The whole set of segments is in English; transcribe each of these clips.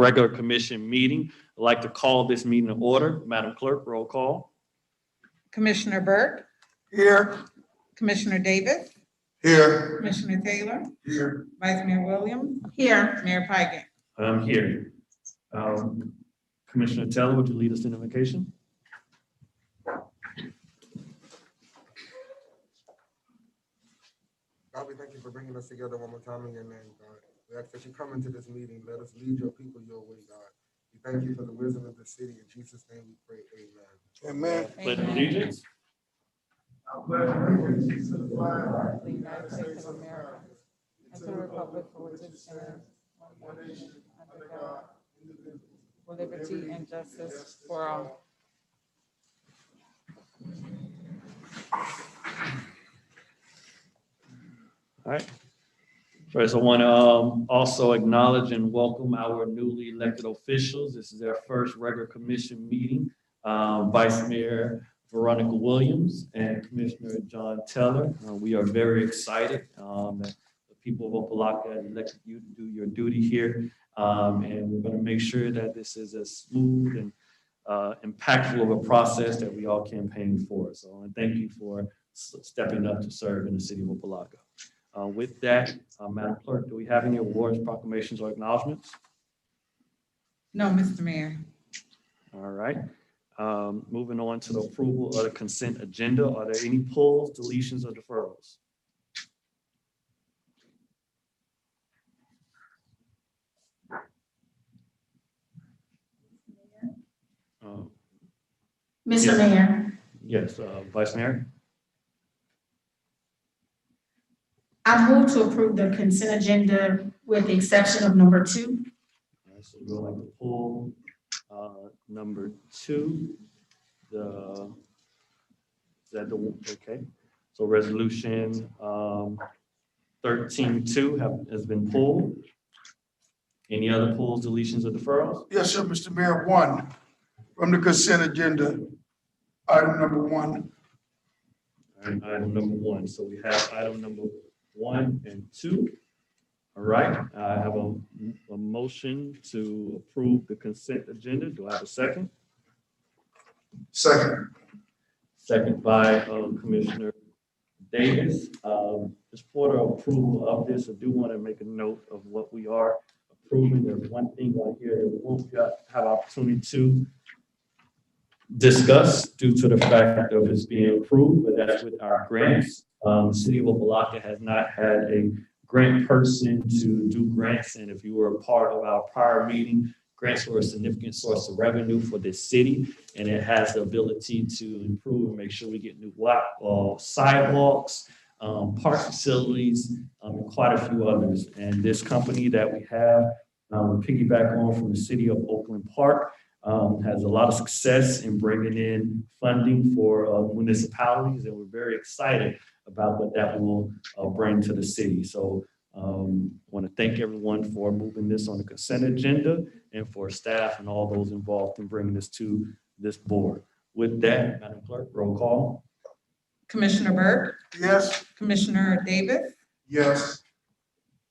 regular commission meeting. I'd like to call this meeting to order. Madam Clerk, roll call. Commissioner Burke, Here. Commissioner Davis, Here. Commissioner Taylor, Here. Vice Mayor Williams. Here. Mayor Pigott. I'm here. Commissioner Taylor, would you lead us in invocation? God, we thank you for bringing us together one more time in your name, God. We ask that you come into this meeting. Let us lead your people your way, God. We thank you for the wisdom of the city. In Jesus' name we pray, amen. Amen. Pledge allegiance. I pledge allegiance to the flag of the United States of America, and to the republic for which it stands, one nation, under God, with liberty and justice for all. All right. First, I want to also acknowledge and welcome our newly elected officials. This is their first regular commission meeting. Vice Mayor Veronica Williams and Commissioner John Teller. We are very excited that the people of Opa-locka elected you to do your duty here. And we're going to make sure that this is as smooth and impactful of a process that we all campaign for. So thank you for stepping up to serve in the city of Opa-locka. With that, Madam Clerk, do we have any awards, proclamations, or acknowledgements? No, Mr. Mayor. All right. Moving on to the approval of the consent agenda. Are there any pulls, deletions, or deferrals? Mr. Yes. Mayor, Yes, Vice Mayor. I move to approve the consent agenda with the exception of number 2. All right, so we're going to pull number 2. Is that the one? Okay. So resolution 13-2 has been pulled. Any other pulls, deletions, or deferrals? Yes, sir, Mr. Mayor. 1, from the consent agenda, item number 1. All right, item number 1. So we have item number 1 and 2. All right, I have a motion to approve the consent agenda. Do I have a second? Second. Second by Commissioner Davis. Just for the approval of this, I do want to make a note of what we are approving. There's one thing right here that we won't have opportunity to discuss due to the fact of it's being approved, but that's with our grants. The city of Opa-locka has not had a grant person to do grants, and if you were a part of our prior meeting, grants were a significant source of revenue for this city, and it has the ability to improve and make sure we get new sidewalks, park facilities, and quite a few others. And this company that we have, Piggyback on from the city of Oakland Park, has a lot of success in bringing in funding for municipalities, and we're very excited about what that will bring to the city. So I want to thank everyone for moving this on the consent agenda and for staff and all those involved in bringing this to this board. With that, Madam Clerk, roll call. Commissioner Burke, Yes. Commissioner Davis, Yes.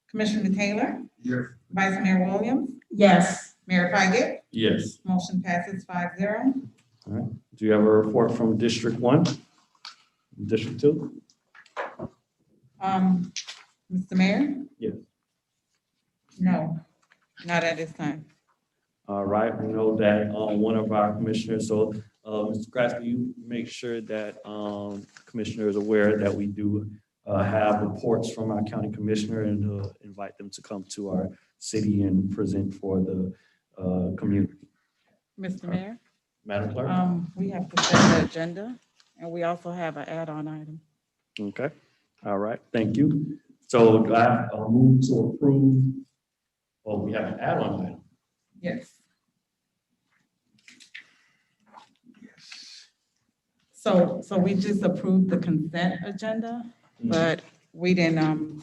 Commissioner Taylor, Yes. Vice Mayor Williams, yes. Mayor Pigott. Yes. Motion passes 5-0. All right. Do you have a report from District 1? District 2? Mr. Mayor? Yes. No, not at this time. All right, we know that one of our commissioners, so Mr. Grassley, you make sure that commissioner is aware that we do have reports from our county commissioner and invite them to come to our city and present for the community. Mr. Mayor? Madam Clerk? We have to set the agenda, and we also have an add-on item. Okay, all right, thank you. So do I have a move to approve? Well, we have an add-on item. Yes. So we just approved the consent agenda, but we didn't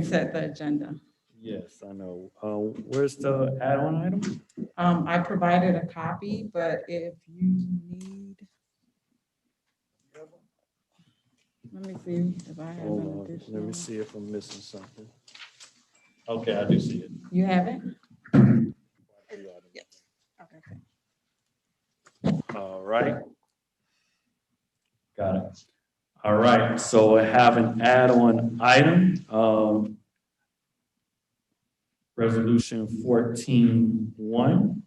set the agenda. Yes, I know. Where's the add-on item? I provided a copy, but if you need, let me see if I have Hold an on, let additional. me see if I'm missing something. Okay, I do see it. You have it? All right. Got it. All right, so I have an add-on item, Resolution 14-1.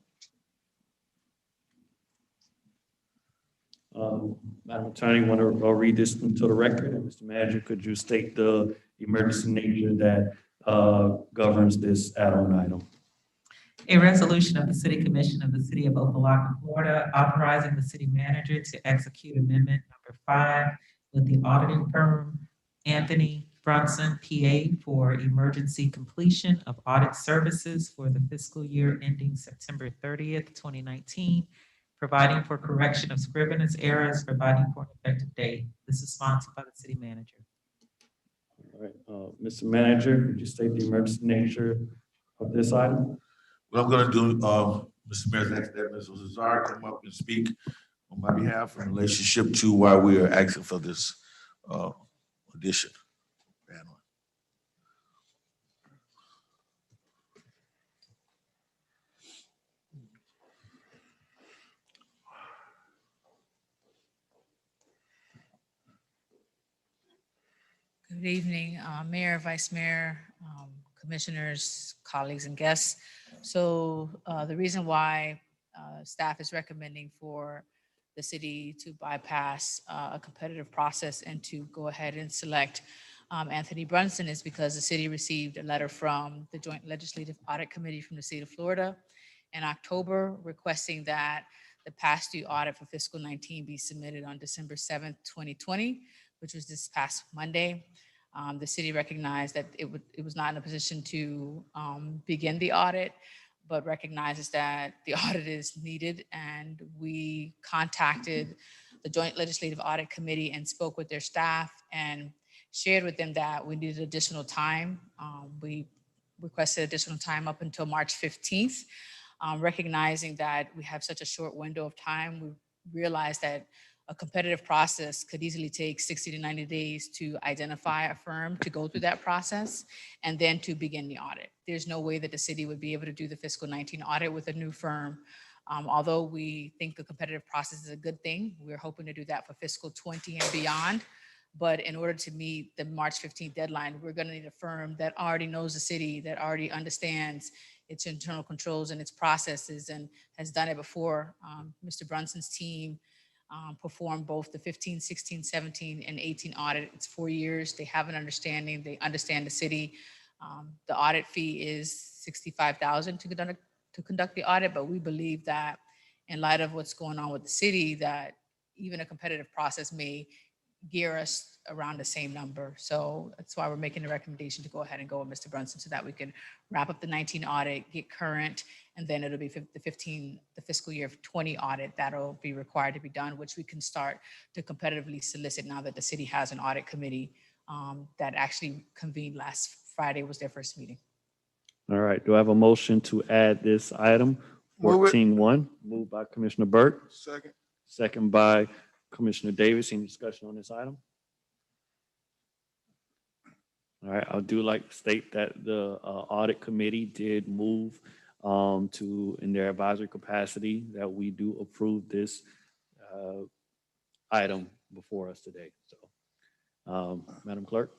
Madam Attorney, want to read this into the record? And Mr. Manager, could you state the emergency nature that governs this add-on item? A resolution of the City Commission of the City of Opa-locka, Florida, authorizing the city manager to execute amendment number 5 with the auditing firm Anthony Brunson, PA, for emergency completion of audit services for the fiscal year ending September 30th, 2019, providing for correction of scrivener's errors, providing for an effective date. This is sponsored by the city manager. All right, Mr. Manager, could you state the emergency nature of this item? What I'm gonna do, Mr. Mayor, is ask that Ms. Zazar come up and speak on my behalf in relationship to why we are asking for this addition. Good evening, Mayor, Vice Mayor, Commissioners, colleagues, and guests. So the reason why staff is recommending for the city to bypass a competitive process and to go ahead and select Anthony Brunson is because the city received a letter from the Joint Legislative Audit Committee from the state of Florida in October requesting that the past due audit for fiscal 19 be submitted on December 7th, 2020, which was this past Monday. The city recognized that it was not in a position to begin the audit, but recognizes that the audit is needed. And we contacted the Joint Legislative Audit Committee and spoke with their staff and shared with them that we needed additional time. We requested additional time up until March 15th, recognizing that we have such a short window of time. We realized that a competitive process could easily take 60 to 90 days to identify a firm to go through that process and then to begin the audit. There's no way that the city would be able to do the fiscal 19 audit with a new firm. Although we think the competitive process is a good thing, we're hoping to do that for fiscal 20 and beyond. But in order to meet the March 15th deadline, we're going to need a firm that already knows the city, that already understands its internal controls and its processes and has done it before. Mr. Brunson's team performed both the 15, 16, 17, and 18 audit. It's 4 years. They have an understanding. They understand the city. The audit fee is $65,000 to conduct the audit, but we believe that in light of what's going on with the city, that even a competitive process may gear us around the same number. So that's why we're making the recommendation to go ahead and go with Mr. Brunson so that we can wrap up the 19 audit, get current, and then it'll be the fiscal year 20 audit that'll be required to be done, which we can start to competitively solicit now that the city has an audit committee that actually convened last Friday was their first meeting. All right, do I have a motion to add this item, 14-1? Moved by Commissioner Burke, Second. second by Commissioner Davis. Any discussion on this item? All right, I do like to state that the audit committee did move to, in their advisory capacity, that we do approve this item before us today. So, Madam Clerk?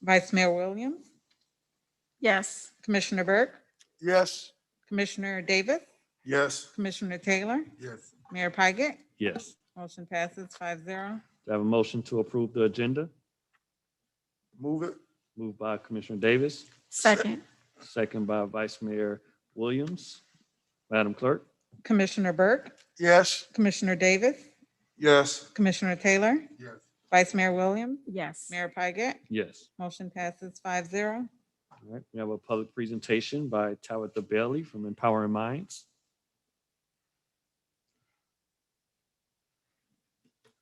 Vice Mayor Williams, Yes. Commissioner Burke, Yes. Commissioner Davis, Yes. Commissioner Taylor, Yes. Mayor Pigott. Yes. Motion passes 5-0. Do I have a motion to approve the agenda? Move it. Moved by Commissioner Davis, Second. second by Vice Mayor Williams. Madam Clerk? Commissioner Burke, Yes. Commissioner Davis, Yes. Commissioner Taylor, Yes. Vice Mayor Williams, Yes. Mayor Pigott. Yes. Motion passes 5-0. All right, we have a public presentation by Tabitha Bailey from Empowering Minds.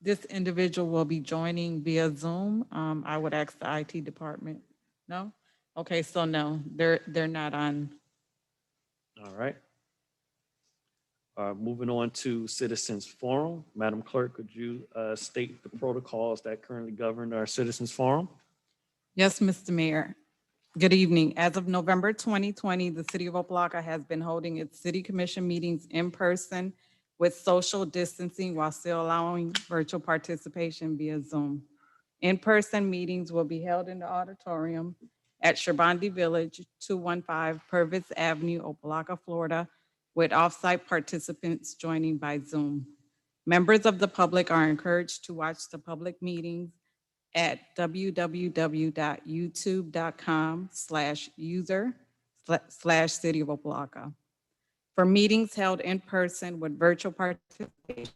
This individual will be joining via Zoom. I would ask the IT department. No? Okay, so no, they're not on. All right. Moving on to Citizens Forum. Madam Clerk, could you state the protocols that currently govern our Citizens Forum? Yes, Mr. Mayor. Good evening. As of November 2020, the City of Opa-locka has been holding its city commission meetings in person with social distancing while still allowing virtual participation via Zoom. In-person meetings will be held in the auditorium at Shabandi Village, 215 Purvis Avenue, Opa-locka, Florida, with off-site participants joining by Zoom. Members of the public are encouraged to watch the public meetings at www.youtube.com/user/City of Opa-locka. For meetings held in person with virtual participation,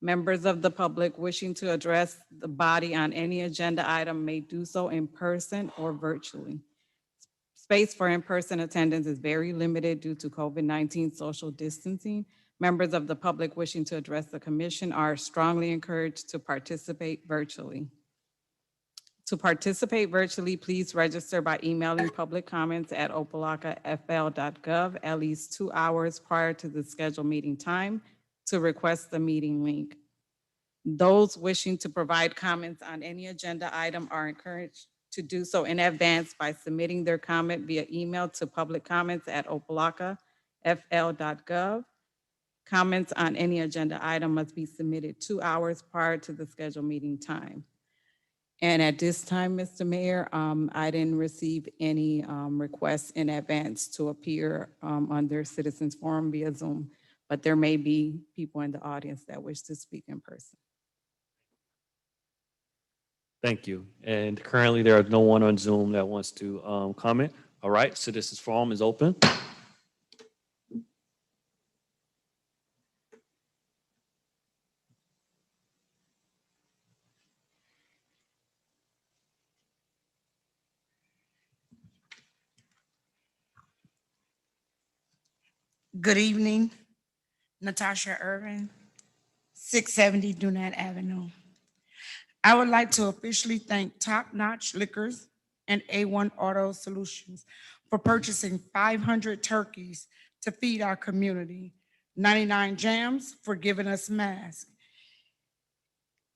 members of the public wishing to address the body on any agenda item may do so in person or virtually. Space for in-person attendance is very limited due to COVID-19 social distancing. Members of the public wishing to address the commission are strongly encouraged to participate virtually. To participate virtually, please register by emailing public comments at opalockafl.gov at least 2 hours prior to the scheduled meeting time to request the meeting link. Those wishing to provide comments on any agenda item are encouraged to do so in advance by submitting their comment via email to publiccomments@opalockafl.gov. Comments on any agenda item must be submitted 2 hours prior to the scheduled meeting time. And at this time, Mr. Mayor, I didn't receive any requests in advance to appear on their Citizens Forum via Zoom, but there may be people in the audience that wish to speak in person. Thank you. And currently there is no one on Zoom that wants to comment. All right, Citizens Forum is open. Good evening, Natasha Irvin, 670 Dunat Avenue. I would like to officially thank Top Notch Liquors and A1 Auto Solutions for purchasing 500 turkeys to feed our community, 99 Jams for giving us masks.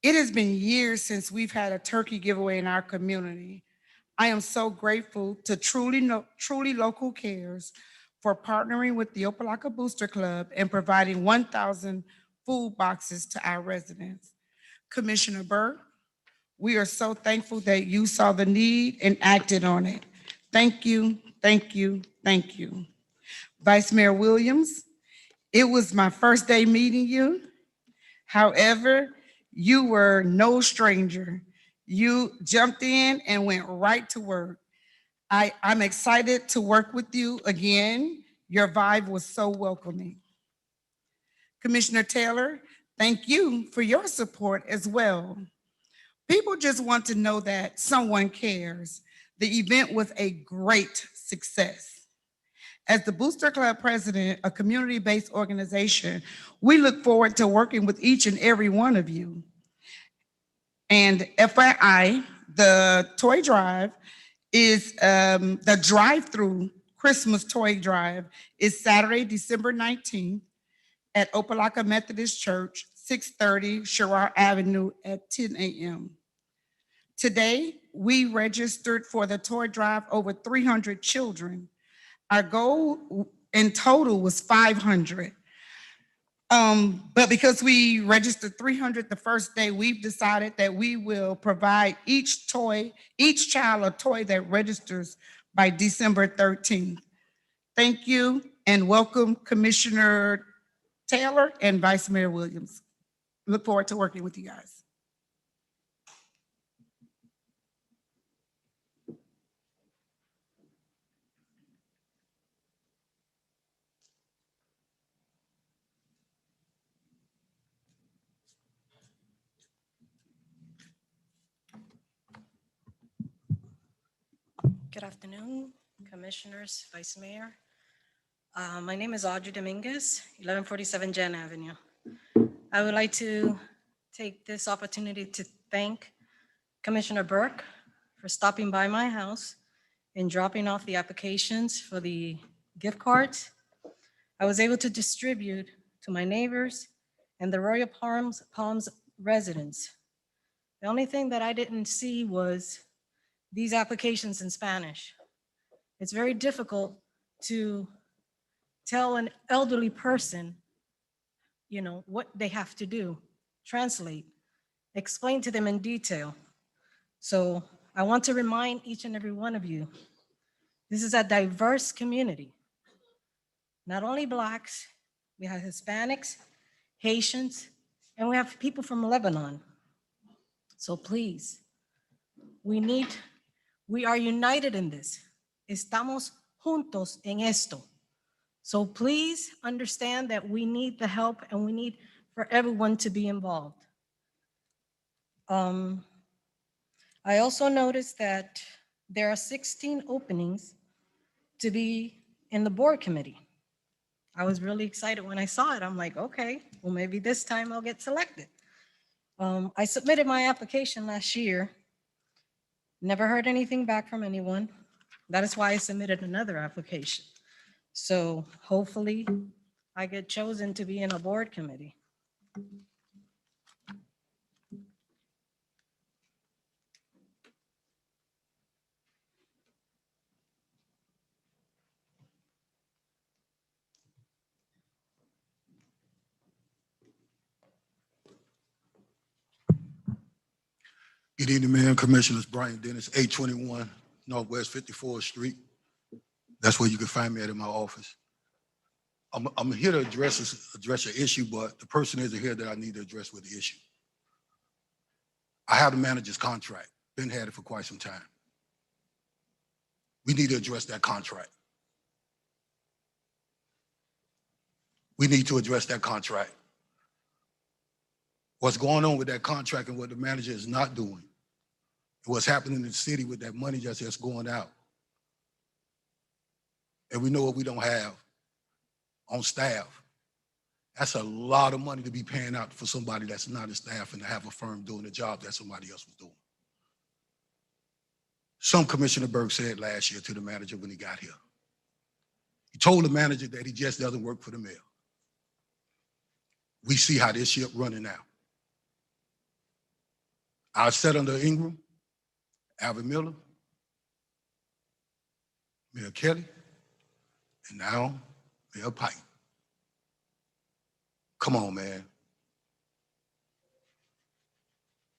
It has been years since we've had a turkey giveaway in our community. I am so grateful to Truly Local Cares for partnering with the Opa-locka Booster Club and providing 1,000 food boxes to our residents. Commissioner Burke, we are so thankful that you saw the need and acted on it. Thank you, thank you, thank you. Vice Mayor Williams, it was my first day meeting you. However, you were no stranger. You jumped in and went right to work. I'm excited to work with you again. Your vibe was so welcoming. Commissioner Taylor, thank you for your support as well. People just want to know that someone cares. The event was a great success. As the Booster Club president, a community-based organization, we look forward to working with each and every one of you. And FYI, the toy drive is the drive-through Christmas toy drive is Saturday, December 19th at Opa-locka Methodist Church, 630 Sherrard Avenue at 10 a.m. Today, we registered for the toy drive over 300 children. Our goal in total was 500. But because we registered 300 the first day, we've decided that we will provide each child a toy that registers by December 13th. Thank you and welcome Commissioner Taylor and Vice Mayor Williams. Look forward to working with you guys. Good afternoon, Commissioners, Vice Mayor. My name is Audrey Dominguez, 1147 Jen Avenue. I would like to take this opportunity to thank Commissioner Burke for stopping by my house and dropping off the applications for the gift cards. I was able to distribute to my neighbors and the Royal Palms residents. The only thing that I didn't see was these applications in Spanish. It's very difficult to tell an elderly person what they have to do, translate, explain to them in detail. So I want to remind each and every one of you, this is a diverse community. Not only Blacks, we have Hispanics, Haitians, and we have people from Lebanon. So please, we are united in this. Estamos juntos en esto. So please understand that we need the help and we need for everyone to be involved. I also noticed that there are 16 openings to be in the board committee. I was really excited when I saw it. I'm like, okay, well, maybe this time I'll get selected. I submitted my application last year. Never heard anything back from anyone. That is why I submitted another application. So hopefully I get chosen to be in a board committee. Good evening, Mayor and Commissioners. Brian Dennis, 821 Northwest 54th Street. That's where you can find me at in my office. I'm here to address an issue, but the person isn't here that I need to address with the issue. I have the manager's contract, been had it for quite some time. We need to address that contract. We need to address that contract. What's going on with that contract and what the manager is not doing, and what's happening in the city with that money just going out. And we know what we don't have on staff. That's a lot of money to be paying out for somebody that's not a staff and to have a firm doing the job that somebody else was doing. Some Commissioner Burke said last year to the manager when he got here. He told the manager that he just doesn't work for the mayor. We see how this ship running now. I sat under Ingram, Alvin Miller, Mayor Kelly, and now Mayor Pike. Come on, man.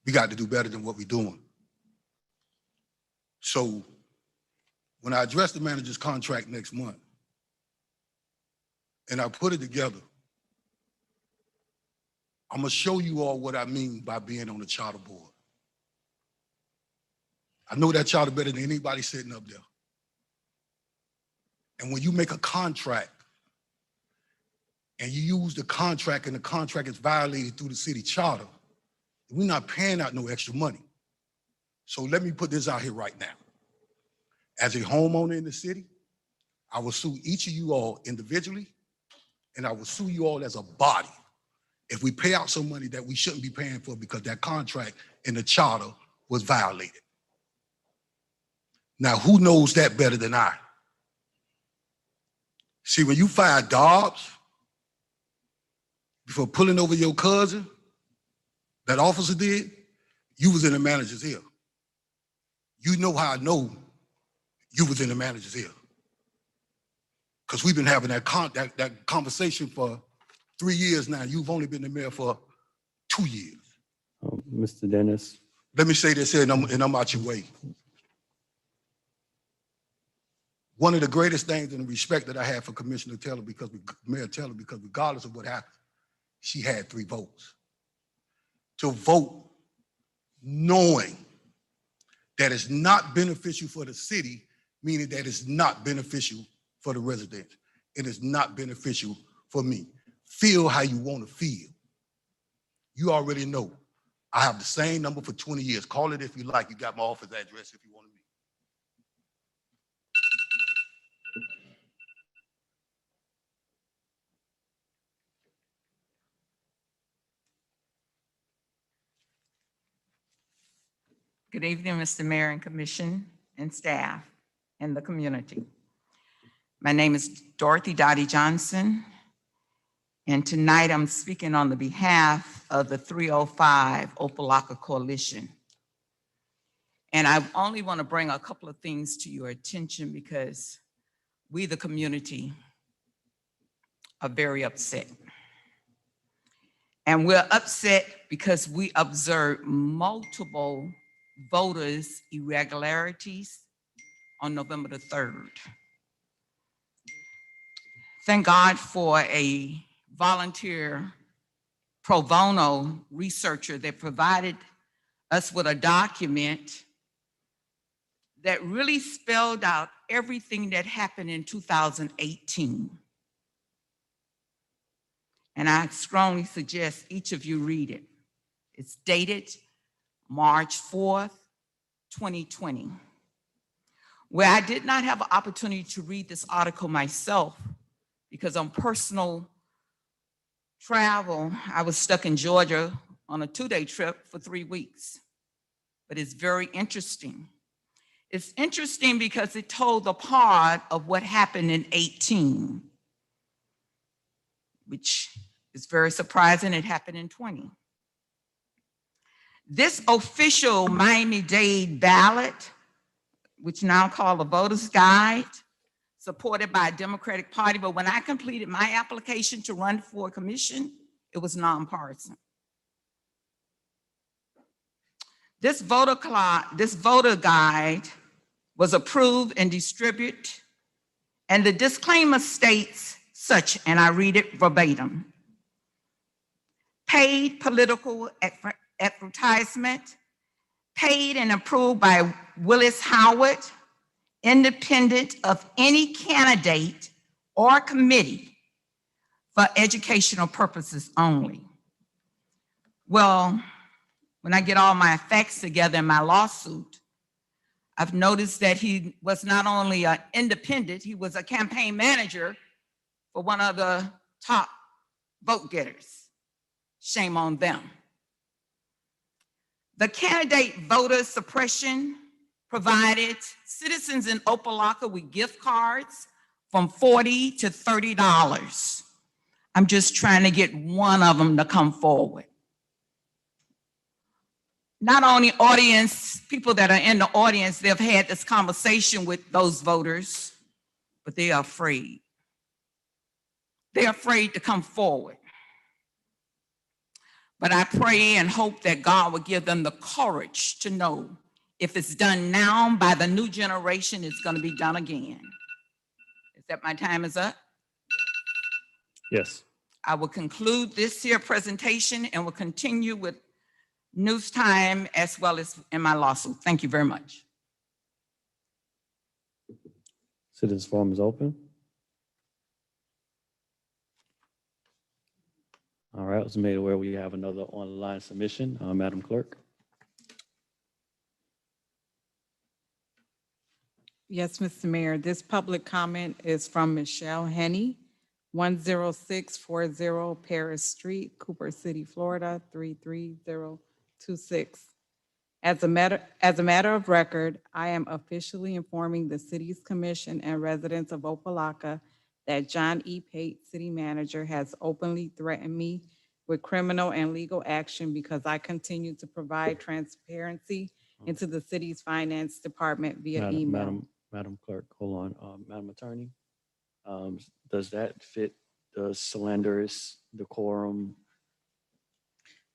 We got to do better than what we're doing. So when I address the manager's contract next month, and I put it together, I'm gonna show you all what I mean by being on the charter board. I know that charter better than anybody sitting up there. And when you make a contract and you use the contract and the contract is violated through the city charter, we're not paying out no extra money. So let me put this out here right now. As a homeowner in the city, I will sue each of you all individually, and I will sue you all as a body if we pay out some money that we shouldn't be paying for because that contract in the charter was violated. Now, who knows that better than I? See, when you fire Dobbs before pulling over your cousin, that officer did, you was in the manager's ear. You know how I know you was in the manager's ear. Because we've been having that conversation for 3 years now. You've only been the mayor for 2 years. Mr. Dennis. Let me say this here, and I'm out your way. One of the greatest things and the respect that I have for Commissioner Taylor, Mayor Taylor, because regardless of what happened, she had 3 votes. To vote knowing that it's not beneficial for the city, meaning that it's not beneficial for the residents. It is not beneficial for me. Feel how you want to feel. You already know. I have the same number for 20 years. Call it if you like. You got my office address if you want to meet. Good evening, Mr. Mayor and Commission and staff and the community. My name is Dorothy Dottie Johnson, and tonight I'm speaking on the behalf of the 305 Opa-locka Coalition. And I only want to bring a couple of things to your attention because we, the community, are very upset. And we're upset because we observed multiple voters' irregularities on November the 3rd. Thank God for a volunteer pro bono researcher that provided us with a document that really spelled out everything that happened in 2018. And I strongly suggest each of you read it. It's dated March 4th, 2020. Where I did not have an opportunity to read this article myself because on personal travel, I was stuck in Georgia on a 2-day trip for 3 weeks. But it's very interesting. It's interesting because it told a part of what happened in 18, which is very surprising. It happened in 20. This official Miami-Dade ballot, which now called a voter's guide, supported by a Democratic Party, but when I completed my application to run for a commission, it was nonpartisan. This voter guide was approved and distributed, and the disclaimer states such, and I read it verbatim: paid political advertisement, paid and approved by Willis Howard, independent of any candidate or committee, for educational purposes only. Well, when I get all my facts together in my lawsuit, I've noticed that he was not only an independent, he was a campaign manager for one of the top vote getters. Shame on them. The candidate voter suppression provided citizens in Opa-locka with gift cards from $40 to $30. I'm just trying to get one of them to come forward. Not only audience, people that are in the audience, they've had this conversation with those voters, but they are afraid. They're afraid to come forward. But I pray and hope that God will give them the courage to know if it's done now by the new generation, it's going to be done again. Is that my time is up? Yes. I will conclude this here presentation and will continue with news time as well as in my lawsuit. Thank you very much. Citizens forum is open. All right, I was made aware we have another online submission. Madam Clerk. Yes, Mr. Mayor, this public comment is from Michelle Henney, 10640 Paris Street, Cooper City, Florida, 33026. As a matter of record, I am officially informing the city's commission and residents of Opa-locka that John E. Pate, city manager, has openly threatened me with criminal and legal action because I continue to provide transparency into the city's finance department via email. Madam Clerk, hold on. Madam Attorney, does that fit the slanderous decorum?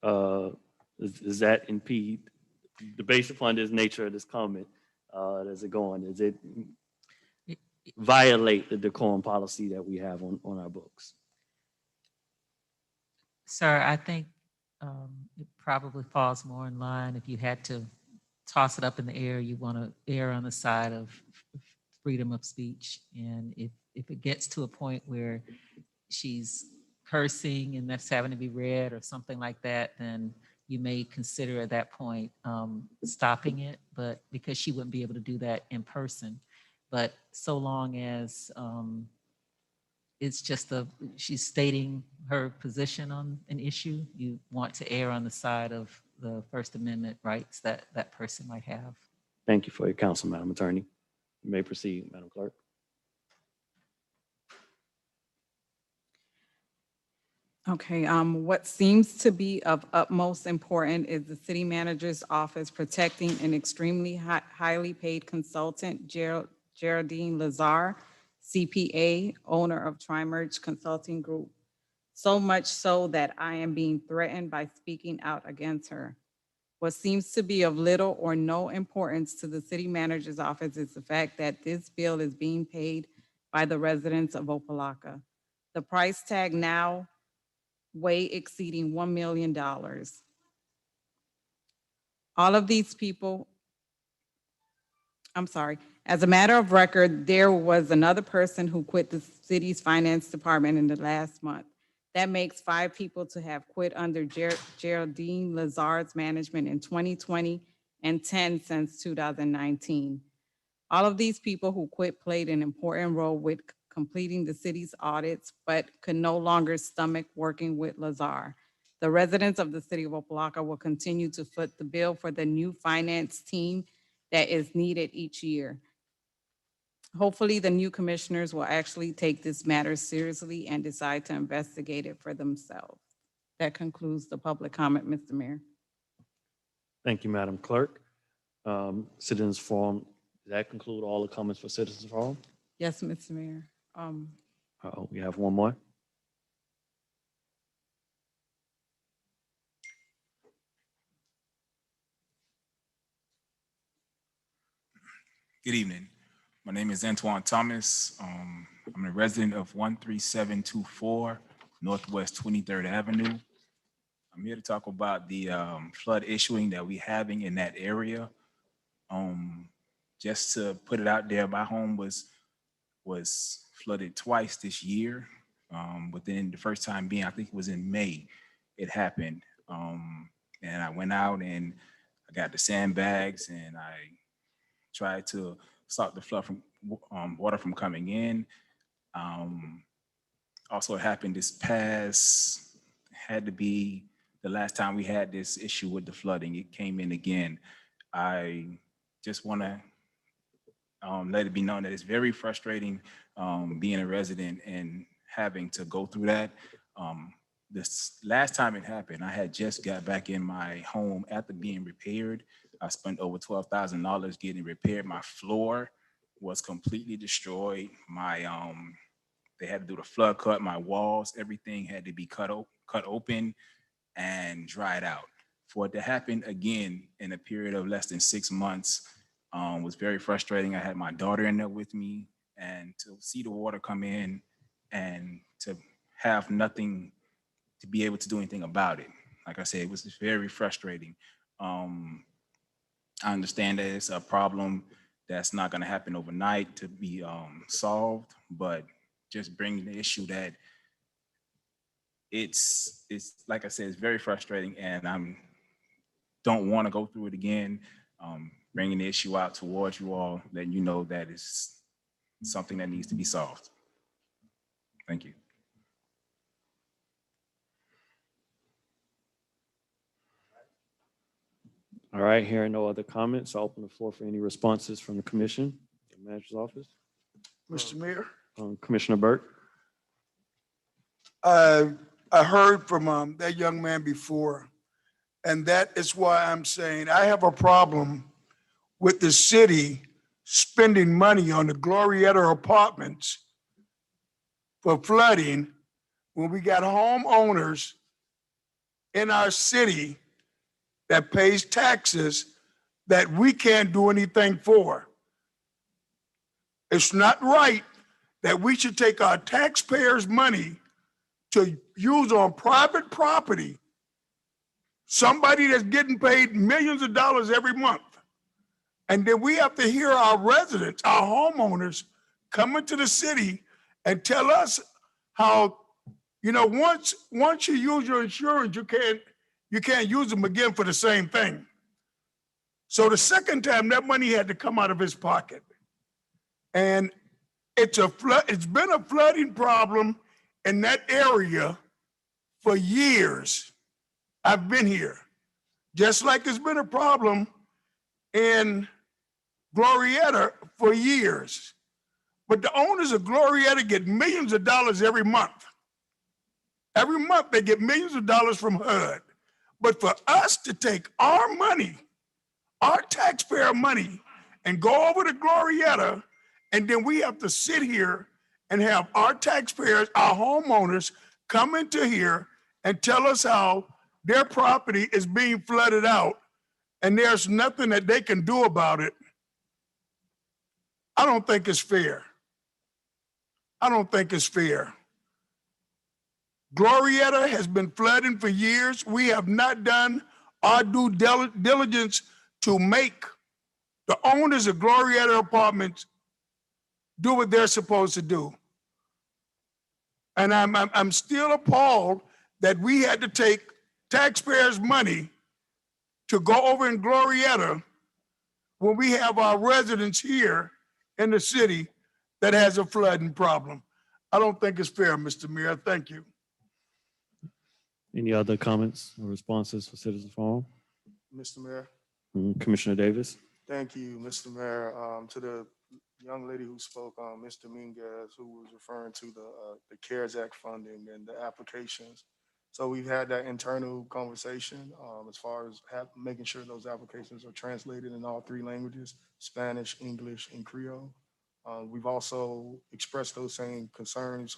Does that impede, based upon this nature of this comment, does it go on? Does it violate the decorum policy that we have on our books? Sir, I think it probably falls more in line. If you had to toss it up in the air, you want to err on the side of freedom of speech. And if it gets to a point where she's cursing and that's having to be read or something like that, then you may consider at that point stopping it, but because she wouldn't be able to do that in person. But so long as it's just she's stating her position on an issue, you want to err on the side of the First Amendment rights that that person might have. Thank you for your counsel, Madam Attorney. You may proceed, Madam Clerk. Okay, what seems to be of utmost importance is the city manager's office protecting an extremely highly paid consultant, Geraldine Lazar, CPA, owner of Trimerge Consulting Group. so much so that I am being threatened by speaking out against her. What seems to be of little or no importance to the city manager's office is the fact that this bill is being paid by the residents of Opa-locka. The price tag now way exceeding $1 million. All of these people, I'm sorry, as a matter of record, there was another person who quit the city's finance department in the last month. That makes 5 people to have quit under Geraldine Lazard's management in 2020 and 10 since 2019. All of these people who quit played an important role with completing the city's audits, but could no longer stomach working with Lazar. The residents of the city of Opa-locka will continue to foot the bill for the new finance team that is needed each year. Hopefully, the new commissioners will actually take this matter seriously and decide to investigate it for themselves. That concludes the public comment, Mr. Mayor. Thank you, Madam Clerk. Citizens Forum, does that conclude all the comments for Citizens Forum? Yes, Mr. Mayor. We have one more. Good evening. My name is Antoine Thomas. I'm a resident of 13724 Northwest 23rd Avenue. I'm here to talk about the flood issuing that we're having in that area. Just to put it out there, my home was flooded twice this year. Within the first time being, I think it was in May, it happened. And I went out and I got the sandbags and I tried to stop the flood from water from coming in. Also, it happened this past, had to be the last time we had this issue with the flooding. It came in again. I just want to let it be known that it's very frustrating being a resident and having to go through that. This last time it happened, I had just got back in my home after being repaired. I spent over $12,000 getting repaired. My floor was completely destroyed. They had to do the flood cut. My walls, everything had to be cut open and dried out. For it to happen again in a period of less than 6 months was very frustrating. I had my daughter in there with me, and to see the water come in and to have nothing to be able to do anything about it. Like I said, it was very frustrating. I understand that it's a problem that's not going to happen overnight to be solved, but just bringing the issue that it's like I said, it's very frustrating, and I don't want to go through it again. Bringing the issue out towards you all, letting you know that it's something that needs to be solved. Thank you. All right, hearing no other comments, I'll open the floor for any responses from the commission, the manager's office. Mr. Mayor, Commissioner Burke. I heard from that young man before, and that is why I'm saying I have a problem with the city spending money on the Glorietta apartments for flooding when we got homeowners in our city that pays taxes that we can't do anything for. It's not right that we should take our taxpayers' money to use on private property, somebody that's getting paid millions of dollars every month. And then we have to hear our residents, our homeowners, come into the city and tell us how, once you use your insurance, you can't use them again for the same thing. So the second time, that money had to come out of his pocket. And it's been a flooding problem in that area for years. I've been here. Just like it's been a problem in Glorietta for years. But the owners of Glorietta get millions of dollars every month. Every month they get millions of dollars from HUD. But for us to take our money, our taxpayer money, and go over to Glorietta, and then we have to sit here and have our taxpayers, our homeowners, come into here and tell us how their property is being flooded out and there's nothing that they can do about it, I don't think it's fair. I don't think it's fair. Glorietta has been flooding for years. We have not done our due diligence to make the owners of Glorietta Apartments do what they're supposed to do. And I'm still appalled that we had to take taxpayers' money to go over in Glorietta when we have our residents here in the city that has a flooding problem. I don't think it's fair, Mr. Mayor. Thank you. Any other comments or responses for Citizens Forum? Mr. Mayor, Commissioner Davis? thank you, Mr. Mayor. To the young lady who spoke, Ms. Dominguez, who was referring to the CARES Act funding and the applications. So we've had that internal conversation as far as making sure those applications are translated in all three languages, Spanish, English, and Creole. We've also expressed those same concerns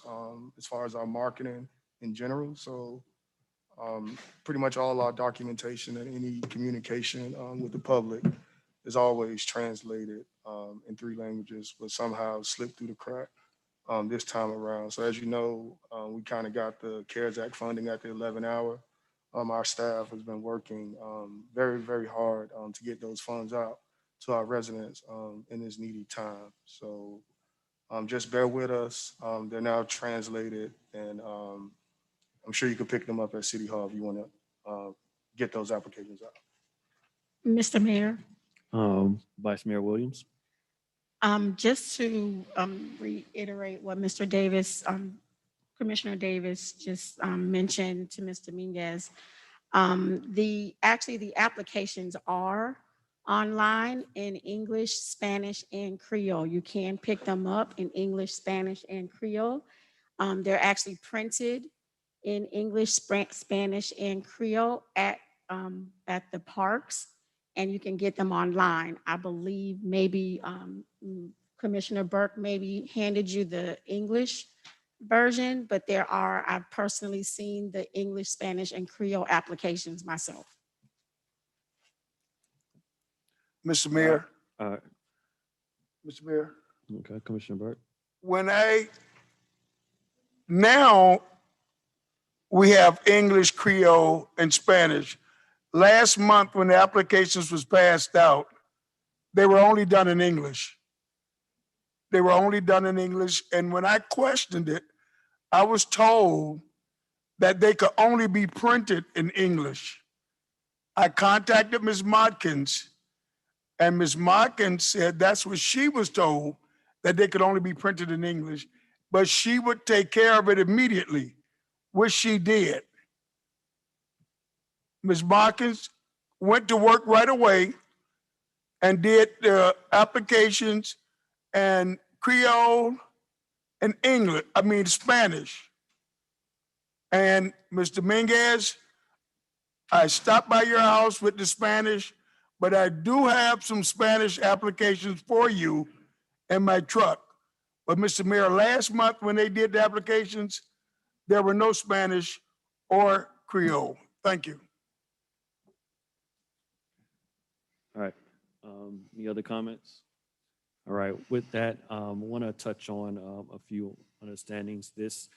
as far as our marketing in general. So pretty much all our documentation and any communication with the public is always translated in three languages, but somehow slipped through the crack this time around. So as you know, we kind of got the CARES Act funding at the 11th hour. Our staff has been working very, very hard to get those funds out to our residents in this needy time. So just bear with us. They're now translated, and I'm sure you can pick them up at City Hall if you want to get those applications out. Mr. Mayor, Vice Mayor Williams? just to reiterate what Mr. Davis, Commissioner Davis just mentioned to Ms. Dominguez, actually the applications are online in English, Spanish, and Creole. You can pick them up in English, Spanish, and Creole. They're actually printed in English, Spanish, and Creole at the parks, and you can get them online. I believe maybe Commissioner Burke maybe handed you the English version, but I've personally seen the English, Spanish, and Creole applications myself. Mr. Mayor, All Mr. Mayor, right, okay, Commissioner Burke? Now we have English, Creole, and Spanish. Last month, when the applications was passed out, they were only done in English. They were only done in English, and when I questioned it, I was told that they could only be printed in English. I contacted Ms. Modkins, and Ms. Modkins said that's what she was told, that they could only be printed in English, but she would take care of it immediately, which she did. Ms. Modkins went to work right away and did the applications and Creole and Spanish. And Ms. Dominguez, I stopped by your house with the Spanish, but I do have some Spanish applications for you in my truck. But Mr. Mayor, last month when they did the applications, there were no Spanish or Creole. Thank you. All right, any other comments? All right, with that, I want to touch on a few understandings. This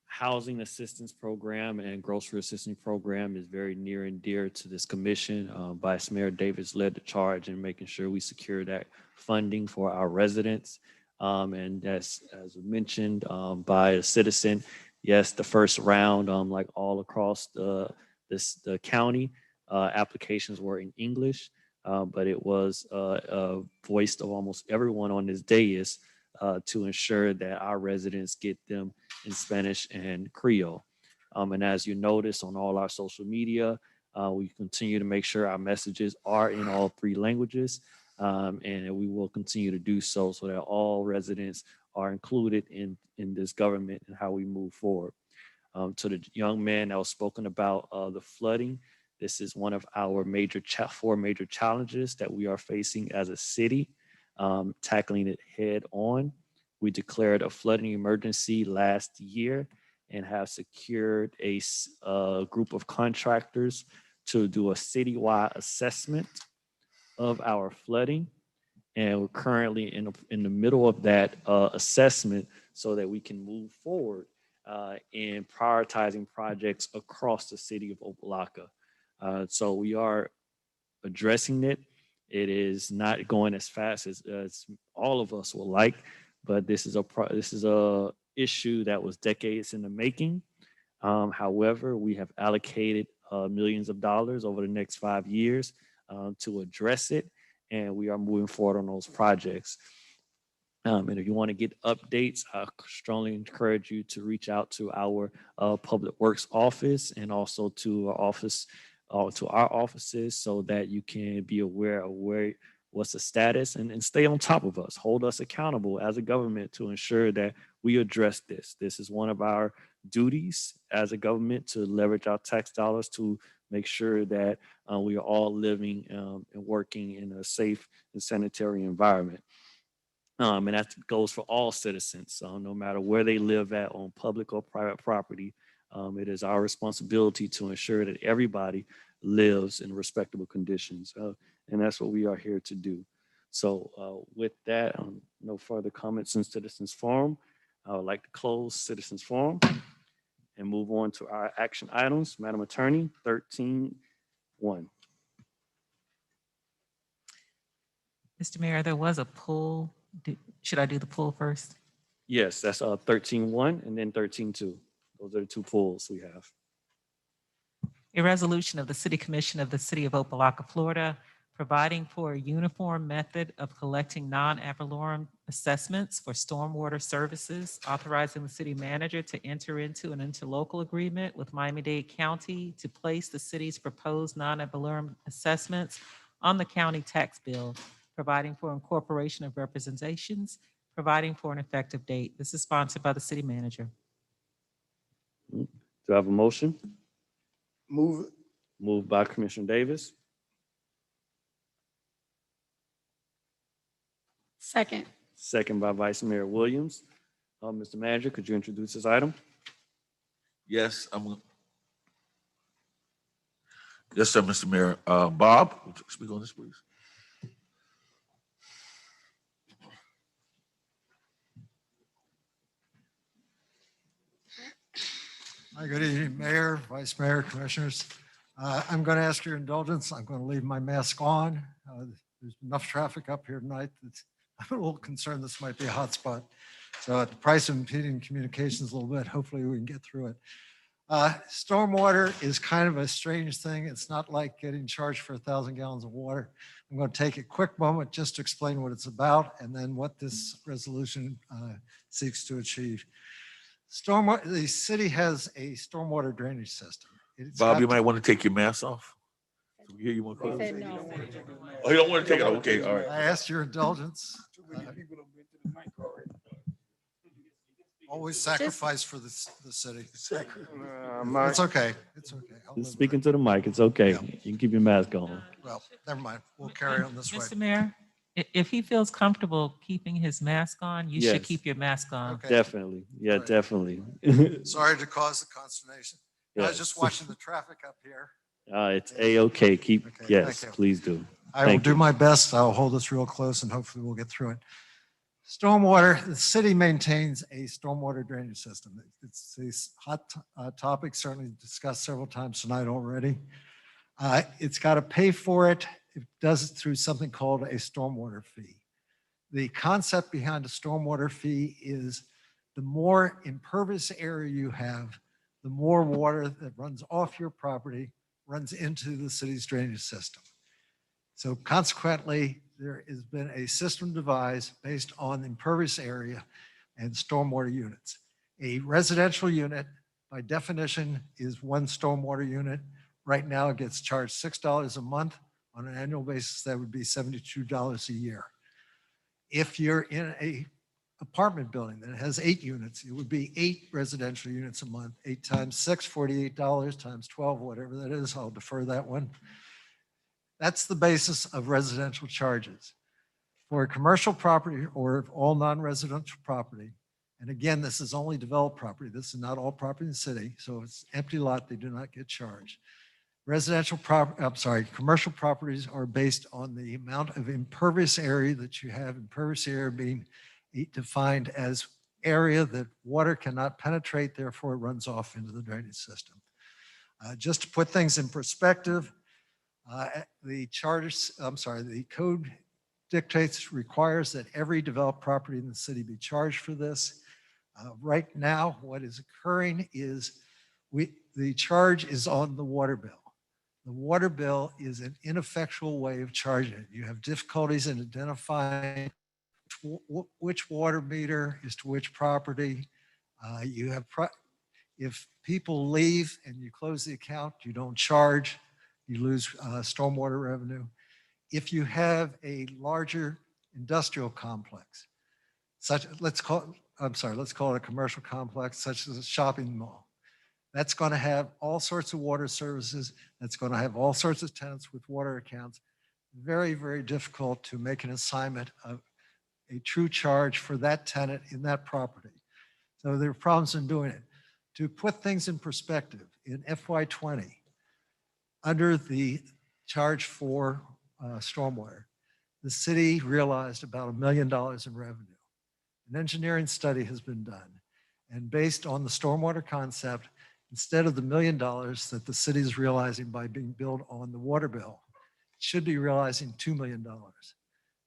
housing assistance program and grocery assistance program is very near and dear to this commission. Vice Mayor Davis led the charge in making sure we secure that funding for our residents. And that's, as mentioned by a citizen, yes, the first round, like all across the county, applications were in English, but it was voiced of almost everyone on this dais to ensure that our residents get them in Spanish and Creole. And as you notice on all our social media, we continue to make sure our messages are in all three languages, and we will continue to do so that all residents are included in this government and how we move forward. To the young man that was spoken about the flooding, this is one of our four major challenges that we are facing as a city, tackling it head on. We declared a flooding emergency last year and have secured a group of contractors to do a citywide assessment of our flooding. And we're currently in the middle of that assessment so that we can move forward in prioritizing projects across the city of Opa-locka. So we are addressing it. It is not going as fast as all of us would like, but this is a issue that was decades in the making. However, we have allocated millions of dollars over the next 5 years to address it, and we are moving forward on those projects. And if you want to get updates, I strongly encourage you to reach out to our Public Works office and also to our offices so that you can be aware of what's the status and stay on top of us. Hold us accountable as a government to ensure that we address this. This is one of our duties as a government, to leverage our tax dollars to make sure that we are all living and working in a safe and sanitary environment. And that goes for all citizens, no matter where they live at on public or private property. It is our responsibility to ensure that everybody lives in respectable conditions. And that's what we are here to do. So with that, no further comments in Citizens Forum. I would like to close Citizens Forum and move on to our action items. Madam Attorney, 13-1. Mr. Mayor, there was a poll. Should I do the poll first? Yes, that's 13-1 and then 13-2. Those are the two polls we have. A resolution of the City Commission of the City of Opa-locka, Florida, providing for a uniform method of collecting non-ad valorem assessments for stormwater services, authorizing the city manager to enter into an interlocal agreement with Miami-Dade County to place the city's proposed non-ad valorem assessments on the county tax bill, providing for incorporation of representations, providing for an effective date. This is sponsored by the city manager. Do I have a motion? Move it. Moved by Commissioner Davis, Second. second by Vice Mayor Williams. Mr. Manager, could you introduce this item? Yes, yes, sir, Mr. Mayor. Bob, would you speak on this, please? Hi, good evening, Mayor, Vice Mayor, Commissioners. I'm going to ask your indulgence. I'm going to leave my mask on. There's enough traffic up here tonight that I'm a little concerned this might be a hot spot. So at the price of impeding communications a little bit, hopefully we can get through it. Stormwater is kind of a strange thing. It's not like getting charged for 1,000 gallons of water. I'm going to take a quick moment just to explain what it's about and then what this resolution seeks to achieve. The city has a stormwater drainage system. Bob, you might want to take your mask off. Here, you want to close? No. Oh, you don't want to take it? Okay, all right. I asked your indulgence. Always sacrifice for the city. It's okay. It's okay. Speaking to the mic, it's okay. Yeah. You can keep your mask on. Well, never mind. We'll carry on this way. Mr. Mayor, if he feels comfortable keeping his mask on, you should Yes. keep your mask on. Okay. Definitely. Yeah, Right. definitely. Sorry to cause the consternation. I was Yes. just watching the traffic up here. It's A-okay. Okay, Yes, thank you. please do. I will Thank do you. my best. I'll hold this real close and hopefully we'll get through it. Stormwater, the city maintains a stormwater drainage system. It's a hot topic, certainly discussed several times tonight already. It's got to pay for it. It does it through something called a stormwater fee. The concept behind a stormwater fee is the more impervious area you have, the more water that runs off your property runs into the city's drainage system. So consequently, there has been a system devised based on impervious area and stormwater units. A residential unit, by definition, is one stormwater unit. Right now, it gets charged $6 a month. On an annual basis, that would be $72 a year. If you're in a apartment building that has 8 units, it would be 8 residential units a month. 8 times 6, $48 times 12, whatever that is. I'll defer that one. That's the basis of residential charges. For a commercial property or all non-residential property, and again, this is only developed property. This is not all property in the city. So if it's empty lot, they do not get charged. Commercial properties are based on the amount of impervious area that you have, impervious area being defined as area that water cannot penetrate, therefore it runs off into the drainage system. Just to put things in perspective, the code requires that every developed property in the city be charged for this. Right now, what is occurring is the charge is on the water bill. The water bill is an ineffectual way of charging it. You have difficulties in identifying which water meter is to which property. If people leave and you close the account, you don't charge, you lose stormwater revenue. If you have a larger industrial complex, let's call it a commercial complex, such as a shopping mall. That's going to have all sorts of water services. That's going to have all sorts of tenants with water accounts. Very, very difficult to make an assignment of a true charge for that tenant in that property. So there are problems in doing it. To put things in perspective, in FY20, under the charge for stormwater, the city realized about $1 million in revenue. An engineering study has been done, and based on the stormwater concept, instead of the $1 million that the city is realizing by being billed on the water bill, it should be realizing $2 million.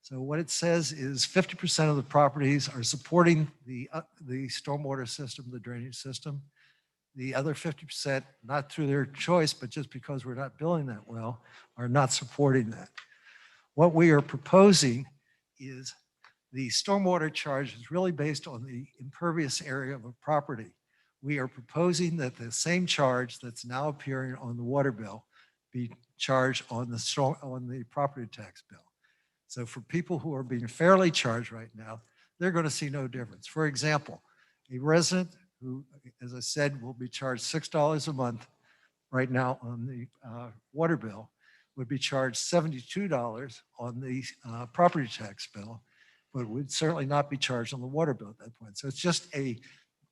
So what it says is 50% of the properties are supporting the stormwater system, the drainage system. The other 50%, not through their choice, but just because we're not billing that well, are not supporting that. What we are proposing is the stormwater charge is really based on the impervious area of a property. We are proposing that the same charge that's now appearing on the water bill be charged on the property tax bill. So for people who are being fairly charged right now, they're going to see no difference. For example, a resident who, as I said, will be charged $6 a month right now on the water bill would be charged $72 on the property tax bill, but would certainly not be charged on the water bill at that point. So it's just a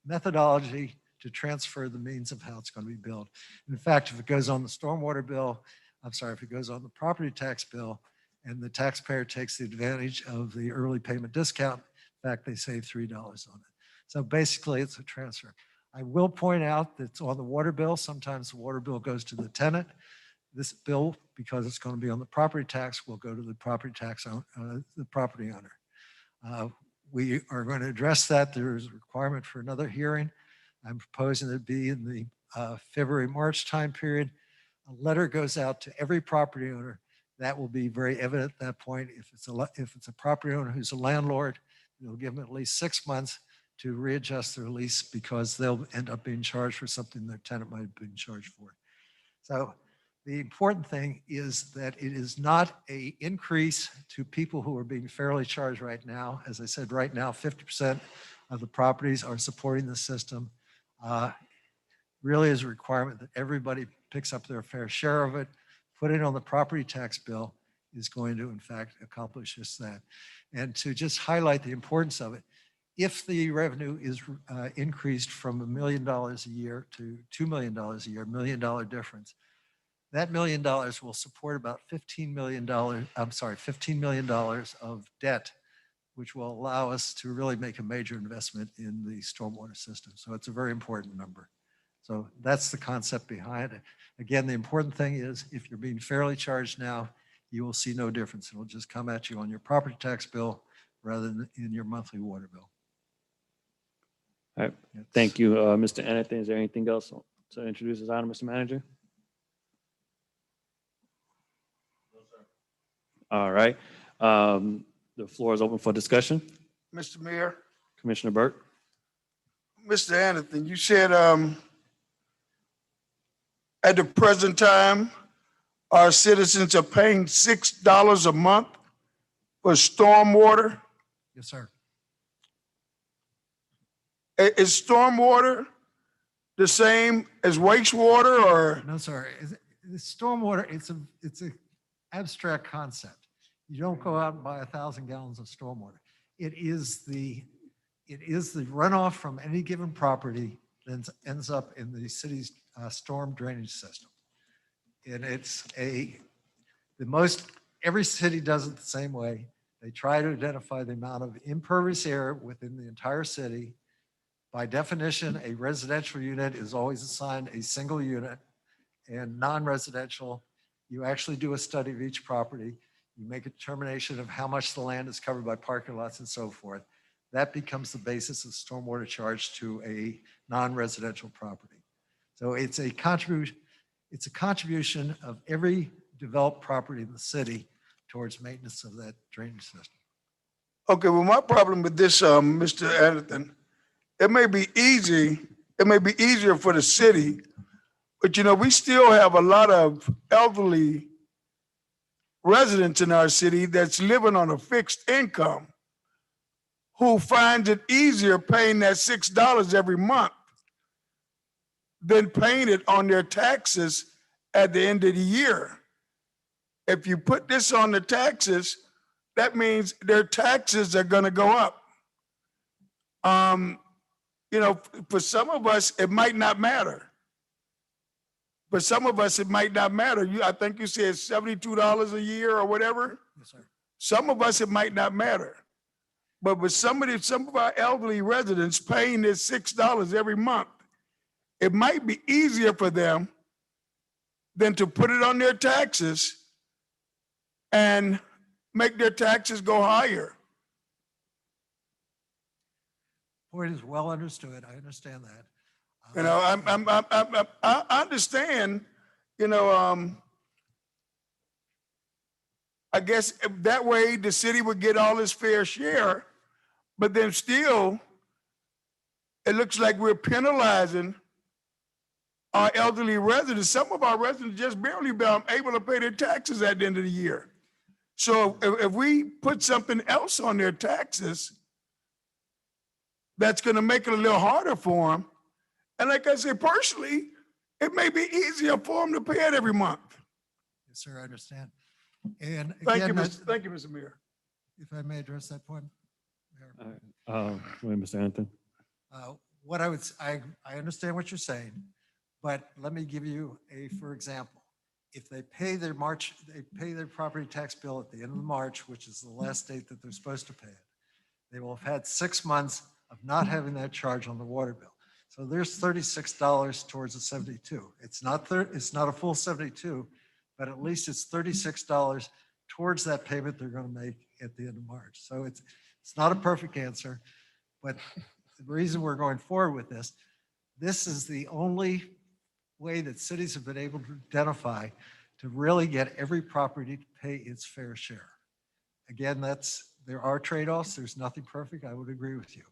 methodology to transfer the means of how it's going to be billed. In fact, if it goes on the stormwater bill, if it goes on the property tax bill and the taxpayer takes the advantage of the early payment discount, in fact, they save $3 on it. So basically it's a transfer. I will point out that it's on the water bill. Sometimes the water bill goes to the tenant. This bill, because it's going to be on the property tax, will go to the property tax, the property owner. We are going to address that. There is a requirement for another hearing. I'm proposing it be in the February-March time period. A letter goes out to every property owner. That will be very evident at that point. If it's a property owner who's a landlord, it'll give them at least 6 months to readjust their lease because they'll end up being charged for something their tenant might have been charged for. So the important thing is that it is not an increase to people who are being fairly charged right now. As I said, right now, 50% of the properties are supporting the system. Really is a requirement that everybody picks up their fair share of it. Put it on the property tax bill is going to, in fact, accomplish just that. And to just highlight the importance of it, if the revenue is increased from $1 million a year to $2 million a year, $1 million difference, that $1 million will support about $15 million of debt, which will allow us to really make a major investment in the stormwater system. So it's a very important number. So that's the concept behind it. Again, the important thing is if you're being fairly charged now, you will see no difference. It will just come at you on your property tax bill rather than in your monthly water bill. All right. Thank you, Mr. Anthony. Is there anything else to introduce this item, Mr. Manager? No, sir. All right. The floor is open for discussion. Mr. Mayor, Commissioner Burke. Mr. Anderson, you said at the present time, our citizens are paying $6 a month for stormwater. Yes, sir. Is stormwater the same as wastewater or? No, sir. The stormwater, it's an abstract concept. You don't go out and buy 1,000 gallons of stormwater. It is the runoff from any given property that ends up in the city's storm drainage system. And every city does it the same way. They try to identify the amount of impervious area within the entire city. By definition, a residential unit is always assigned a single unit, and non-residential, you actually do a study of each property. You make a determination of how much the land is covered by parking lots and so forth. That becomes the basis of stormwater charge to a non-residential property. So it's a contribution of every developed property in the city towards maintenance of that drainage system. Okay, well, my problem with this, Mr. Anderson, it may be easier for the city, but we still have a lot of elderly residents in our city that's living on a fixed income who finds it easier paying that $6 every month than paying it on their taxes at the end of the year. If you put this on the taxes, that means their taxes are going to go up. For some of us, it might not matter. For some of us, it might not matter. I think you said $72 a year or whatever. Yes, sir. Some of us, it might not matter. But with some of our elderly residents paying this $6 every month, it might be easier for them than to put it on their taxes and make their taxes go higher. Point is well understood. I understand that. I understand, I guess that way the city would get all its fair share, but then still, it looks like we're penalizing our elderly residents. Some of our residents just barely been able to pay their taxes at the end of the year. So if we put something else on their taxes, that's going to make it a little harder for them. And like I said, personally, it may be easier for them to pay it every month. Yes, sir, I understand. And Thank again, you, Mr. Mayor. if I may address that point. Mayor. Wait, Mr. Anthony. What I understand what you're saying, but let me give you for example, if they pay their property tax bill at the end of March, which is the last date that they're supposed to pay it, they will have had 6 months of not having that charge on the water bill. So there's $36 towards the 72. It's not a full 72, but at least it's $36 towards that payment they're going to make at the end of March. So it's not a perfect answer, but the reason we're going forward with this is the only way that cities have been able to identify to really get every property to pay its fair share. Again, there are trade-offs. There's nothing perfect. I would agree with you.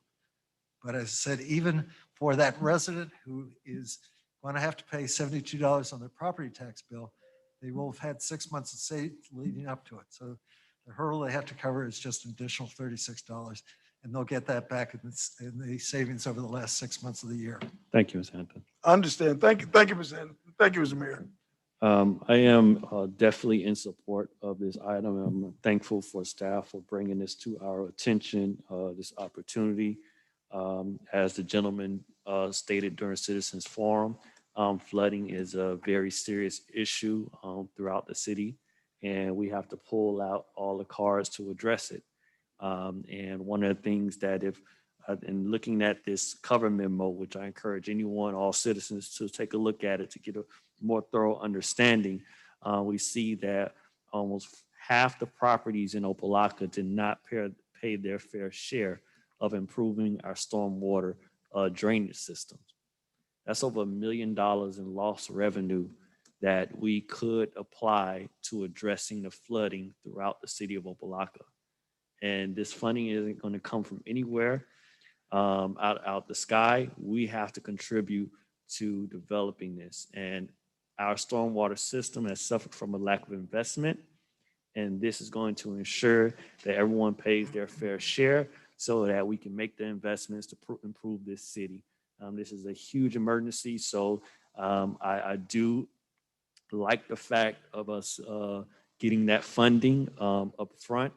But as I said, even for that resident who is going to have to pay $72 on their property tax bill, they will have had 6 months of savings leading up to it. So the hurdle they have to cover is just an additional $36, and they'll get that back in the savings over the last 6 months of the year. Thank you, Ms. Hampton. I understand. Thank you, Mr. Anderson. Thank you, Mr. Mayor. I am definitely in support of this item. I'm thankful for staff for bringing this to our attention, this opportunity. As the gentleman stated during Citizens Forum, flooding is a very serious issue throughout the city, and we have to pull out all the cards to address it. And one of the things that in looking at this cover memo, which I encourage all citizens to take a look at it to get a more thorough understanding, we see that almost half the properties in Opa-locka did not pay their fair share of improving our stormwater drainage systems. That's over $1 million in lost revenue that we could apply to addressing the flooding throughout the city of Opa-locka. And this funding isn't going to come from anywhere out the sky. We have to contribute to developing this. And our stormwater system has suffered from a lack of investment. And this is going to ensure that everyone pays their fair share so that we can make the investments to improve this city. This is a huge emergency. So I do like the fact of us getting that funding up front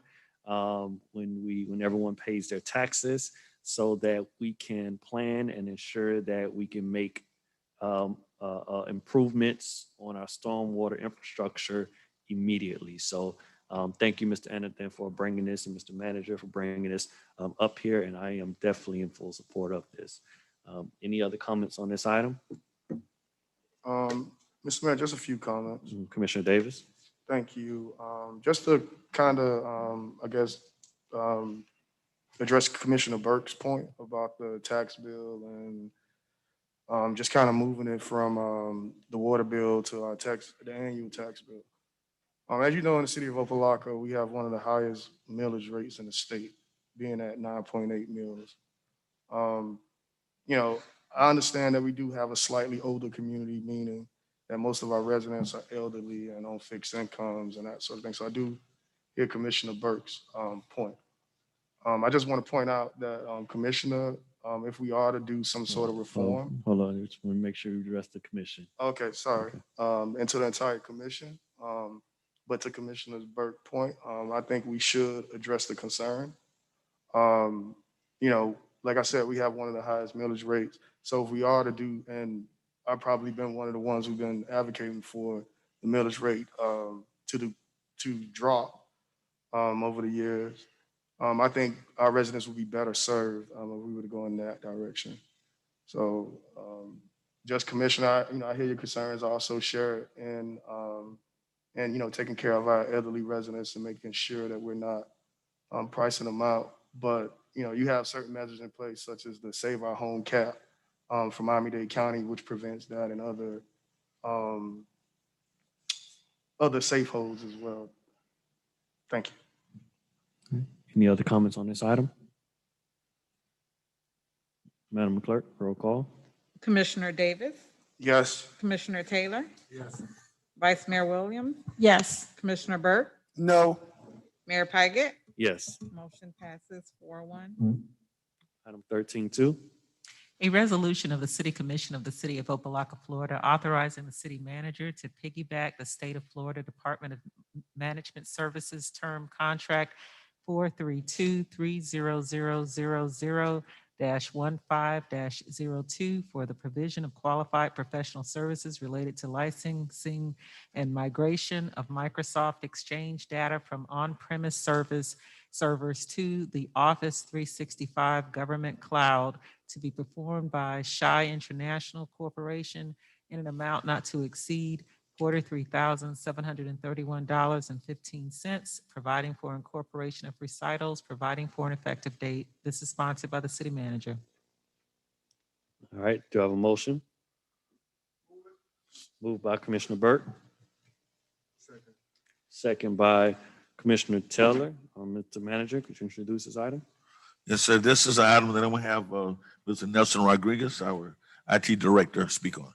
when everyone pays their taxes, so that we can plan and ensure that we can make improvements on our stormwater infrastructure immediately. So thank you, Mr. Anderson, for bringing this, and Mr. Manager for bringing this up here, and I am definitely in full support of this. Any other comments on this item? Mr. Mayor, just a few comments. Commissioner Davis? Thank you. Just to kind of, I guess, address Commissioner Burke's point about the tax bill and just kind of moving it from the water bill to our the annual tax bill. As you know, in the city of Opa-locka, we have one of the highest millage rates in the state, being at 9.8 mills. You know, I understand that we do have a slightly older community, meaning that most of our residents are elderly and on fixed incomes and that sort of thing. So I do hear Commissioner Burke's point. I just want to point out that, Commissioner, if we are to do some sort of reform. Hold on, I just want to make sure we address the commission. Okay, sorry. And to the entire commission. But to Commissioner Burke's point, I think we should address the concern. You know, like I said, we have one of the highest millage rates. So if we are to do, and I've probably been one of the ones who've been advocating for the millage rate to drop over the years. I think our residents would be better served if we were to go in that direction. So just Commissioner, I hear your concerns. I also share it in, and, taking care of our elderly residents and making sure that we're not pricing them out. But, you have certain measures in place, such as the Save Our Home cap from Miami-Dade County, which prevents that, and other safe holds as well. Thank you. Any other comments on this item? Madam Clerk, roll call. Commissioner Davis, Yes. Commissioner Taylor, Yes. Vice Mayor Williams, Yes. Commissioner Burke, No. Mayor Pygott. Yes. Motion passes 4-1. Item 13.2. A resolution of the City Commission of the City of Opa-locka, Florida, authorizing the city manager to piggyback the State of Florida Department of Management Services term contract 432-30000-15-02 for the provision of qualified professional services related to licensing and migration of Microsoft Exchange data from on-premise servers to the Office 365 Government Cloud to be performed by Shy International Corporation in an amount not to exceed $43,731.15, providing for incorporation of recitals, providing for an effective date. This is sponsored by the city manager. All right, do I have a motion? Moved by Commissioner Burke. Second by Commissioner Taylor. Mr. Manager, could you introduce this item? Yes, sir. This is an item that I'm gonna have Mr. Nelson Rodriguez, our IT Director, speak on.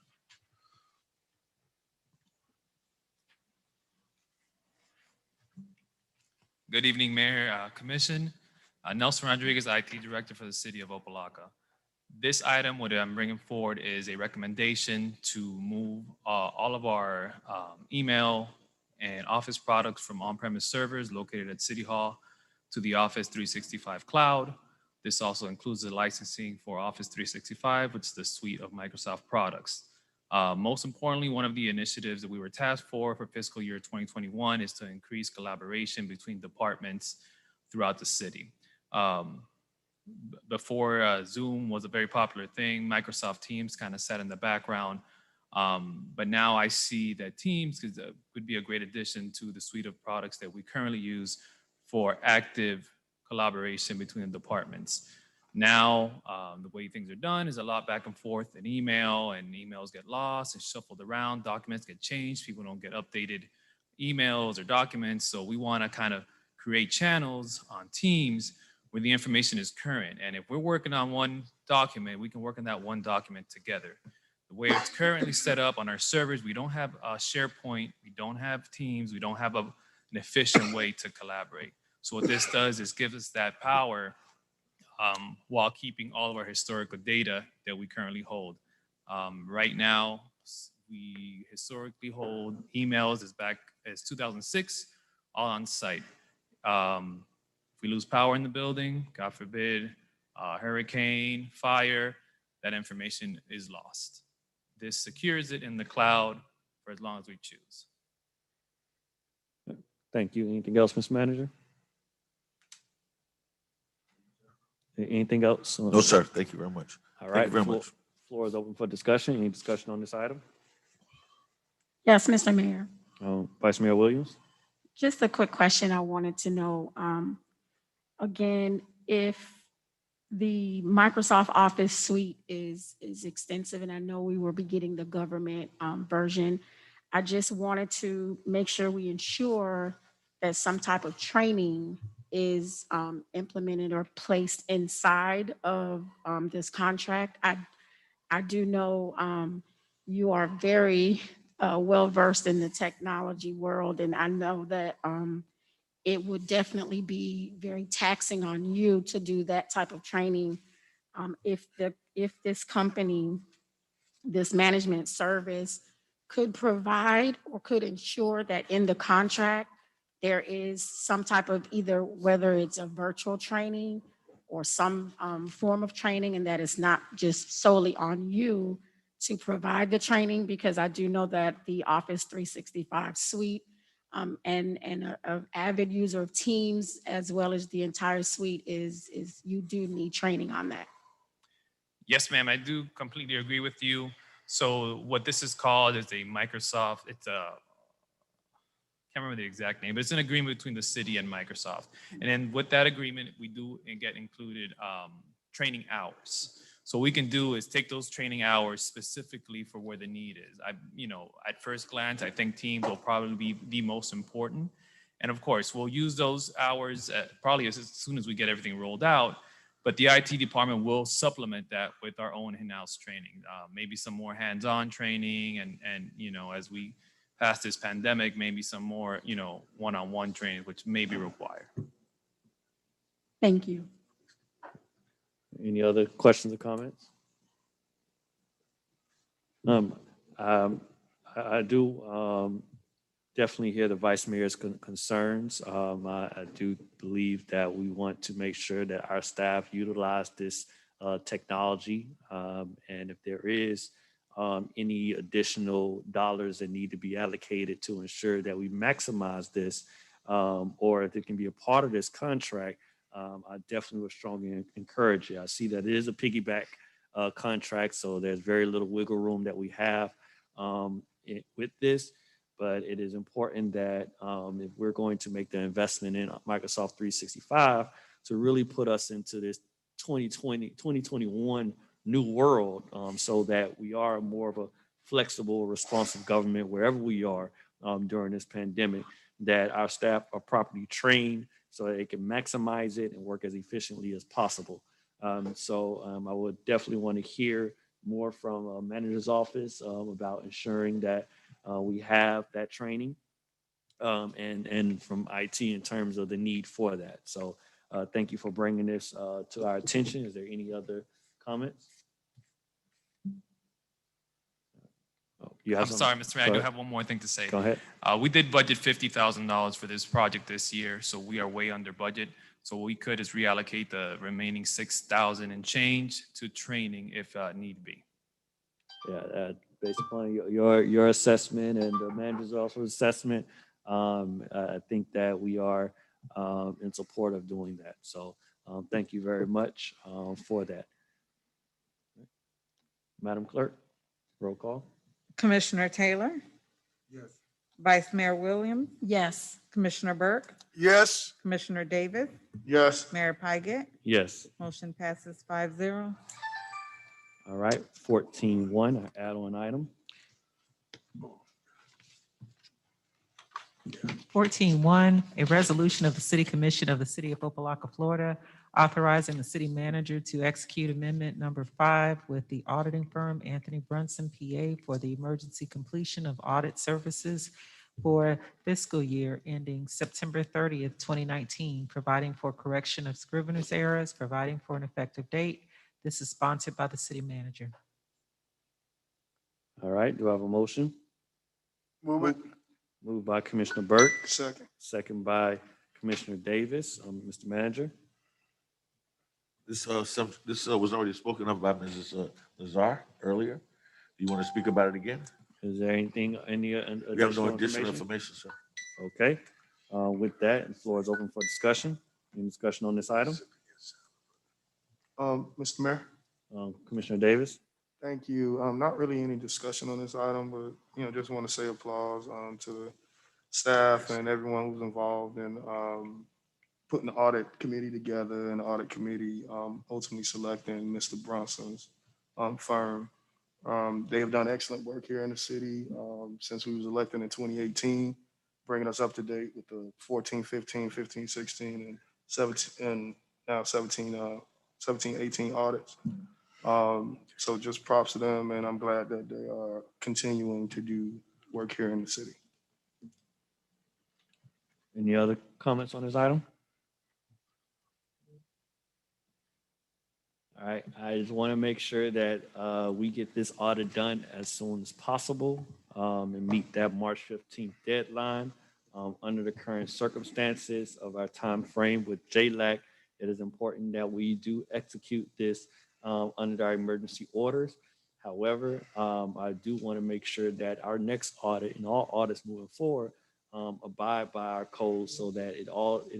Good evening, Mayor, Commission. Nelson Rodriguez, IT Director for the City of Opa-locka. This item, what I'm bringing forward, is a recommendation to move all of our email and Office products from on-premise servers located at City Hall to the Office 365 Cloud. This also includes the licensing for Office 365, which is the suite of Microsoft products. Most importantly, one of the initiatives that we were tasked for fiscal year 2021 is to increase collaboration between departments throughout the city. Before Zoom was a very popular thing, Microsoft Teams kind of sat in the background. But now I see that Teams could be a great addition to the suite of products that we currently use for active collaboration between the departments. Now, the way things are done is a lot back and forth in email, and emails get lost and shuffled around, documents get changed, people don't get updated emails or documents. So we want to kind of create channels on Teams where the information is current. And if we're working on one document, we can work on that one document together. The way it's currently set up on our servers, we don't have SharePoint, we don't have Teams, we don't have an efficient way to collaborate. So what this does is gives us that power while keeping all of our historical data that we currently hold. Right now, we historically hold emails as back as 2006 all on site. If we lose power in the building, God forbid, hurricane, fire, that information is lost. This secures it in the cloud for as long as we choose. Thank you. Anything else, Mr. Manager? Anything else? No, sir. Thank you very much. All Thank right. you very Floor- much. Floor is open for discussion. Any discussion on this item? Yes, Mr. Mayor. Vice Mayor Williams? Just a quick question I wanted to know. Again, if the Microsoft Office suite is extensive, and I know we will be getting the government version, I just wanted to make sure we ensure that some type of training is implemented or placed inside of this contract. I do know you are very well-versed in the technology world, and I know that it would definitely be very taxing on you to do that type of training. If this company, this management service could provide or could ensure that in the contract, there is some type of either, whether it's a virtual training or some form of training, and that is not just solely on you to provide the training, because I do know that the Office 365 suite and an avid user of Teams, as well as the entire suite, is you do need training on that. Yes, ma'am, I do completely agree with you. So what this is called is a Microsoft, it's a, can't remember the exact name, but it's an agreement between the city and Microsoft. And then with that agreement, we do get included training hours. So what we can do is take those training hours specifically for where the need is. At first glance, I think Teams will probably be the most important. And of course, we'll use those hours probably as soon as we get everything rolled out. But the IT department will supplement that with our own in-house training, maybe some more hands-on training, and as we pass this pandemic, maybe some more one-on-one training, which may be required. Thank you. Any other questions or comments? I do definitely hear the Vice Mayor's concerns. I do believe that we want to make sure that our staff utilize this technology. And if there is any additional dollars that need to be allocated to ensure that we maximize this, or if it can be a part of this contract, I definitely would strongly encourage it. I see that it is a piggyback contract, so there's very little wiggle room that we have with this. But it is important that if we're going to make the investment in Microsoft 365 to really put us into this 2021 new world, so that we are more of a flexible, responsive government wherever we are during this pandemic, that our staff are properly trained so that they can maximize it and work as efficiently as possible. So I would definitely want to hear more from a manager's office about ensuring that we have that training, and from IT in terms of the need for that. So thank you for bringing this to our attention. Is there any other comments? I'm sorry, Mr. Mayor, I do have one more thing to say. Go ahead. We did budget $50,000 for this project this year, so we are way under budget. So what we could is reallocate the remaining 6,000 and change to training if need be. Yeah, based upon your assessment and the manager's office assessment, I think that we are in support of doing that. So thank you very much for that. Madam Clerk, roll call. Commissioner Taylor? Yes. Vice Mayor Williams? Yes. Commissioner Burke? Yes. Commissioner Davis? Yes. Mayor Pygott? Yes. Motion passes 5-0. All right, 14-1, our add-on item. 14-1, a resolution of the City Commission of the City of Opa-locka, Florida, authorizing the city manager to execute amendment number 5 with the auditing firm Anthony Brunson, PA, for the emergency completion of audit services for fiscal year ending September 30th, 2019, providing for correction of scrivener's errors, providing for an effective date. This is sponsored by the city manager. All right, do I have a motion? Move it. Moved by Commissioner Burke, Second. second by Commissioner Davis. Mr. Manager? This was already spoken of by Mrs. Lazar earlier. Do you want to speak about it again? Is there any We have no additional additional information? information, sir. Okay. With that, the floor is open for discussion. Any discussion on this item? Mr. Mayor, Commissioner Davis? thank you. Not really any discussion on this item, but, just want to say applause, to the staff and everyone who's involved in, putting the audit committee together and the audit committee, ultimately selecting Mr. Brunson's, firm. They have done excellent work here in the city, since we was elected in 2018, bringing us up to date with the 14, 15, 15, 16, and 17, and now 17, 17, 18 audits. So just props to them, and I'm glad that they are continuing to do work here in the city. Any other comments on this item? All right, I just want to make sure that we get this audit done as soon as possible and meet that March 15th deadline. Under the current circumstances of our time frame with JLAC, it is important that we do execute this under our emergency orders. However, I do want to make sure that our next audit and all audits moving forward abide by our codes so that it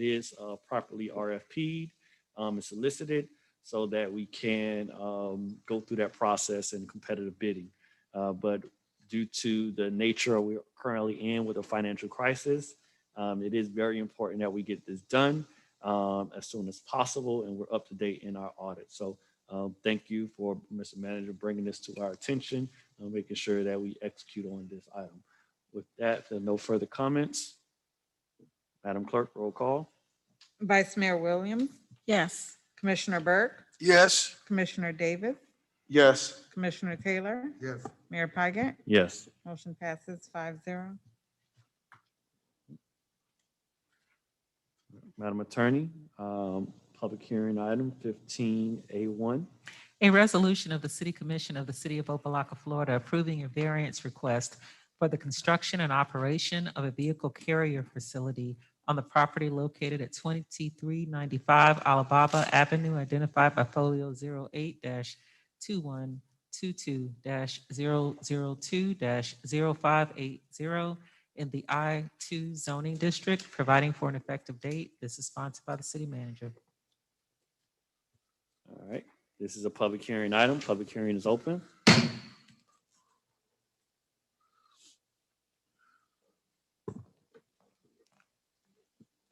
is properly RFP'd and solicited, so that we can go through that process in competitive bidding. But due to the nature we're currently in with a financial crisis, it is very important that we get this done as soon as possible, and we're up to date in our audit. So thank you for Mr. Manager bringing this to our attention and making sure that we execute on this item. With that, if there are no further comments, Madam Clerk, roll call. Vice Mayor Williams, Yes. Commissioner Burke, Yes. Commissioner Davis, Yes. Commissioner Taylor, Yes. Mayor Pigott. Yes. Motion passes 5-0. Madam Attorney, public hearing item 15A1. A resolution of the City Commission of the City of Opa-locka, Florida, approving a variance request for the construction and operation of a vehicle carrier facility on the property located at 2395 Alibaba Avenue, identified by folio 08-2122-002-0580 in the I-2 zoning district, providing for an effective date. This is sponsored by the city manager. All right, this is a public hearing item. Public hearing is open.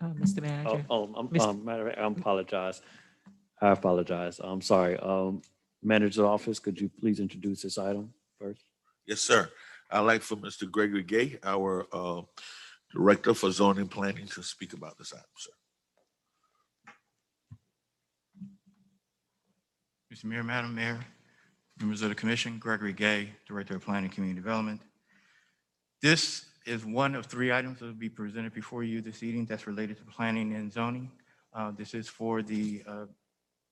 Mr. Manager. I apologize. I apologize. I'm sorry. Manager's office, could you please introduce this item first? Yes, sir. I'd like for Mr. Gregory Gay, our Director for Zoning Planning, to speak about this item, sir. Mr. Mayor, Madam Mayor, members of the commission, Gregory Gay, Director of Planning and Community Development. This is one of 3 items that will be presented before you this evening that's related to planning and zoning. This is for the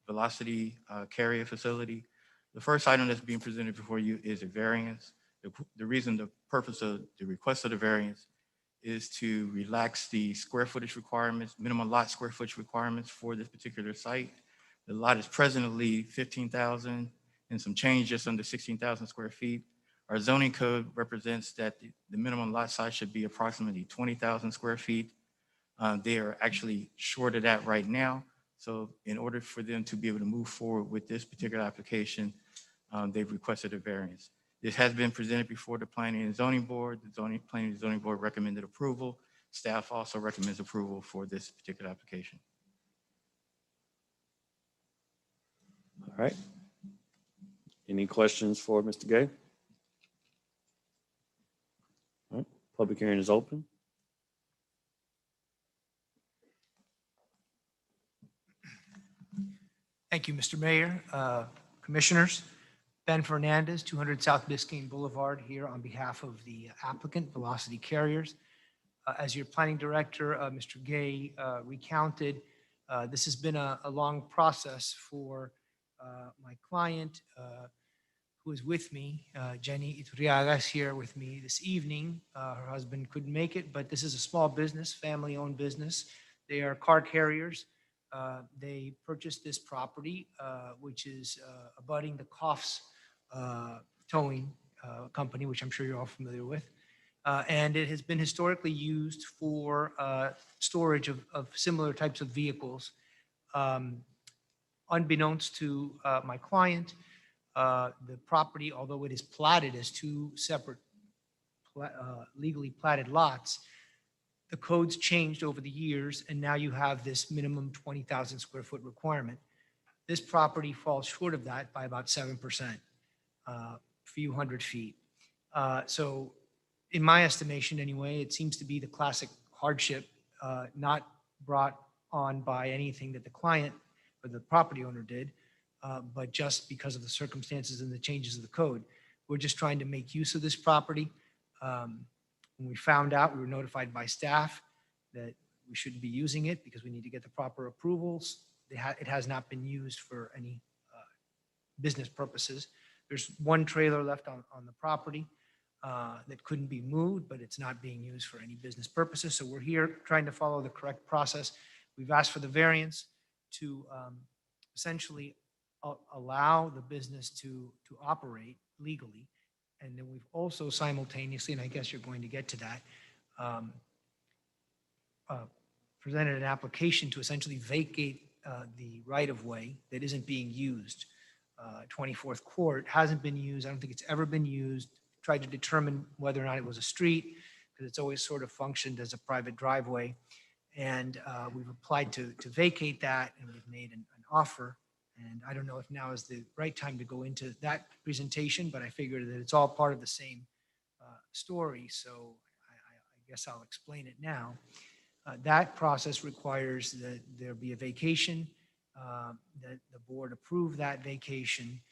Velocity Carrier Facility. The first item that's being presented before you is a variance. The purpose of the request of the variance is to relax the square footage requirements, minimum lot square footage requirements for this particular site. The lot is presently 15,000 and some change, just under 16,000 square feet. Our zoning code represents that the minimum lot size should be approximately 20,000 square feet. They are actually short of that right now. So in order for them to be able to move forward with this particular application, they've requested a variance. This has been presented before the Planning and Zoning Board. The Planning and Zoning Board recommended approval. Staff also recommends approval for this particular application. All right. Any questions for Mr. Gay? All right. Public hearing is open. Thank you, Mr. Mayor, Commissioners. Ben Fernandez, 200 South Biscayne Boulevard, here on behalf of the applicant, Velocity Carriers. As your planning director, Mr. Gay, recounted, this has been a long process for my client. who is with me. Jenny Iturriaga is here with me this evening. Her husband couldn't make it, but this is a small business, family-owned business. They are car carriers. They purchased this property, which is abutting the Coffs Towing Company, which I'm sure you're all familiar with. And it has been historically used for storage of similar types of vehicles. Unbeknownst to my client, the property, although it is platted as two separate legally platted lots, the codes changed over the years, and now you have this minimum 20,000 square foot requirement. This property falls short of that by about 7%, a few hundred feet. So in my estimation anyway, it seems to be the classic hardship, not brought on by anything that the client or the property owner did, but just because of the circumstances and the changes of the code. We're just trying to make use of this property. When we found out, we were notified by staff that we shouldn't be using it because we need to get the proper approvals. It has not been used for any business purposes. There's one trailer left on the property that couldn't be moved, but it's not being used for any business purposes. So we're here trying to follow the correct process. We've asked for the variance to essentially allow the business to operate legally. And then we've also simultaneously, and I guess you're going to get to that, presented an application to essentially vacate the right-of-way that isn't being used. 24th Court hasn't been used. I don't think it's ever been used. Tried to determine whether or not it was a street, because it's always sort of functioned as a private driveway. And we've applied to vacate that, and we've made an offer. And I don't know if now is the right time to go into that presentation, but I figured that it's all part of the same story. So I guess I'll explain it now. That process requires that there be a vacation, that the board approve that vacation.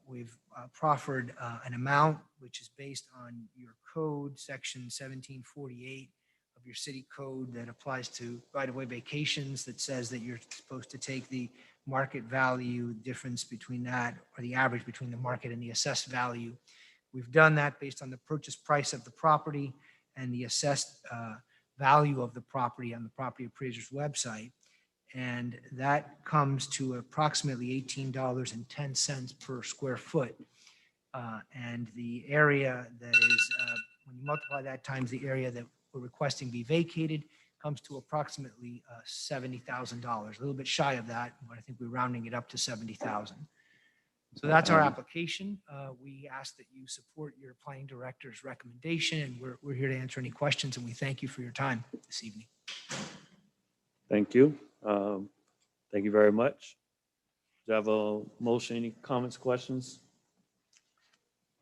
We've proffered an amount which is based on your code, section 1748 of your city code, that applies to right-of-way vacations, that says that you're supposed to take the market value difference between that, or the average between the market and the assessed value. We've done that based on the purchase price of the property and the assessed value of the property on the property appraiser's website. And that comes to approximately $18.10 per square foot. And the area that is, when you multiply that times the area that we're requesting be vacated, comes to approximately $70,000, a little bit shy of that, but I think we're rounding it up to 70,000. So that's our application. We ask that you support your planning director's recommendation, and we're here to answer any questions, and we thank you for your time this evening. Thank you. Thank you very much. Do you have a motion, any comments, questions?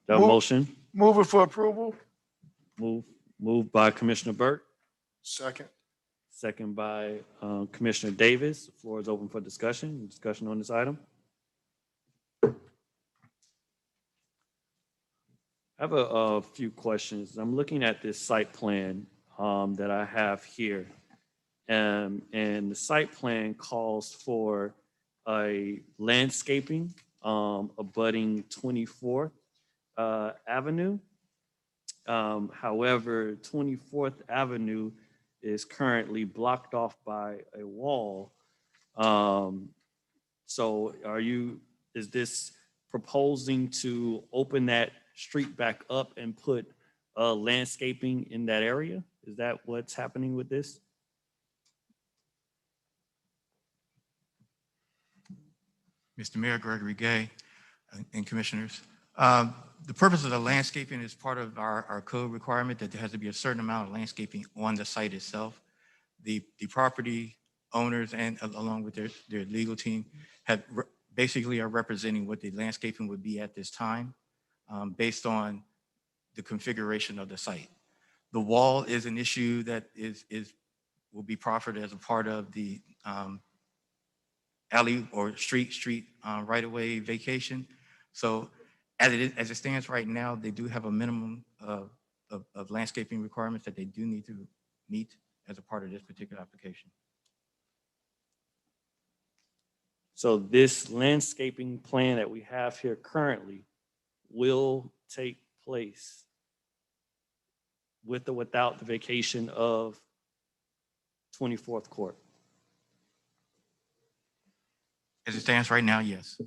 Do you have a motion? Move it for approval. Moved by Commissioner Burke, Second. second by Commissioner Davis. The floor is open for discussion on this item. I have a few questions. I'm looking at this site plan that I have here. And the site plan calls for a landscaping abutting 24th Avenue. However, 24th Avenue is currently blocked off by a wall. So is this proposing to open that street back up and put landscaping in that area? Is that what's happening with this? Mr. Mayor, Gregory Gay, and Commissioners. The purpose of the landscaping is part of our code requirement that there has to be a certain amount of landscaping on the site itself. The property owners and along with their legal team basically are representing what the landscaping would be at this time based on the configuration of the site. The wall is an issue that will be proffered as a part of the alley or street right-of-way vacation. So as it stands right now, they do have a minimum of landscaping requirements that they do need to meet as a part of this particular application. So this landscaping plan that we have here currently will take place with or without the vacation of 24th Court? As it stands right now, yes.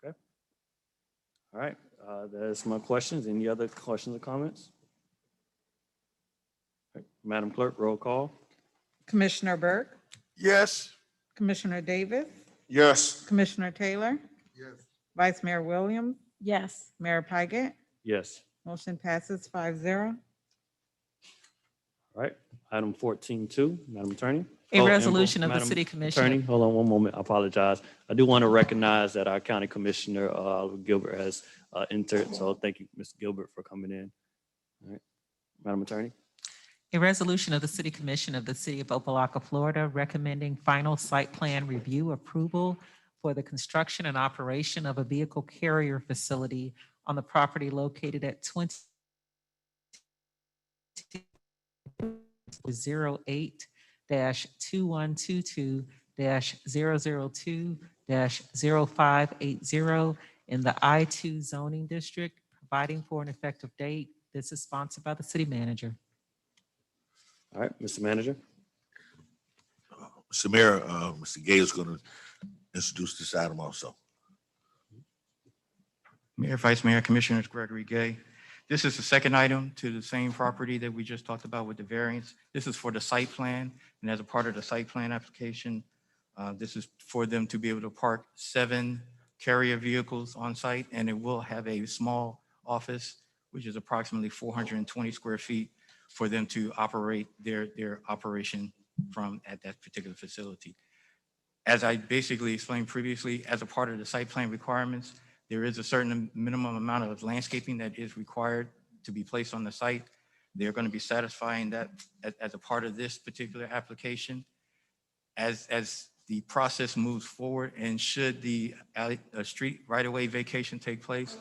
Okay. All right, that's my questions. Any other questions or comments? All right, Madam Clerk, roll call. Commissioner Burke, Yes. Commissioner Davis, Yes. Commissioner Taylor, Yes. Vice Mayor Williams, Yes. Mayor Pigott. Yes. Motion passes 5-0. All right, item 14.2, Madam Attorney. A Oh, and resolution of the Madam City Commission. Attorney, hold on one moment, I apologize. I do want to recognize that our County Commissioner, Gilbert, has entered, so thank you, Mr. Gilbert, for coming in. All right, Madam Attorney. A resolution of the City Commission of the City of Opa-locka, Florida, recommending final site plan review approval for the construction and operation of a vehicle carrier facility on the property located at 2008-2122-002-00580 in the I-2 zoning district, providing for an effective date. This is sponsored by the city manager. All right, Mr. Manager. Mr. Mayor, Mr. Gay is going to introduce this item also. Mayor, Vice Mayor, Commissioners, Gregory Gay. This is the second item to the same property that we just talked about with the variance. This is for the site plan, and as a part of the site plan application, this is for them to be able to park 7 carrier vehicles on site, and it will have a small office, which is approximately 420 square feet, for them to operate their operation from at that particular facility. As I basically explained previously, as a part of the site plan requirements, there is a certain minimum amount of landscaping that is required to be placed on the site. They're going to be satisfying that as a part of this particular application. As the process moves forward, and should the street right-of-way vacation take place,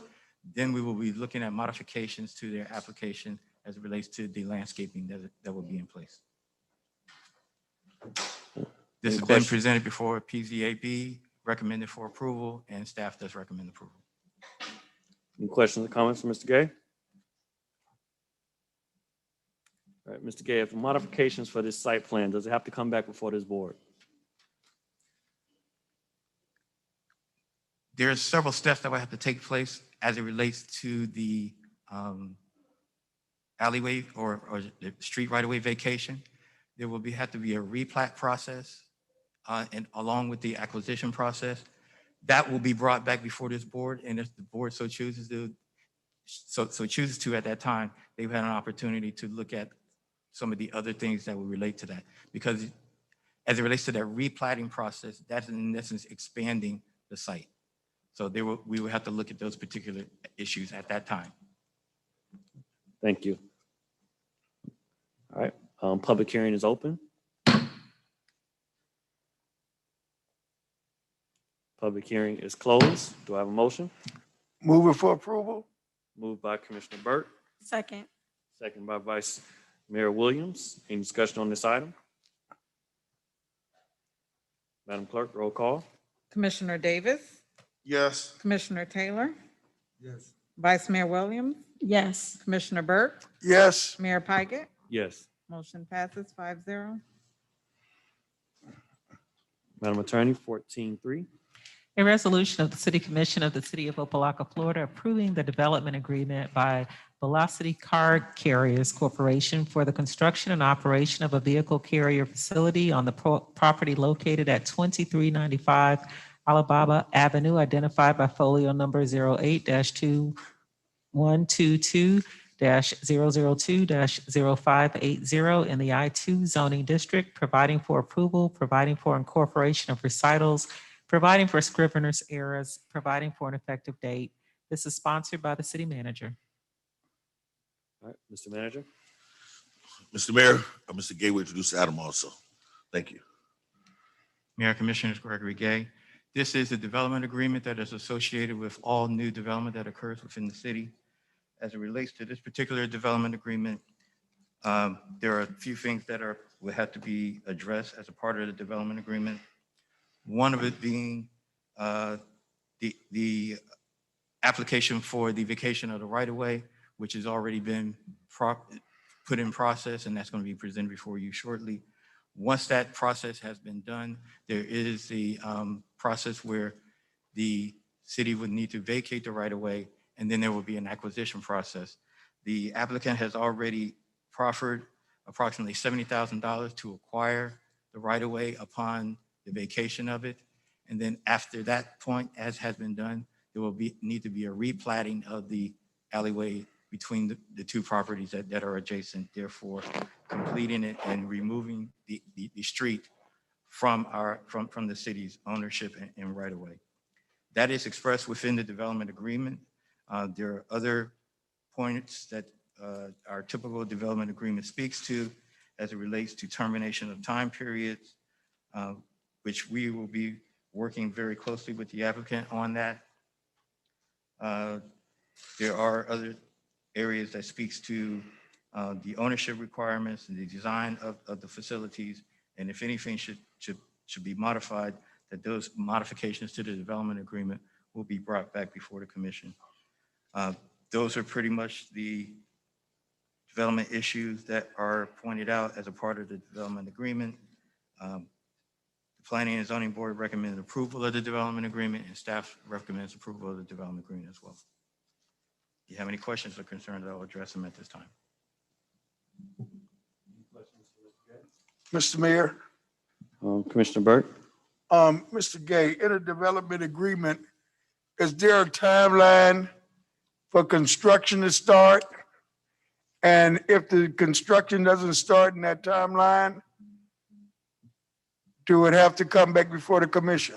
then we will be looking at modifications to their application as it relates to the landscaping that will be in place. This has been presented before PZAB, recommended for approval, and staff does recommend approval. Any questions or comments from Mr. Gay? All right, Mr. Gay, if modifications for this site plan, does it have to come back before this board? There's several steps that will have to take place as it relates to the alleyway or the street right-of-way vacation. There will have to be a replat process, and along with the acquisition process. That will be brought back before this board, and if the board so chooses to, at that time, they've had an opportunity to look at some of the other things that will relate to that. Because as it relates to that replatting process, that's in essence expanding the site. So we will have to look at those particular issues at that time. Thank you. All right, public hearing is open. Public hearing is closed. Do I have a motion? Move it for approval. Moved by Commissioner Burke, Second. second by Vice Mayor Williams. Any discussion on this item? Madam Clerk, roll call. Commissioner Davis, Yes. Commissioner Taylor, Yes. Vice Mayor Williams, Yes. Commissioner Burke, Yes. Mayor Pigott. Yes. Motion passes 5-0. Madam Attorney, 14.3. A resolution of the City Commission of the City of Opa-locka, Florida, approving the development agreement by Velocity Car Carriers Corporation for the construction and operation of a vehicle carrier facility on the property located at 2395 Alibaba Avenue, identified by folio number 08-2122-002-0580 in the I-2 zoning district, providing for approval, providing for incorporation of recitals, providing for scrivener's errors, providing for an effective date. This is sponsored by the city manager. All right, Mr. Manager. Mr. Mayor, Mr. Gay will introduce the item also. Thank you. Mayor, Commissioners, Gregory Gay. This is a development agreement that is associated with all new development that occurs within the city. As it relates to this particular development agreement, there are a few things that will have to be addressed as a part of the development agreement. One of it being the application for the vacation of the right-of-way, which has already been put in process, and that's going to be presented before you shortly. Once that process has been done, there is the process where the city would need to vacate the right-of-way, and then there will be an acquisition process. The applicant has already proffered approximately $70,000 to acquire the right-of-way upon the vacation of it. And then after that point, as has been done, there will need to be a replatting of the alleyway between the two properties that are adjacent, therefore completing it and removing the street from the city's ownership and right-of-way. That is expressed within the development agreement. There are other points that our typical development agreement speaks to as it relates to termination of time periods, which we will be working very closely with the applicant on that. There are other areas that speaks to the ownership requirements and the design of the facilities, and if anything should be modified, that those modifications to the development agreement will be brought back before the commission. Those are pretty much the development issues that are pointed out as a part of the development agreement. The Planning and Zoning Board recommends approval of the development agreement, and staff recommends approval of the development agreement as well. If you have any questions or concerns, I'll address them at this time. Mr. Mayor, Commissioner Burke? Mr. Gay, in a development agreement, is there a timeline for construction to start? And if the construction doesn't start in that timeline, do it have to come back before the commission?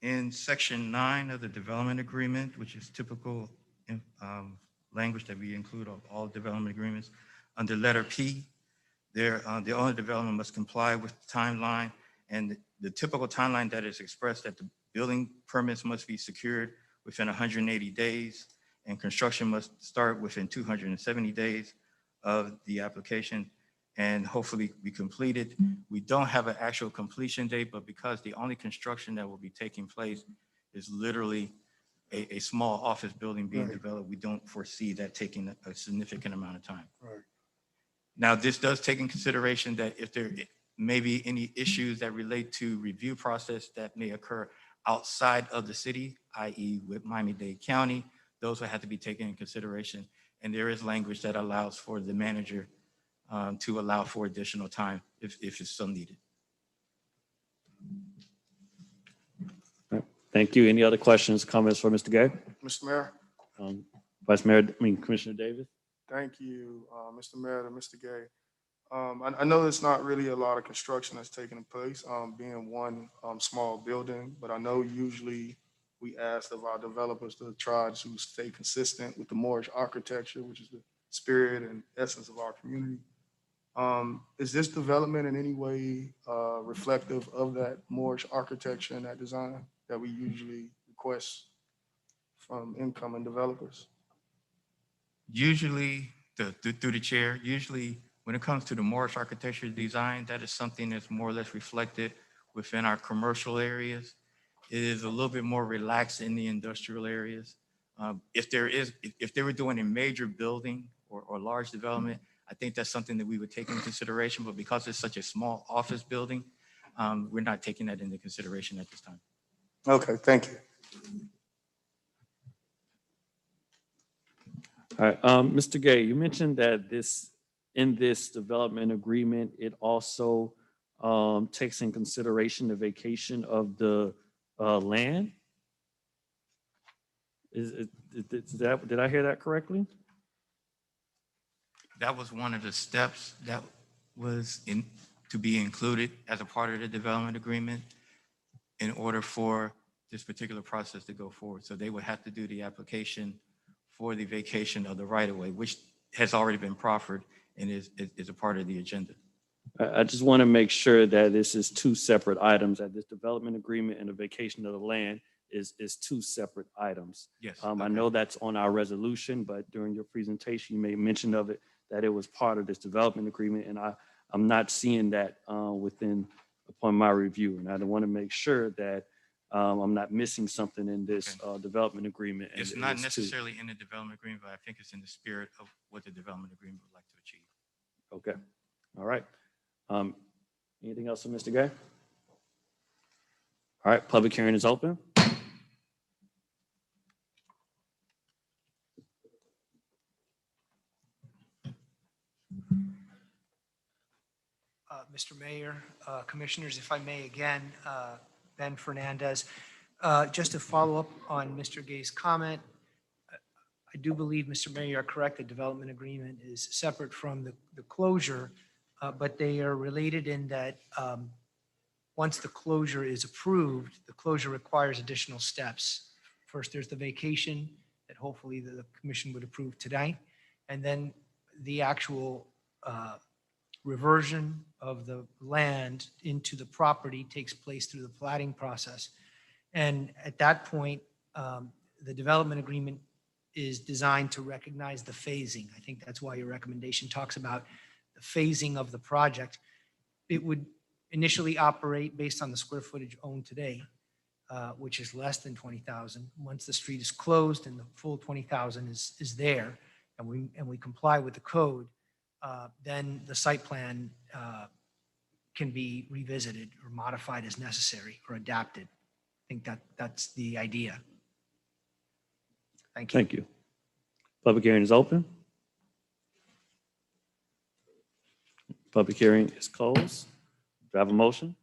In section 9 of the development agreement, which is typical language that we include of all development agreements, under letter P, the owner development must comply with the timeline, and the typical timeline that is expressed that the building permits must be secured within 180 days, and construction must start within 270 days of the application, and hopefully be completed. We don't have an actual completion date, but because the only construction that will be taking place is literally a small office building being developed, we don't foresee that taking a significant amount of time. Right. Now, this does take in consideration that if there may be any issues that relate to review process that may occur outside of the city, i.e. with Miami-Dade County, those will have to be taken in consideration. And there is language that allows for the manager to allow for additional time if it's so needed. Thank you. Any other questions, comments for Mr. Gay? Mr. Mayor, Commissioner Davis? thank you, Mr. Mayor and Mr. Gay. I know there's not really a lot of construction that's taking place, being one small building, but I know usually we ask of our developers to try to stay consistent with the Moorish architecture, which is the spirit and essence of our community. Is this development in any way reflective of that Moorish architecture and that design that we usually request from incoming developers? Usually, through the chair, usually when it comes to the Moorish architecture design, that is something that's more or less reflected within our commercial areas. It is a little bit more relaxed in the industrial areas. If they were doing a major building or large development, I think that's something that we would take into consideration, but because it's such a small office building, we're not taking that into consideration at this time. Okay, thank you. All right, Mr. Gay, you mentioned that in this development agreement, it also takes in consideration the vacation of the land. Did I hear that correctly? That was one of the steps that was to be included as a part of the development agreement in order for this particular process to go forward. So they would have to do the application for the vacation of the right-of-way, which has already been proffered and is a part of the agenda. I just want to make sure that this is two separate items, that this development agreement and the vacation of the land is two separate items. Yes. I know that's on our resolution, but during your presentation, you made mention of it, that it was part of this development agreement, and I'm not seeing that upon my review. And I want to make sure that I'm not missing something in this development agreement. and It's it not is to- necessarily in the development agreement, but I think it's in the spirit of what the development agreement would like to achieve. Okay, all right. Anything else from Mr. Gay? All right, public hearing is open. Mr. Mayor, Commissioners, if I may again, Ben Fernandez, just to follow up on Mr. Gay's comment, I do believe, Mr. Mayor, you're correct, the development agreement is separate from the closure, but they are related in that once the closure is approved, the closure requires additional steps. First, there's the vacation that hopefully the commission would approve today, and then the actual reversion of the land into the property takes place through the platting process. And at that point, the development agreement is designed to recognize the phasing. I think that's why your recommendation talks about the phasing of the project. It would initially operate based on the square footage owned today, which is less than 20,000. Once the street is closed and the full 20,000 is there, and we comply with the code, then the site plan can be revisited or modified as necessary or adapted. I think that's the idea. Thank you. Thank you. Public hearing is open. Public hearing is closed. Do I have a motion?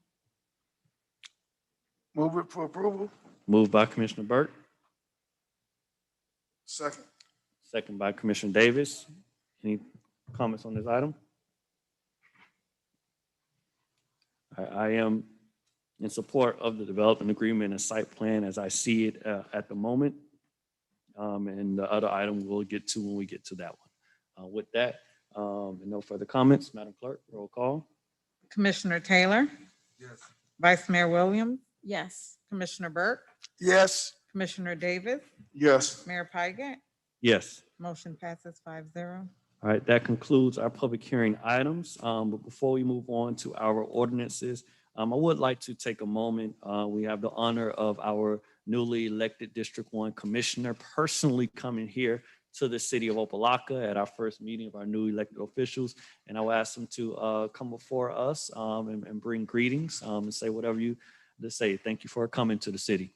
Move it for approval. Moved by Commissioner Burke, Second. second by Commissioner Davis. Any comments on this item? I am in support of the development agreement and site plan as I see it at the moment. And the other item we'll get to when we get to that one. With that, and no further comments, Madam Clerk, roll call. Commissioner Taylor, Yes. Vice Mayor Williams, Yes. Commissioner Burke, Yes. Commissioner Davis, Yes. Mayor Pigott. Yes. Motion passes 5-0. All right, that concludes our public hearing items. But before we move on to our ordinances, I would like to take a moment. We have the honor of our newly elected District 1 Commissioner personally coming here to the city of Opa-locka at our first meeting of our new elected officials. And I will ask them to come before us and bring greetings and say whatever you to say. Thank you for coming to the city.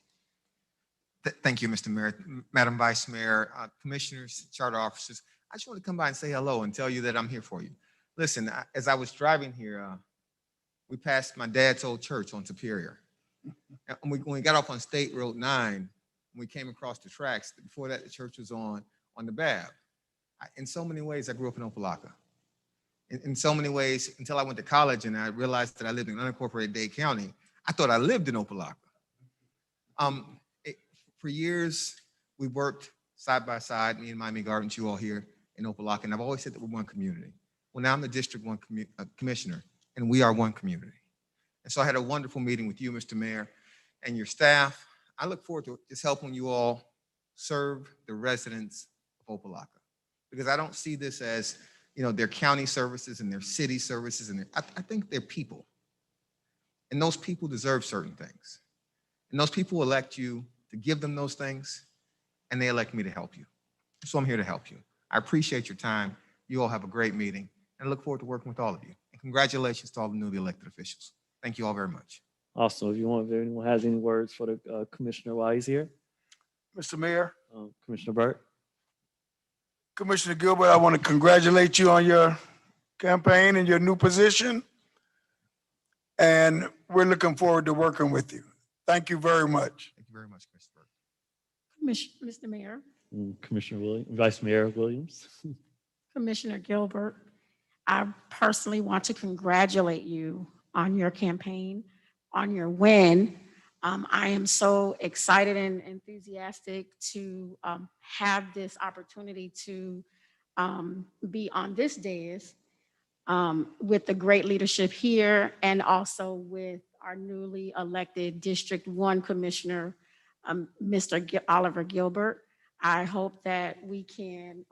Thank you, Mr. Mayor, Madam Vice Mayor, Commissioners, Charter Officers. I just want to come by and say hello and tell you that I'm here for you. Listen, as I was driving here, we passed my dad's old church on Superior. And when we got off on State Road 9, we came across the tracks. Before that, the church was on the Bab. In so many ways, I grew up in Opa-locka. In so many ways, until I went to college and I realized that I lived in unincorporated Dade County, I thought I lived in Opa-locka. For years, we worked side by side, me and Miami Gardens, you all here in Opa-locka, and I've always said that we're one community. Well, now I'm the District 1 Commissioner, and we are one community. And so I had a wonderful meeting with you, Mr. Mayor, and your staff. I look forward to just helping you all serve the residents of Opa-locka, because I don't see this as, their county services and their city services, and I think they're people. And those people deserve certain things. And those people elect you to give them those things, and they elect me to help you. So I'm here to help you. I appreciate your time. You all have a great meeting, and I look forward to working with all of you. And congratulations to all the newly elected officials. Thank you all very much. Also, if anyone has any words for the commissioner while he's here, Mr. Mayor, Commissioner Burke. Commissioner Gilbert, I want to congratulate you on your campaign and your new position. And we're looking forward to working with you. Thank you very much. Thank you very much, Mr. Burke. Mr. Mayor, Commissioner Williams, Vice Mayor Williams. Commissioner Gilbert, I personally want to congratulate you on your campaign, on your win. I am so excited and enthusiastic to have this opportunity to be on this dais with the great leadership here and also with our newly elected District 1 Commissioner, Mr. Oliver Gilbert. I hope that we can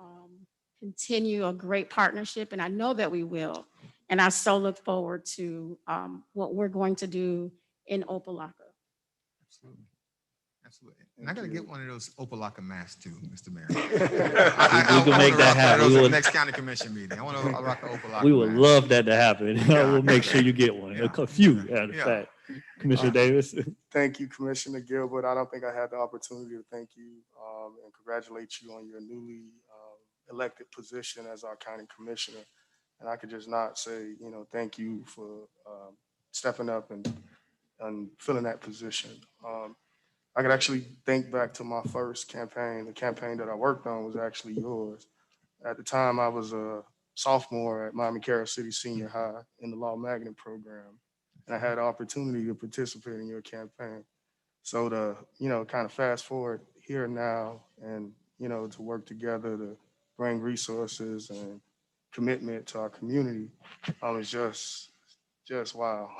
continue a great partnership, and I know that we will. And I so look forward to what we're going to do in Opa-locka. Absolutely. Absolutely. And I gotta Thank you. get one of those Opa-locka masks too, Mr. Mayor. We can make that happen. Those We at the will- next county commission meeting. I want to rock the Opa-locka We would mask. love that to happen. Yeah. We'll make sure you get one. Yeah. A few, matter of Yeah. fact. Commissioner Davis. Thank you, Commissioner Gilbert. I don't think I had the opportunity to thank you and congratulate you on your newly elected position as our county commissioner. And I could just not say, thank you for stepping up and filling that position. I could actually think back to my first campaign. The campaign that I worked on was actually yours. At the time, I was a sophomore at Miami-Carroll City Senior High in the Law Magnet program. And I had the opportunity to participate in your campaign. So to, kind of fast forward here and now and, to work together to bring resources and commitment to our community, it's just wow.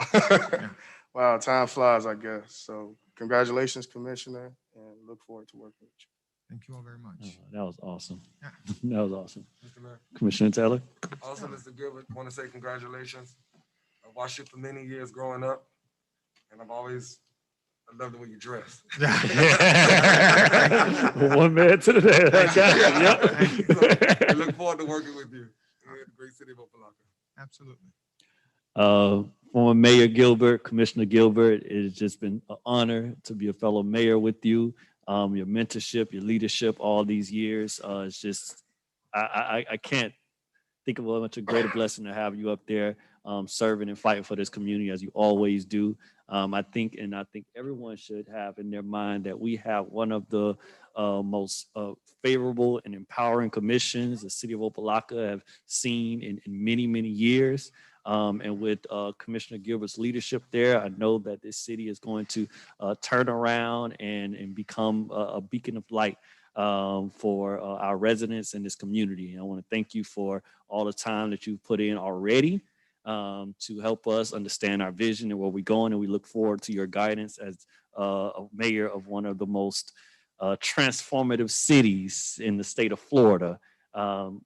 Wow, time flies, I guess. So congratulations, Commissioner, and look forward to working with you. Thank you all very much. That was awesome. Yeah. That was awesome. Mr. Mayor. Commissioner Taylor. Also, Mr. Gilbert, want to say congratulations. I watched you for many years growing up, and I love the way you dress. One man to the next. I got it. Yep. I look forward to working with you in the great city of Opa-locka. Absolutely. Former Mayor Gilbert, Commissioner Gilbert, it has just been an honor to be a fellow mayor with you. Your mentorship, your leadership all these years. It's just, I can't think of a much a greater blessing to have you up there serving and fighting for this community as you always do. I think everyone should have in their mind that we have one of the most favorable and empowering commissions the city of Opa-locka have seen in many, many years. And with Commissioner Gilbert's leadership there, I know that this city is going to turn around and become a beacon of light for our residents in this community. And I want to thank you for all the time that you've put in already to help us understand our vision and where we're going. And we look forward to your guidance as a mayor of one of the most transformative cities in the state of Florida,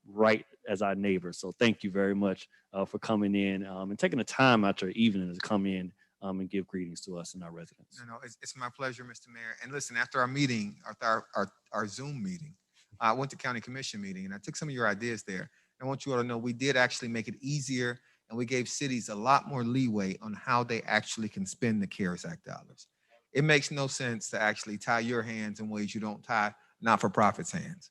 right as our neighbor. So thank you very much for coming in and taking the time out your evening to come in and give greetings to us and our residents. No, it's my pleasure, Mr. Mayor. And listen, after our meeting, our Zoom meeting, I went to county commission meeting and I took some of your ideas there. I want you all to know we did actually make it easier and we gave cities a lot more leeway on how they actually can spend the CARES Act dollars. It makes no sense to actually tie your hands in ways you don't tie not-for-profits' hands.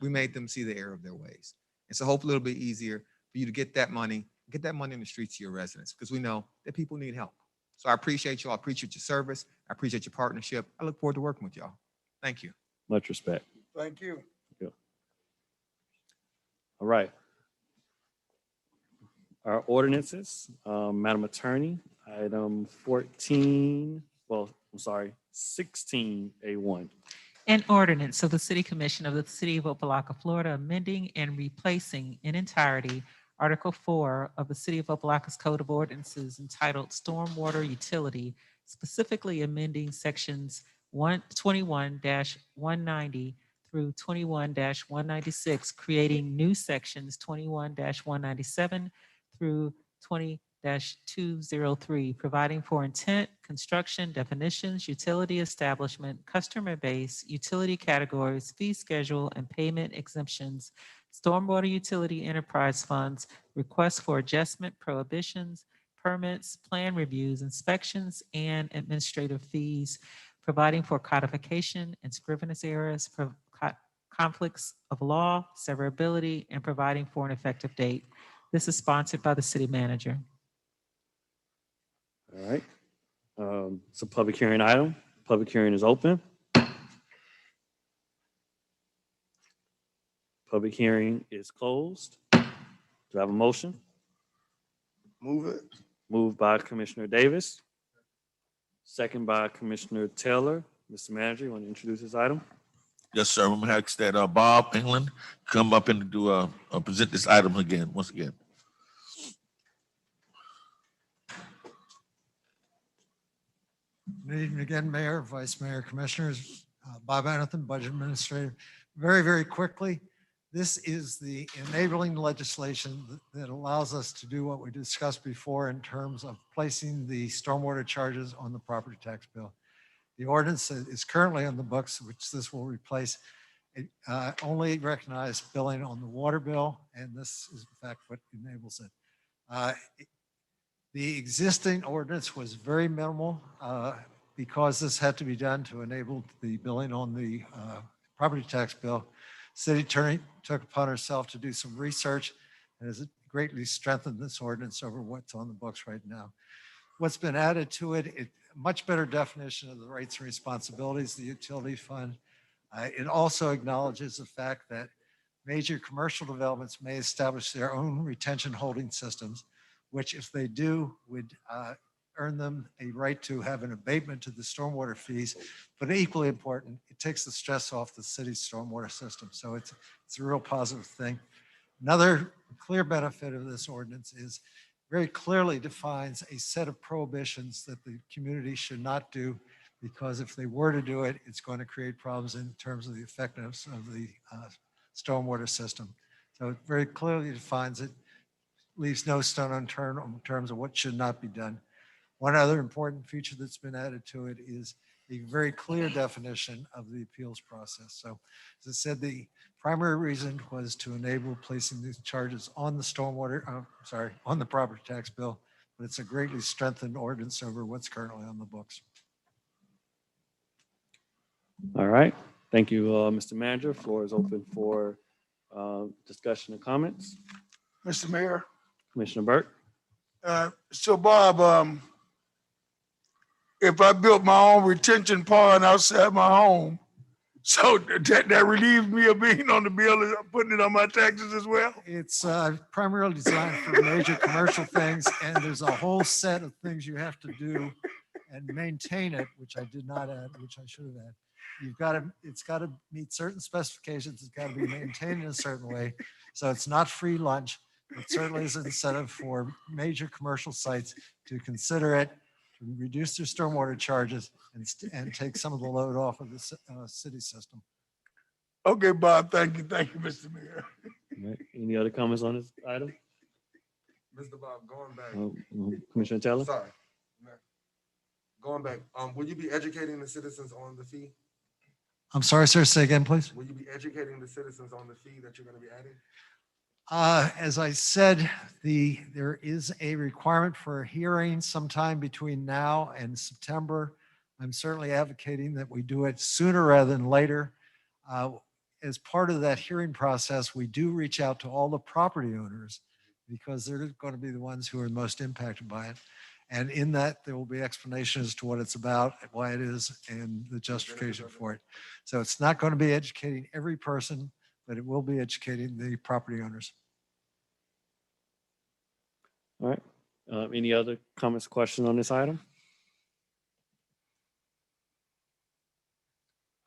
We made them see the error of their ways. And so hopefully it'll be easier for you to get that money in the streets to your residents because we know that people need help. So I appreciate you all. I appreciate your service. I appreciate your partnership. I look forward to working with y'all. Thank you. Much respect. Thank you. Yeah. All right. Our ordinances, Madam Attorney, item 16A1. An ordinance of the City Commission of the City of Opa-locka, Florida, amending and replacing in entirety Article 4 of the City of Opa-locka's Code of Ordinances entitled Stormwater Utility, specifically amending sections 21-190 through 21-196, creating new sections 21-197 through 20-203, providing for intent, construction, definitions, utility establishment, customer base, utility categories, fee schedule, and payment exemptions, stormwater utility enterprise funds, requests for adjustment, prohibitions, permits, plan reviews, inspections, and administrative fees, providing for codification and scrivener's errors, conflicts of law, severability, and providing for an effective date. This is sponsored by the city manager. All right. It's a public hearing item. Public hearing is open. Public hearing is closed. Do I have a motion? Move it. Moved by Commissioner Davis. Second by Commissioner Taylor. Mr. Manager, you want to introduce this item? Yes, sir. I'm gonna ask that Bob England come up and do present this item again, once again. Good evening again, Mayor, Vice Mayor, Commissioners. Bob Anathan, Budget Administrator. Very, very quickly, this is the enabling legislation that allows us to do what we discussed before in terms of placing the stormwater charges on the property tax bill. The ordinance that is currently on the books, which this will replace, it only recognized billing on the water bill, and this is in fact what enables it. The existing ordinance was very minimal because this had to be done to enable the billing on the property tax bill. City attorney took upon herself to do some research and has greatly strengthened this ordinance over what's on the books right now. What's been added to it, a much better definition of the rights and responsibilities of the utility fund. It also acknowledges the fact that major commercial developments may establish their own retention holding systems, which if they do would earn them a right to have an abatement to the stormwater fees. But equally important, it takes the stress off the city's stormwater system. So it's a real positive thing. Another clear benefit of this ordinance is very clearly defines a set of prohibitions that the community should not do, because if they were to do it, it's going to create problems in terms of the effectiveness of the stormwater system. So it very clearly defines it, leaves no stone unturned in terms of what should not be done. One other important feature that's been added to it is a very clear definition of the appeals process. So as I said, the primary reason was to enable placing these charges on the stormwater, on the property tax bill, but it's a greatly strengthened ordinance over what's currently on the books. All right. Thank you, Mr. Manager. Floor is open for discussion and comments. Mr. Mayor. Commissioner Burke. So Bob, if I built my own retention pond outside my home, so that relieves me of being on the bill and putting it on my taxes as well? It's primarily designed for major commercial things, and there's a whole set of things you have to do and maintain it, which I did not add, which I should have added. It's got to meet certain specifications. It's got to be maintained in a certain way. So it's not free lunch. It certainly is an incentive for major commercial sites to consider it, to reduce their stormwater charges and take some of the load off of the city system. Okay, Bob, thank you. Thank you, Mr. Mayor. All right. Any other comments on this item? Mr. Bob, going back. Commissioner Taylor? Sorry. Going back, will you be educating the citizens on the fee? I'm sorry, sir, say again, please. Will you be educating the citizens on the fee that you're going to be adding? As I said, there is a requirement for a hearing sometime between now and September. I'm certainly advocating that we do it sooner rather than later. As part of that hearing process, we do reach out to all the property owners because they're going to be the ones who are most impacted by it. And in that, there will be explanation as to what it's about, why it is, and the justification for it. So it's not going to be educating every person, but it will be educating the property owners. All right. Any other comments, questions on this item?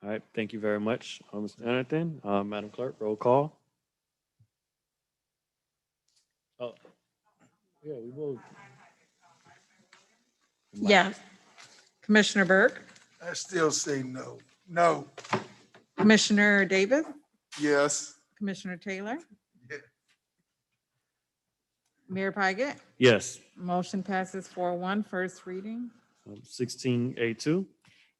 All right. Thank you very much, Mr. Anderson. Madam Clerk, roll call. Oh, yeah, we will. Yeah. Commissioner Burke, I still say no. No. Commissioner Davis, Yes. Commissioner Taylor, Yeah. Mayor Pygott. Yes. Motion passes 4-1, first reading. 16A2.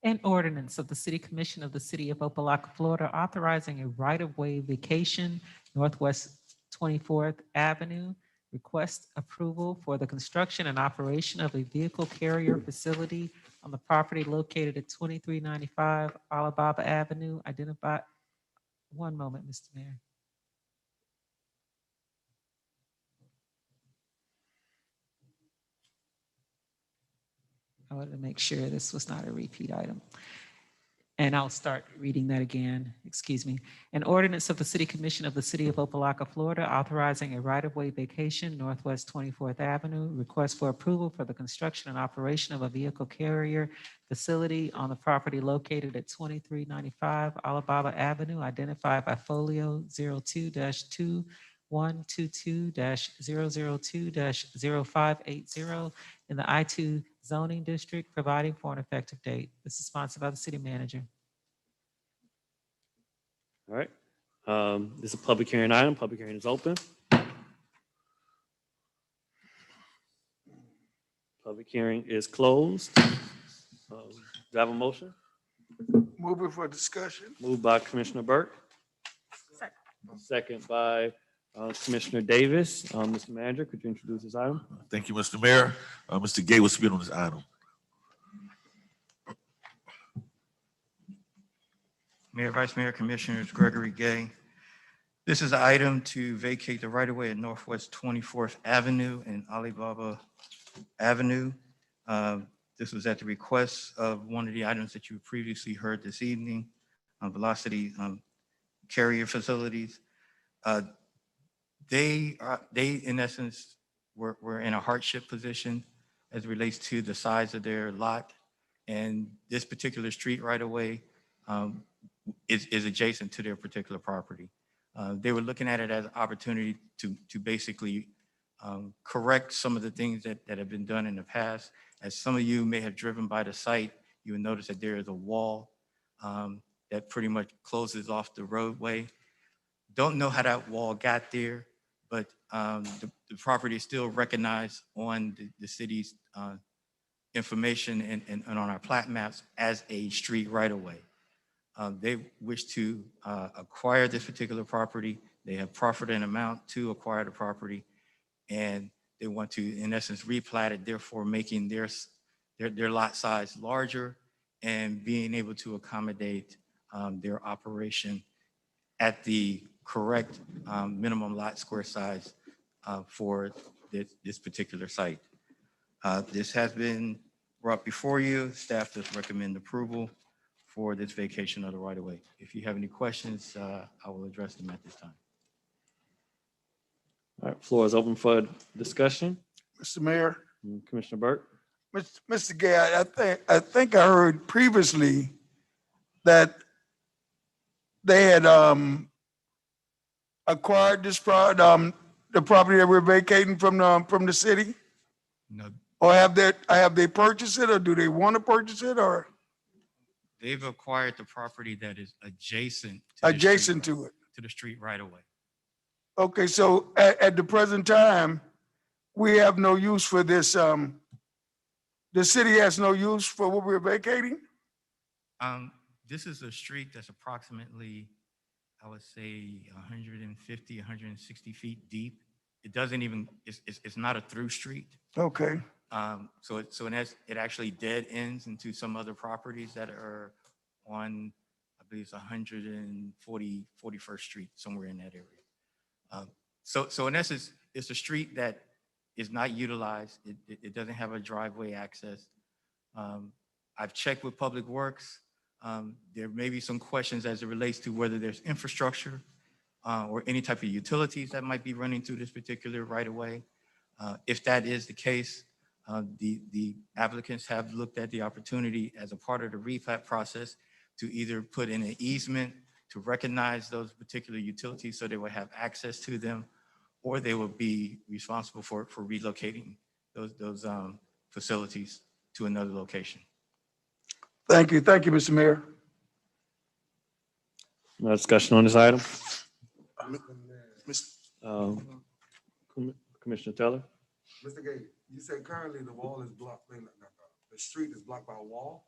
An ordinance of the City Commission of the City of Opa-locka, Florida, authorizing a right-of-way vacation Northwest 24th Avenue. Request approval for the construction and operation of a vehicle carrier facility on the property located at 2395 Alibaba Avenue. Identify. One moment, Mr. Mayor. I wanted to make sure this was not a repeat item. And I'll start reading that again, excuse me. An ordinance of the City Commission of the City of Opa-locka, Florida, authorizing a right-of-way vacation Northwest 24th Avenue. Request for approval for the construction and operation of a vehicle carrier facility on the property located at 2395 Alibaba Avenue, identified by folio 02-2122-002-00580 in the I-2 zoning district, providing for an effective date. This is sponsored by the city manager. All right. This is a public hearing item. Public hearing is open. Public hearing is closed. Do I have a motion? Move it for discussion. Moved by Commissioner Burke. Second by Commissioner Davis. Mr. Manager, could you introduce this item? Thank you, Mr. Mayor. Mr. Gay will speak on this item. Mayor, Vice Mayor, Commissioners, Gregory Gay. This is an item to vacate the right-of-way at Northwest 24th Avenue and Alibaba Avenue. This was at the request of one of the items that you previously heard this evening, Velocity Carrier Facilities. They in essence were in a hardship position as it relates to the size of their lot. And this particular street right-of-way is adjacent to their particular property. They were looking at it as an opportunity to basically correct some of the things that have been done in the past. As some of you may have driven by the site, you will notice that there is a wall that pretty much closes off the roadway. Don't know how that wall got there, but the property is still recognized on the city's information and on our plat maps as a street right-of-way. They wish to acquire this particular property. They have proffered an amount to acquire the property, and they want to, in essence, replat it, therefore making their lot size larger and being able to accommodate their operation at the correct minimum lot square size for this particular site. This has been brought before you. Staff does recommend approval for this vacation of the right-of-way. If you have any questions, I will address them at this time. All right, floor is open for discussion. Mr. Mayor, Commissioner Burke. Mr. Gay, I think I heard previously that they had acquired this the property that we're vacating from the city? No, Or have they purchased it, or do they want to purchase it, or they've acquired the property that is adjacent to it? to the street right-of-way. Okay, so at the present time, we have no use for this, the city has no use for what we're vacating? This is a street that's approximately, I would say, 150, 160 feet deep. It doesn't even, it's not a through street. Okay, So it actually dead ends into some other properties that are on, I believe it's 41st Street, somewhere in that area. So in essence, it's a street that is not utilized. It doesn't have a driveway access. I've checked with Public Works. There may be some questions as it relates to whether there's infrastructure or any type of utilities that might be running through this particular right-of-way. If that is the case, the applicants have looked at the opportunity as a part of the replat process to either put in an easement to recognize those particular utilities so they will have access to them, or they will be responsible for relocating those facilities to another location. thank you, Mr. Mayor. No discussion on this item. Commissioner Teller. Mr. Gay, you said currently the wall is blocked, the street is blocked by a wall?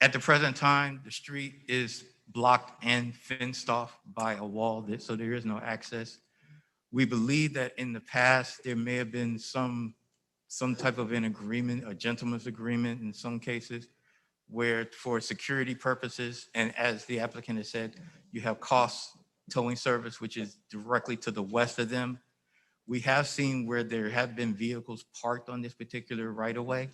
At the present time, the street is blocked and fenced off by a wall, so there is no access. We believe that in the past, there may have been some type of an agreement, a gentleman's agreement in some cases, where for security purposes, and as the applicant has said, you have cost towing service, which is directly to the west of them. We have seen where there have been vehicles parked on this particular right-of-way.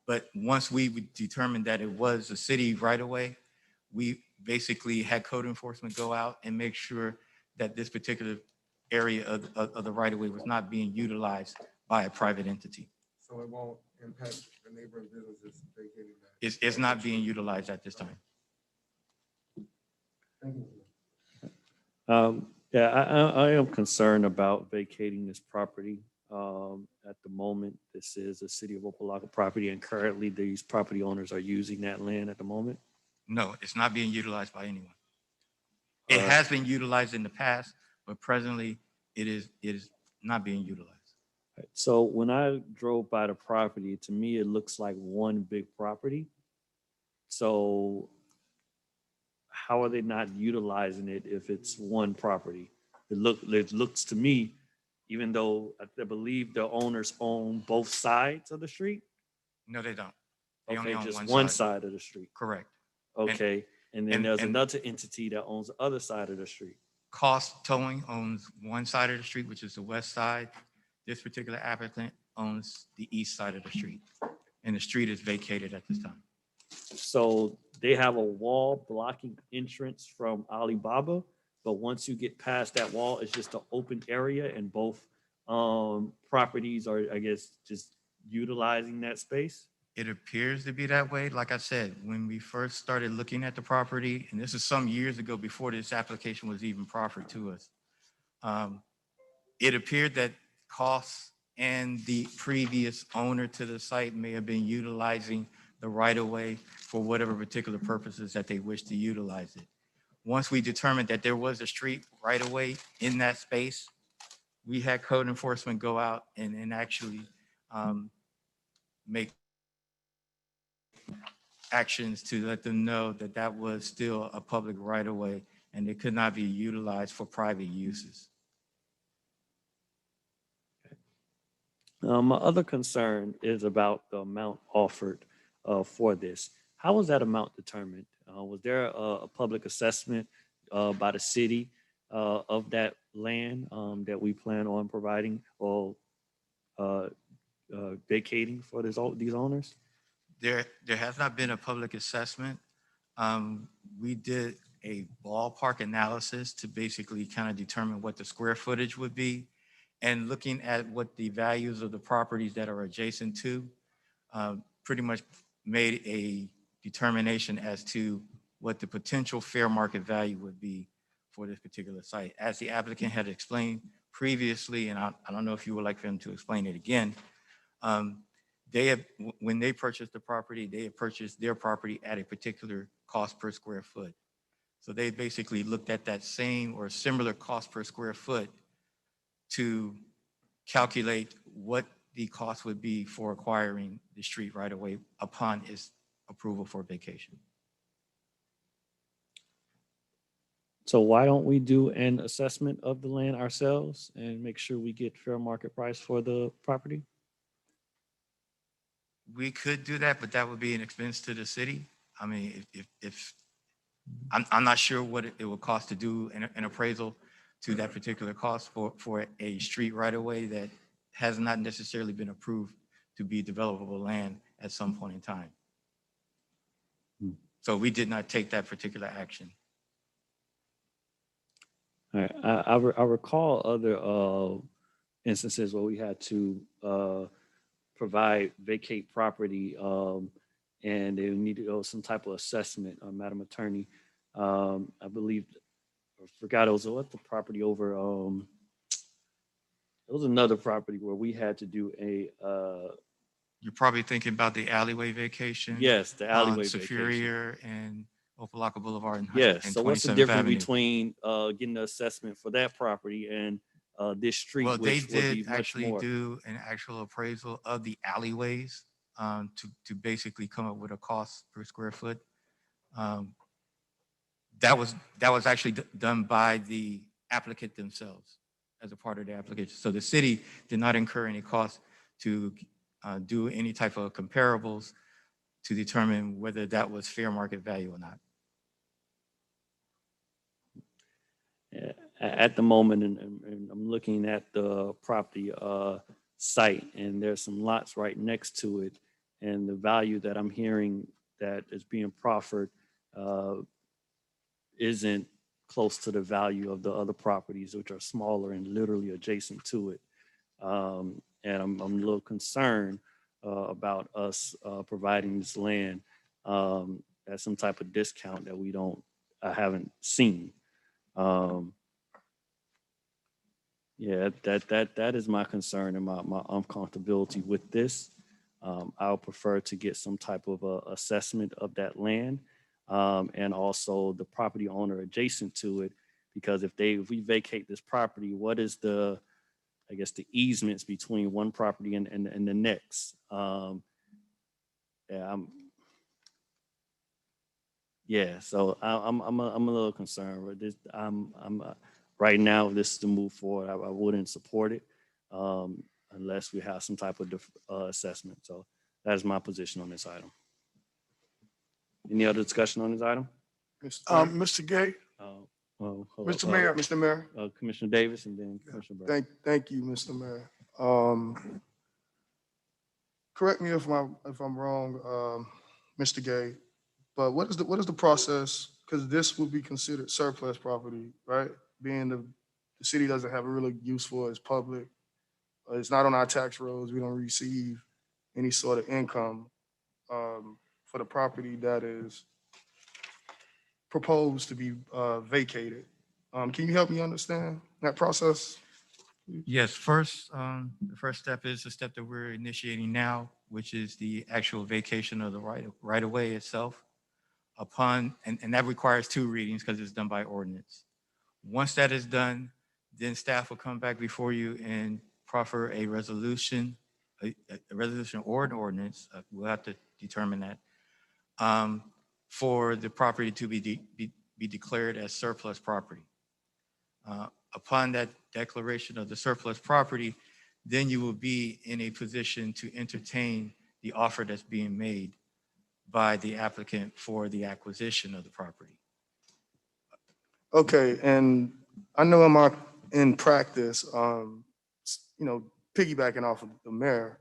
But once we determined that it was a city right-of-way, we basically had code enforcement go out and make sure that this particular area of the right-of-way was not being utilized by a private entity. So it won't impact the neighboring businesses vacating that? It's not being utilized at this time. Thank you. Yeah, I am concerned about vacating this property. At the moment, this is a city of Opa-locka property, and currently these property owners are using that land at the moment. No, it's not being utilized by anyone. It has been utilized in the past, but presently it is not being utilized. So when I drove by the property, to me, it looks like one big property. So how are they not utilizing it if it's one property? It looks to me, even though I believe the owners own both sides of the street. No, they don't. They only Okay, own just one one side. side of the street. Correct. Okay, and then and- there's and- another entity that owns the other side of the street. Cost Towing owns one side of the street, which is the west side. This particular applicant owns the east side of the street, and the street is vacated at this time. So they have a wall blocking entrance from Alibaba, but once you get past that wall, it's just an open area, and both properties are, I guess, just utilizing that space. It appears to be that way. Like I said, when we first started looking at the property, and this is some years ago before this application was even proffered to us, it appeared that costs and the previous owner to the site may have been utilizing the right-of-way for whatever particular purposes that they wish to utilize it. Once we determined that there was a street right-of-way in that space, we had code enforcement go out and actually make actions to let them know that that was still a public right-of-way and it could not be utilized for private uses. My other concern is about the amount offered for this. How was that amount determined? Was there a public assessment by the city of that land that we plan on providing or vacating for these owners? There has not been a public assessment. We did a ballpark analysis to basically kind of determine what the square footage would be. And looking at what the values of the properties that are adjacent to, pretty much made a determination as to what the potential fair market value would be for this particular site. As the applicant had explained previously, and I don't know if you would like for him to explain it again, when they purchased the property, they had purchased their property at a particular cost per square foot. So they basically looked at that same or similar cost per square foot to calculate what the cost would be for acquiring the street right away upon its approval for vacation. So why don't we do an assessment of the land ourselves and make sure we get fair market price for the property? We could do that, but that would be an expense to the city. I mean, if I'm not sure what it would cost to do an appraisal to that particular cost for a street right away that has not necessarily been approved to be developable land at some point in time. So we did not take that particular action. All right, I recall other instances where we had to provide vacate property and they needed some type of assessment, Madam Attorney. I believe, I forgot it was what the property over, it was another property where we had to do a. You're probably thinking about the alleyway vacation. Yes, the alleyway on vacation. Superior and Opa-locka Boulevard. And Yes, and so what's the 27th difference Avenue. between getting the assessment for that property and this street, Well, they which would be did much actually more? do an actual appraisal of the alleyways to basically come up with a cost per square foot. That was actually done by the applicant themselves as a part of the application. So the city did not incur any cost to do any type of comparables to determine whether that was fair market value or not. Yeah, at the moment, and I'm looking at the property site, and there's some lots right next to it, and the value that I'm hearing that is being proffered isn't close to the value of the other properties, which are smaller and literally adjacent to it. And I'm a little concerned about us providing this land at some type of discount that I haven't seen. Yeah, that is my concern and my uncomfortability with this. I'll prefer to get some type of assessment of that land and also the property owner adjacent to it, because if we vacate this property, what is the I guess, the easements between one property and the next. So I'm a little concerned with this. Right now, if this is to move forward, I wouldn't support it unless we have some type of assessment. So that is my position on this item. Any other discussion on this item? Mr. Gay, Hold Mr. up, Mayor, Mr. Mayor. Commissioner Davis and then Commissioner Burke. Thank you, Mr. Mayor. Correct me if I'm wrong, Mr. Gay, but what is the process? Because this would be considered surplus property, right? Being the city doesn't have a really use for it, it's public. It's not on our tax rolls. We don't receive any sort of income for the property that is proposed to be vacated. Can you help me understand that process? Yes, first, the first step is the step that we're initiating now, which is the actual vacation of the right of way itself. And that requires 2 readings because it's done by ordinance. Once that is done, then staff will come back before you and proffer a resolution, a resolution or an ordinance. We'll have to determine that for the property to be declared as surplus property. Upon that declaration of the surplus property, then you will be in a position to entertain the offer that's being made by the applicant for the acquisition of the property. Okay, and I know in practice, piggybacking off of the mayor,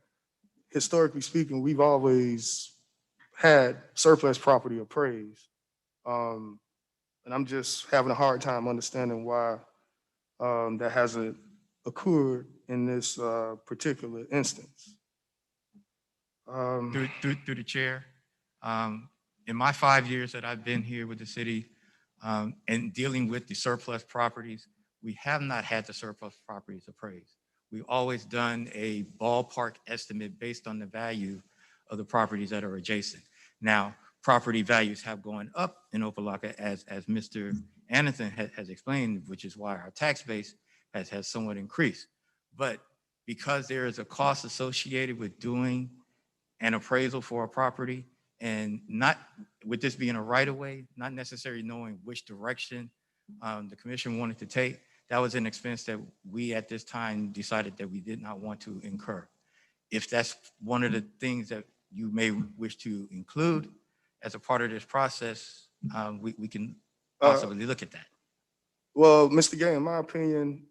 historically speaking, we've always had surplus property appraised. And I'm just having a hard time understanding why that hasn't occurred in this particular instance. Through the chair, in my 5 years that I've been here with the city and dealing with the surplus properties, we have not had the surplus properties appraised. We've always done a ballpark estimate based on the value of the properties that are adjacent. Now, property values have gone up in Opa-locka as Mr. Anderson has explained, which is why our tax base has somewhat increased. But because there is a cost associated with doing an appraisal for a property, and not with this being a right-of-way, not necessarily knowing which direction the commission wanted to take, that was an expense that we at this time decided that we did not want to incur. If that's one of the things that you may wish to include as a part of this process, we can possibly look at that. Well, Mr. Gay, in my opinion,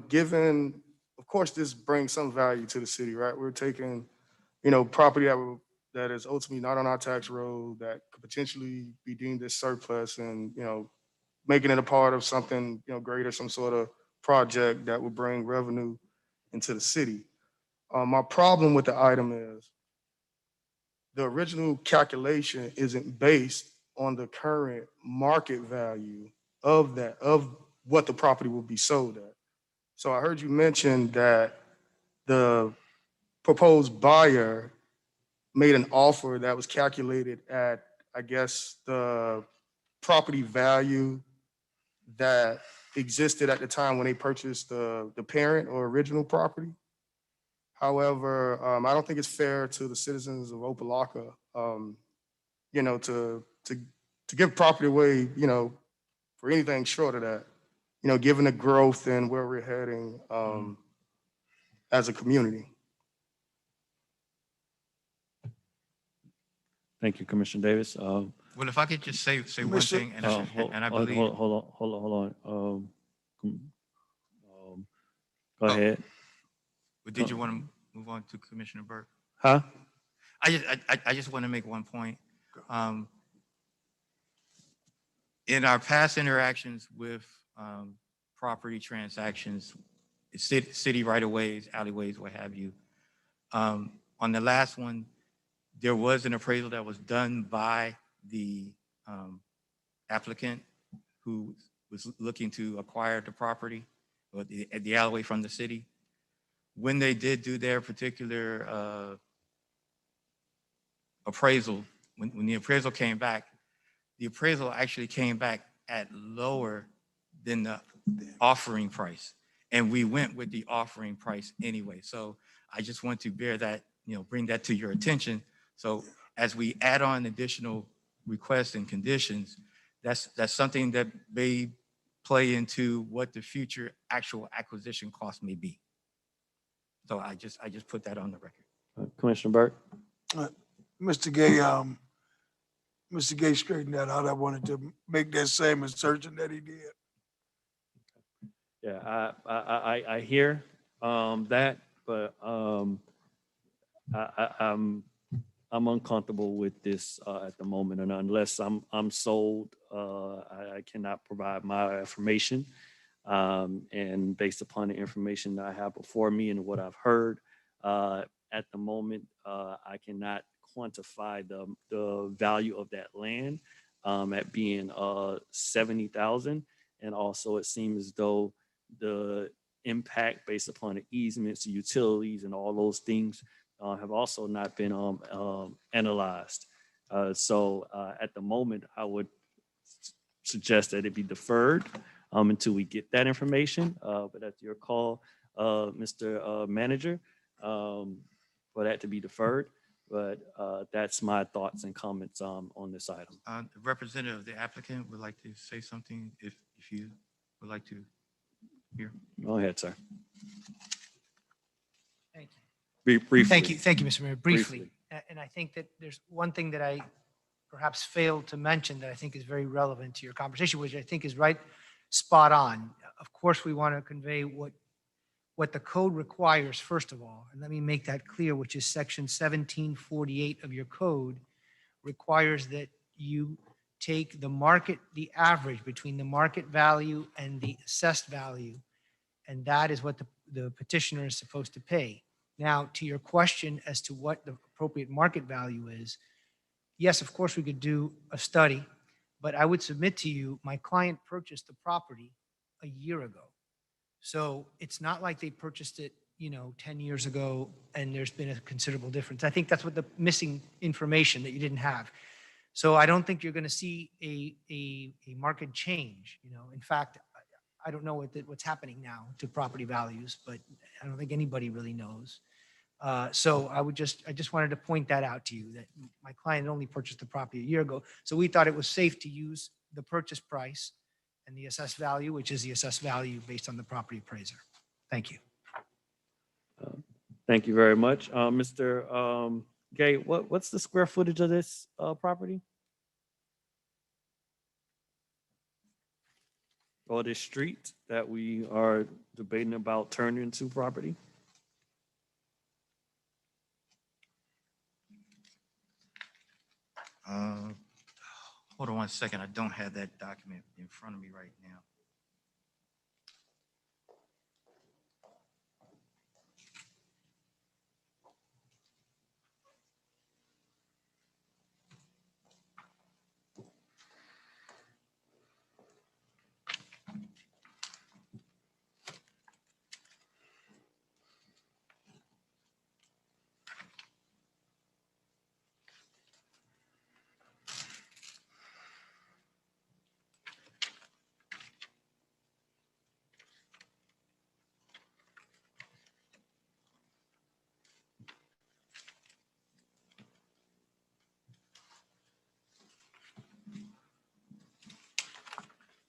given, of course, this brings some value to the city, right? We're taking, property that is ultimately not on our tax roll that could potentially be deemed as surplus and, making it a part of something, greater, some sort of project that would bring revenue into the city. My problem with the item is the original calculation isn't based on the current market value of what the property will be sold at. So I heard you mention that the proposed buyer made an offer that was calculated at, I guess, the property value that existed at the time when they purchased the parent or original property. However, I don't think it's fair to the citizens of Opa-locka, to give property away, for anything short of that, given the growth and where we're heading as a community. Thank you, Commissioner Davis. Well, if I could just say one thing, and I believe. Hold on. Go ahead. But did you want to move on to Commissioner Burke? Huh? I just want to make one point. In our past interactions with property transactions, city right-of-ways, alleyways, what have you, on the last one, there was an appraisal that was done by the applicant who was looking to acquire the property or the alleyway from the city. When they did do their particular appraisal, when the appraisal came back, the appraisal actually came back at lower than the offering price. and we went with the offering price anyway. So I just want to bear that, bring that to your attention. So as we add on additional requests and conditions, that's something that may play into what the future actual acquisition cost may be. So I just put that on the record. Commissioner Burke? Mr. Gay straightened that out. I wanted to make that same assertion that he did. Yeah, I hear that, but I'm uncomfortable with this at the moment, and unless I'm sold, I cannot provide my information. And based upon the information that I have before me and what I've heard, at the moment, I cannot quantify the value of that land at being 70,000. And also, it seems as though the impact based upon the easements, the utilities, and all those things have also not been analyzed. So at the moment, I would suggest that it be deferred until we get that information. But that's your call, Mr. Manager, for that to be deferred. But that's my thoughts and comments on this item. The representative of the applicant would like to say something if you would like to hear. Go ahead, sir. Thank you. Briefly. Thank you, Mr. Mayor. Briefly. And I think that there's one thing that I perhaps failed to mention that I think is very relevant to your conversation, which I think is right spot on. Of course, we want to convey what the code requires, first of all, and let me make that clear, which is section 1748 of your code requires that you take the average between the market value and the assessed value, and that is what the petitioner is supposed to pay. Now, to your question as to what the appropriate market value is, yes, of course, we could do a study, but I would submit to you, my client purchased the property a year ago. So it's not like they purchased it, 10 years ago and there's been a considerable difference. I think that's what the missing information that you didn't have. So I don't think you're going to see a market change. In fact, I don't know what's happening now to property values, but I don't think anybody really knows. So I just wanted to point that out to you, that my client only purchased the property a year ago. So we thought it was safe to use the purchase price and the assessed value, which is the assessed value based on the property appraiser. Thank you. Thank you very much. Mr. Gay, what's the square footage of this property? Or this street that we are debating about turning into property? Hold on one second. I don't have that document in front of me right now.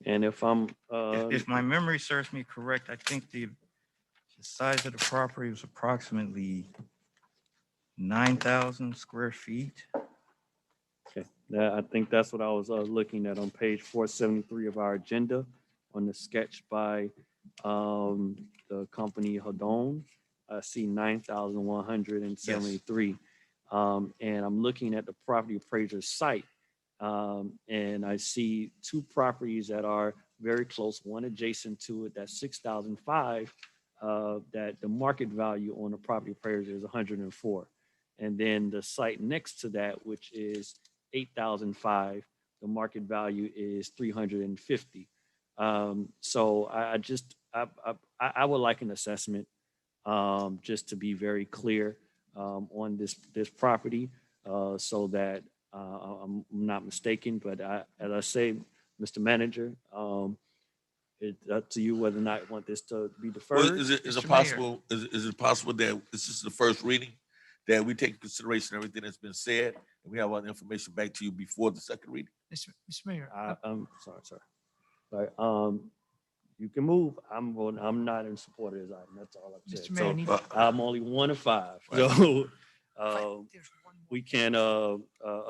And if I'm, If my memory serves me correct, I think the size of the property was approximately 9,000 square feet. okay, I think that's what I was looking at on page 473 of our agenda on the sketch by the company Hadon. I see 9,173. And I'm looking at the property appraiser's site. And I see two properties that are very close, one adjacent to it, that's 6,005, that the market value on the property appraiser is 104. And then the site next to that, which is 8,005, the market value is 350. So I would like an assessment, just to be very clear on this property, so that I'm not mistaken. But as I say, Mr. Manager, It's up to you whether or not you want this to be Well, deferred. is it Mr. Mayor. possible, is it possible that this is the first reading? That we take into consideration everything that's been said and we have all the information back to you before the second reading? Mr. Mayor, Sorry. You can move. I'm not in support of this item. That's all I've said. Mr. Mayor, I So need- I'm only 1 of 5. Right. So there's one more. we can I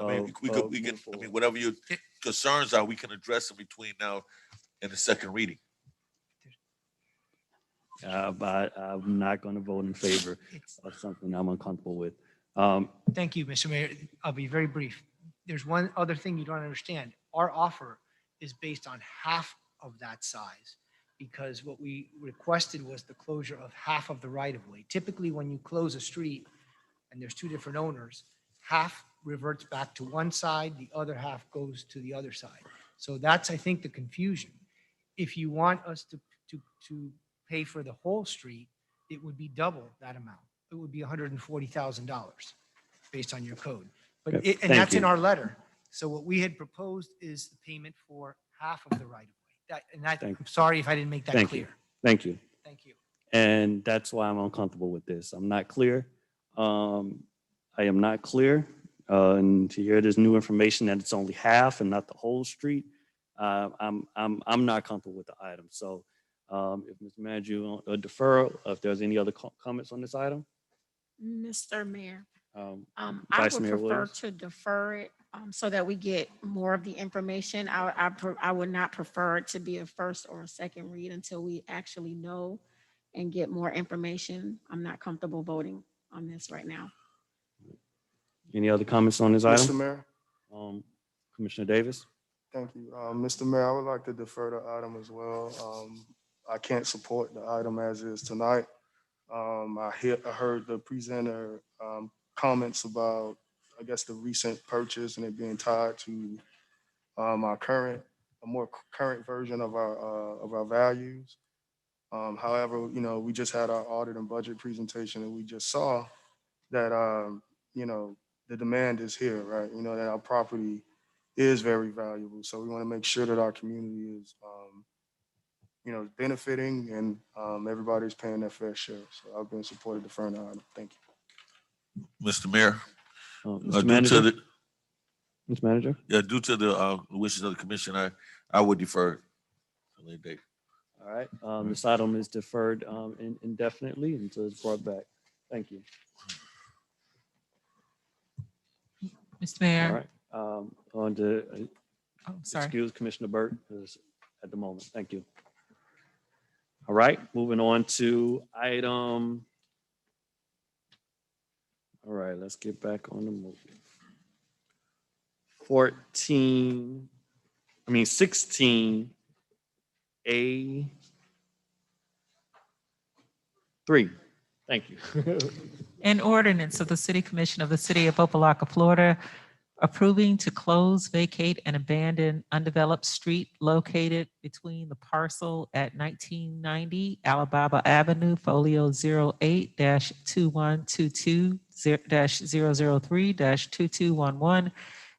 mean, we move can, I forward. mean, whatever your concerns are, we can address them between now and the second reading. But I'm not going to vote in favor It's- of something I'm uncomfortable with. Thank you, Mr. Mayor. I'll be very brief. There's one other thing you don't understand. Our offer is based on half of that size because what we requested was the closure of half of the right-of-way. Typically, when you close a street and there's two different owners, half reverts back to one side, the other half goes to the other side. So that's, I think, the confusion. If you want us to pay for the whole street, it would be double that amount. It would be $140,000 based on your code. But Okay, and thank that's in you. our letter. So what we had proposed is the payment for half of the right of way. Thank- I'm sorry if I didn't make that Thank you. clear. Thank you. Thank you. And that's why I'm uncomfortable with this. I'm not clear. I am not clear. And to hear this new information that it's only half and not the whole street, I'm not comfortable with the item. So if Mr. Manager, you want a deferral, if there's any other comments on this item? Mr. Mayor, I Vice would Mayor prefer Williams? to defer it so that we get more of the information. I would not prefer it to be a first or a second read until we actually know and get more information. I'm not comfortable voting on this right now. Any other comments on this Mr. item? Mayor, Commissioner Davis? thank you. Mr. Mayor, I would like to defer the item as well. I can't support the item as is tonight. I heard the presenter comments about, I guess, the recent purchase and it being tied to a more current version of our values. However, we just had our audit and budget presentation and we just saw that, the demand is here, right? That our property is very valuable. So we want to make sure that our community is, benefiting and everybody's paying their fair share. So I've been supportive of deferring the item. Thank you. Mr. Mayor, Mr. due to Manager? the, Mr. Manager? due to the wishes of the commission, I would defer. a later date. All right, this item is deferred indefinitely until it's brought back. Thank you. Mr. All Mayor, right, on to, sorry. excuse Commissioner Burt is at the moment. Thank you. All right, moving on to item. All right, let's get back on the move. 16A3. Thank you. An ordinance of the City Commission of the City of Opa-locka, Florida, approving to close, vacate, and abandon undeveloped street located between the parcel at 1990 Alibaba Avenue, folio 08-2122-003-2211,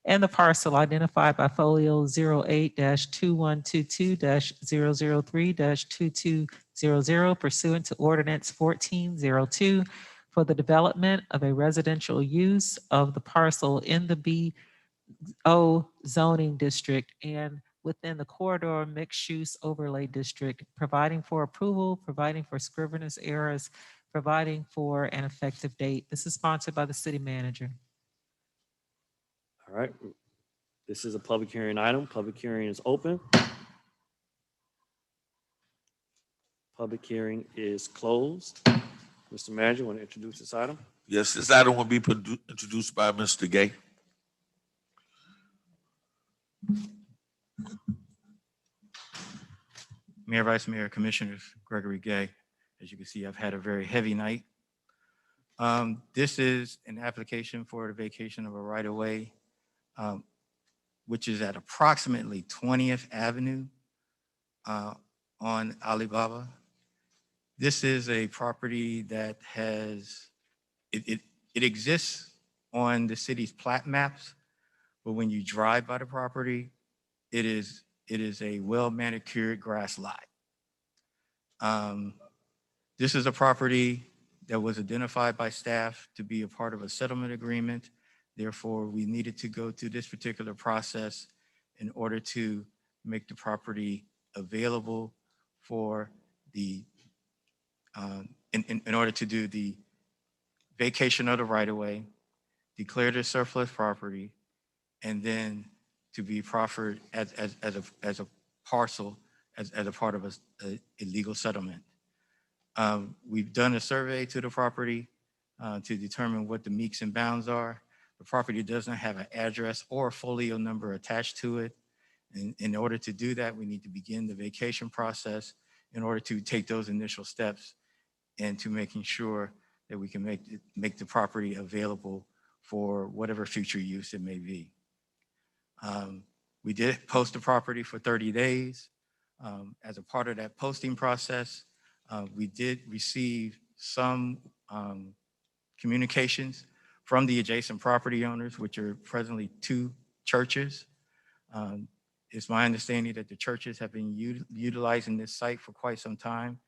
and the parcel identified by folio 08-2122-003-2200 pursuant to ordinance 1402 for the development of a residential use of the parcel in the BO zoning district and within the corridor mixed-use overlay district, providing for approval, providing for scrivener's errors, providing for an effective date. This is sponsored by the city manager. All right, this is a public hearing item. Public hearing is open. Public hearing is closed. Mr. Manager, want to introduce this item? Yes, this item will be introduced by Mr. Gay. Mayor, Vice Mayor, Commissioners, Gregory Gay. As you can see, I've had a very heavy night. This is an application for the vacation of a right-of-way, which is at approximately 20th Avenue on Alibaba. This is a property that it exists on the city's plat maps, but when you drive by the property, it is a well manicured grass lot. This is a property that was identified by staff to be a part of a settlement agreement. Therefore, we needed to go through this particular process in order to make the property available for the, in order to do the vacation of the right-of-way, declare it as surplus property, and then to be proffered as a parcel, as a part of a legal settlement. We've done a survey to the property to determine what the meets and bounds are. The property doesn't have an address or a folio number attached to it. And in order to do that, we need to begin the vacation process in order to take those initial steps and to making sure that we can make the property available for whatever future use it may be. We did post the property for 30 days. As a part of that posting process, we did receive some communications from the adjacent property owners, which are presently 2 churches. It's my understanding that the churches have been utilizing this site for quite some time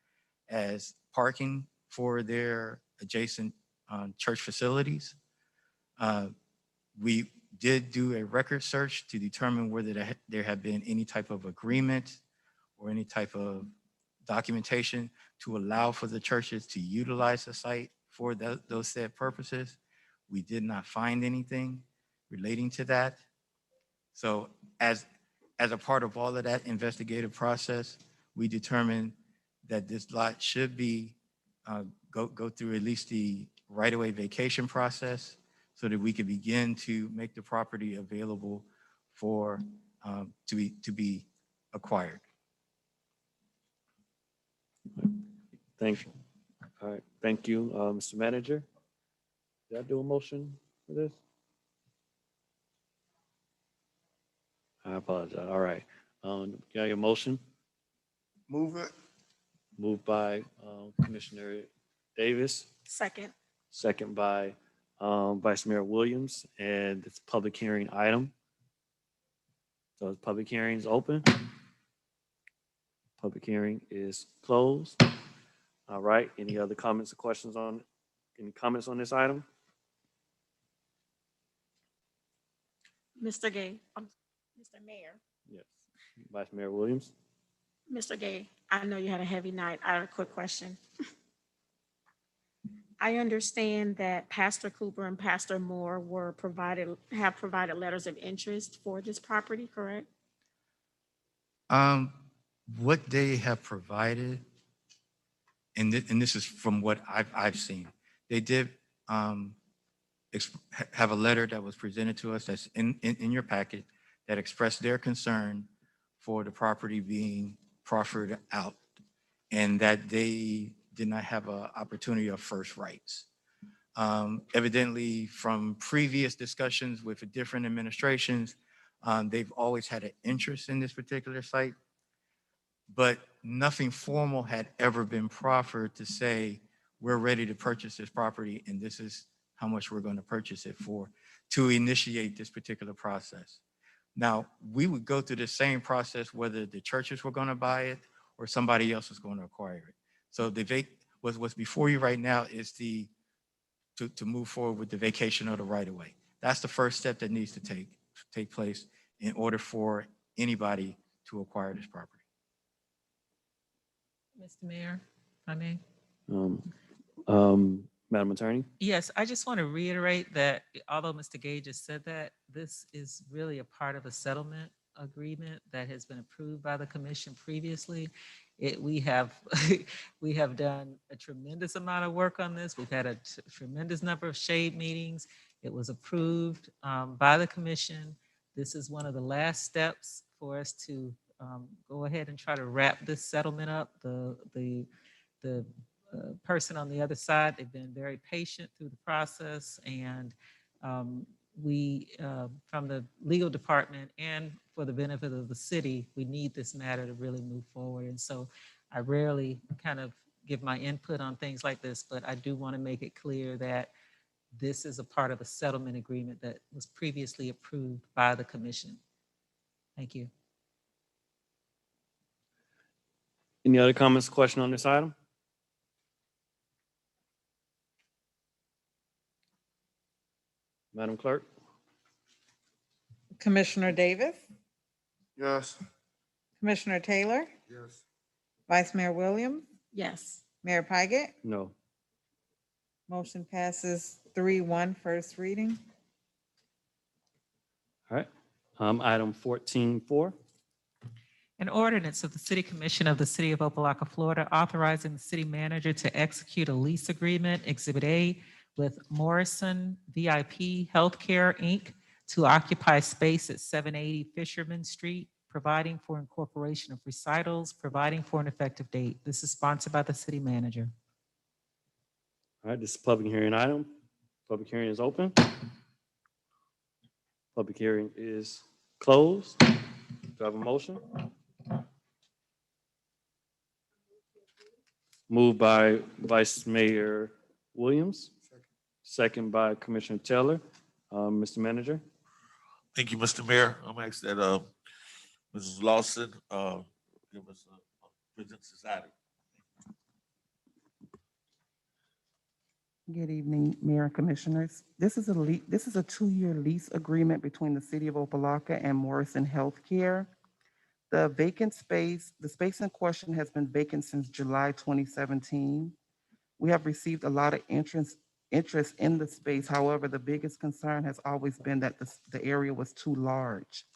as parking for their adjacent church facilities. We did do a record search to determine whether there had been any type of agreement or any type of documentation to allow for the churches to utilize the site for those said purposes. We did not find anything relating to that. So as a part of all of that investigative process, we determined that this lot should be go through at least the right-of-way vacation process so that we could begin to make the property available for to be acquired. Thank you. All right, thank you, Mr. Manager. Did I do a motion for this? I apologize. All right. Can I get a motion? Move it. Moved by Commissioner Davis, Second. second by Vice Mayor Williams, and it's a public hearing item. So the public hearing is open. Public hearing is closed. All right, any other comments or questions on, any comments on this item? Mr. Gay, Mr. Mayor, Yes. Vice Mayor Williams? Mr. Gay, I know you had a heavy night. I have a quick question. I understand that Pastor Cooper and Pastor Moore have provided letters of interest for this property, correct? What they have provided, and this is from what I've seen, they did have a letter that was presented to us that's in your packet that expressed their concern for the property being proffered out and that they did not have an opportunity of first rights. Evidently, from previous discussions with different administrations, they've always had an interest in this particular site, but nothing formal had ever been proffered to say, we're ready to purchase this property and this is how much we're going to purchase it for to initiate this particular process. Now, we would go through the same process whether the churches were going to buy it or somebody else was going to acquire it. So what's before you right now is to move forward with the vacation of the right-of-way. That's the first step that needs to take place in order for anybody to acquire this property. Mr. Mayor, if I may. Madam Attorney? Yes, I just want to reiterate that although Mr. Gage just said that, this is really a part of a settlement agreement that has been approved by the commission previously. We have done a tremendous amount of work on this. We've had a tremendous number of shade meetings. It was approved by the commission. This is one of the last steps for us to go ahead and try to wrap this settlement up. The person on the other side, they've been very patient through the process, and we, from the legal department and for the benefit of the city, we need this matter to really move forward. And so I rarely kind of give my input on things like this, but I do want to make it clear that this is a part of a settlement agreement that was previously approved by the commission. Thank you. Any other comments, question on this item? Madam Clerk? Commissioner Davis, Yes. Commissioner Taylor, Yes. Vice Mayor Williams, Yes. Mayor Pigott. No. Motion passes 3-1, first reading. All right. Item 14.4. An ordinance of the City Commission of the City of Opa-locka, Florida, authorizing the city manager to execute a lease agreement, Exhibit A, with Morrison VIP Healthcare, Inc., to occupy space at 780 Fisherman Street, providing for incorporation of recitals, providing for an effective date. This is sponsored by the city manager. All right, this is a public hearing item. Public hearing is open. Public hearing is closed. Do I have a motion? Moved by Vice Mayor Williams, second by Commissioner Taylor. Mr. Manager? Thank you, Mr. Mayor. I'm asking that Mrs. Lawson give us present this item. Good evening, Mayor and Commissioners. This is a 2-year lease agreement between the City of Opa-locka and Morrison Healthcare. The space in question has been vacant since July 2017. We have received a lot of interest in the space. However, the biggest concern has always been that the area was too large.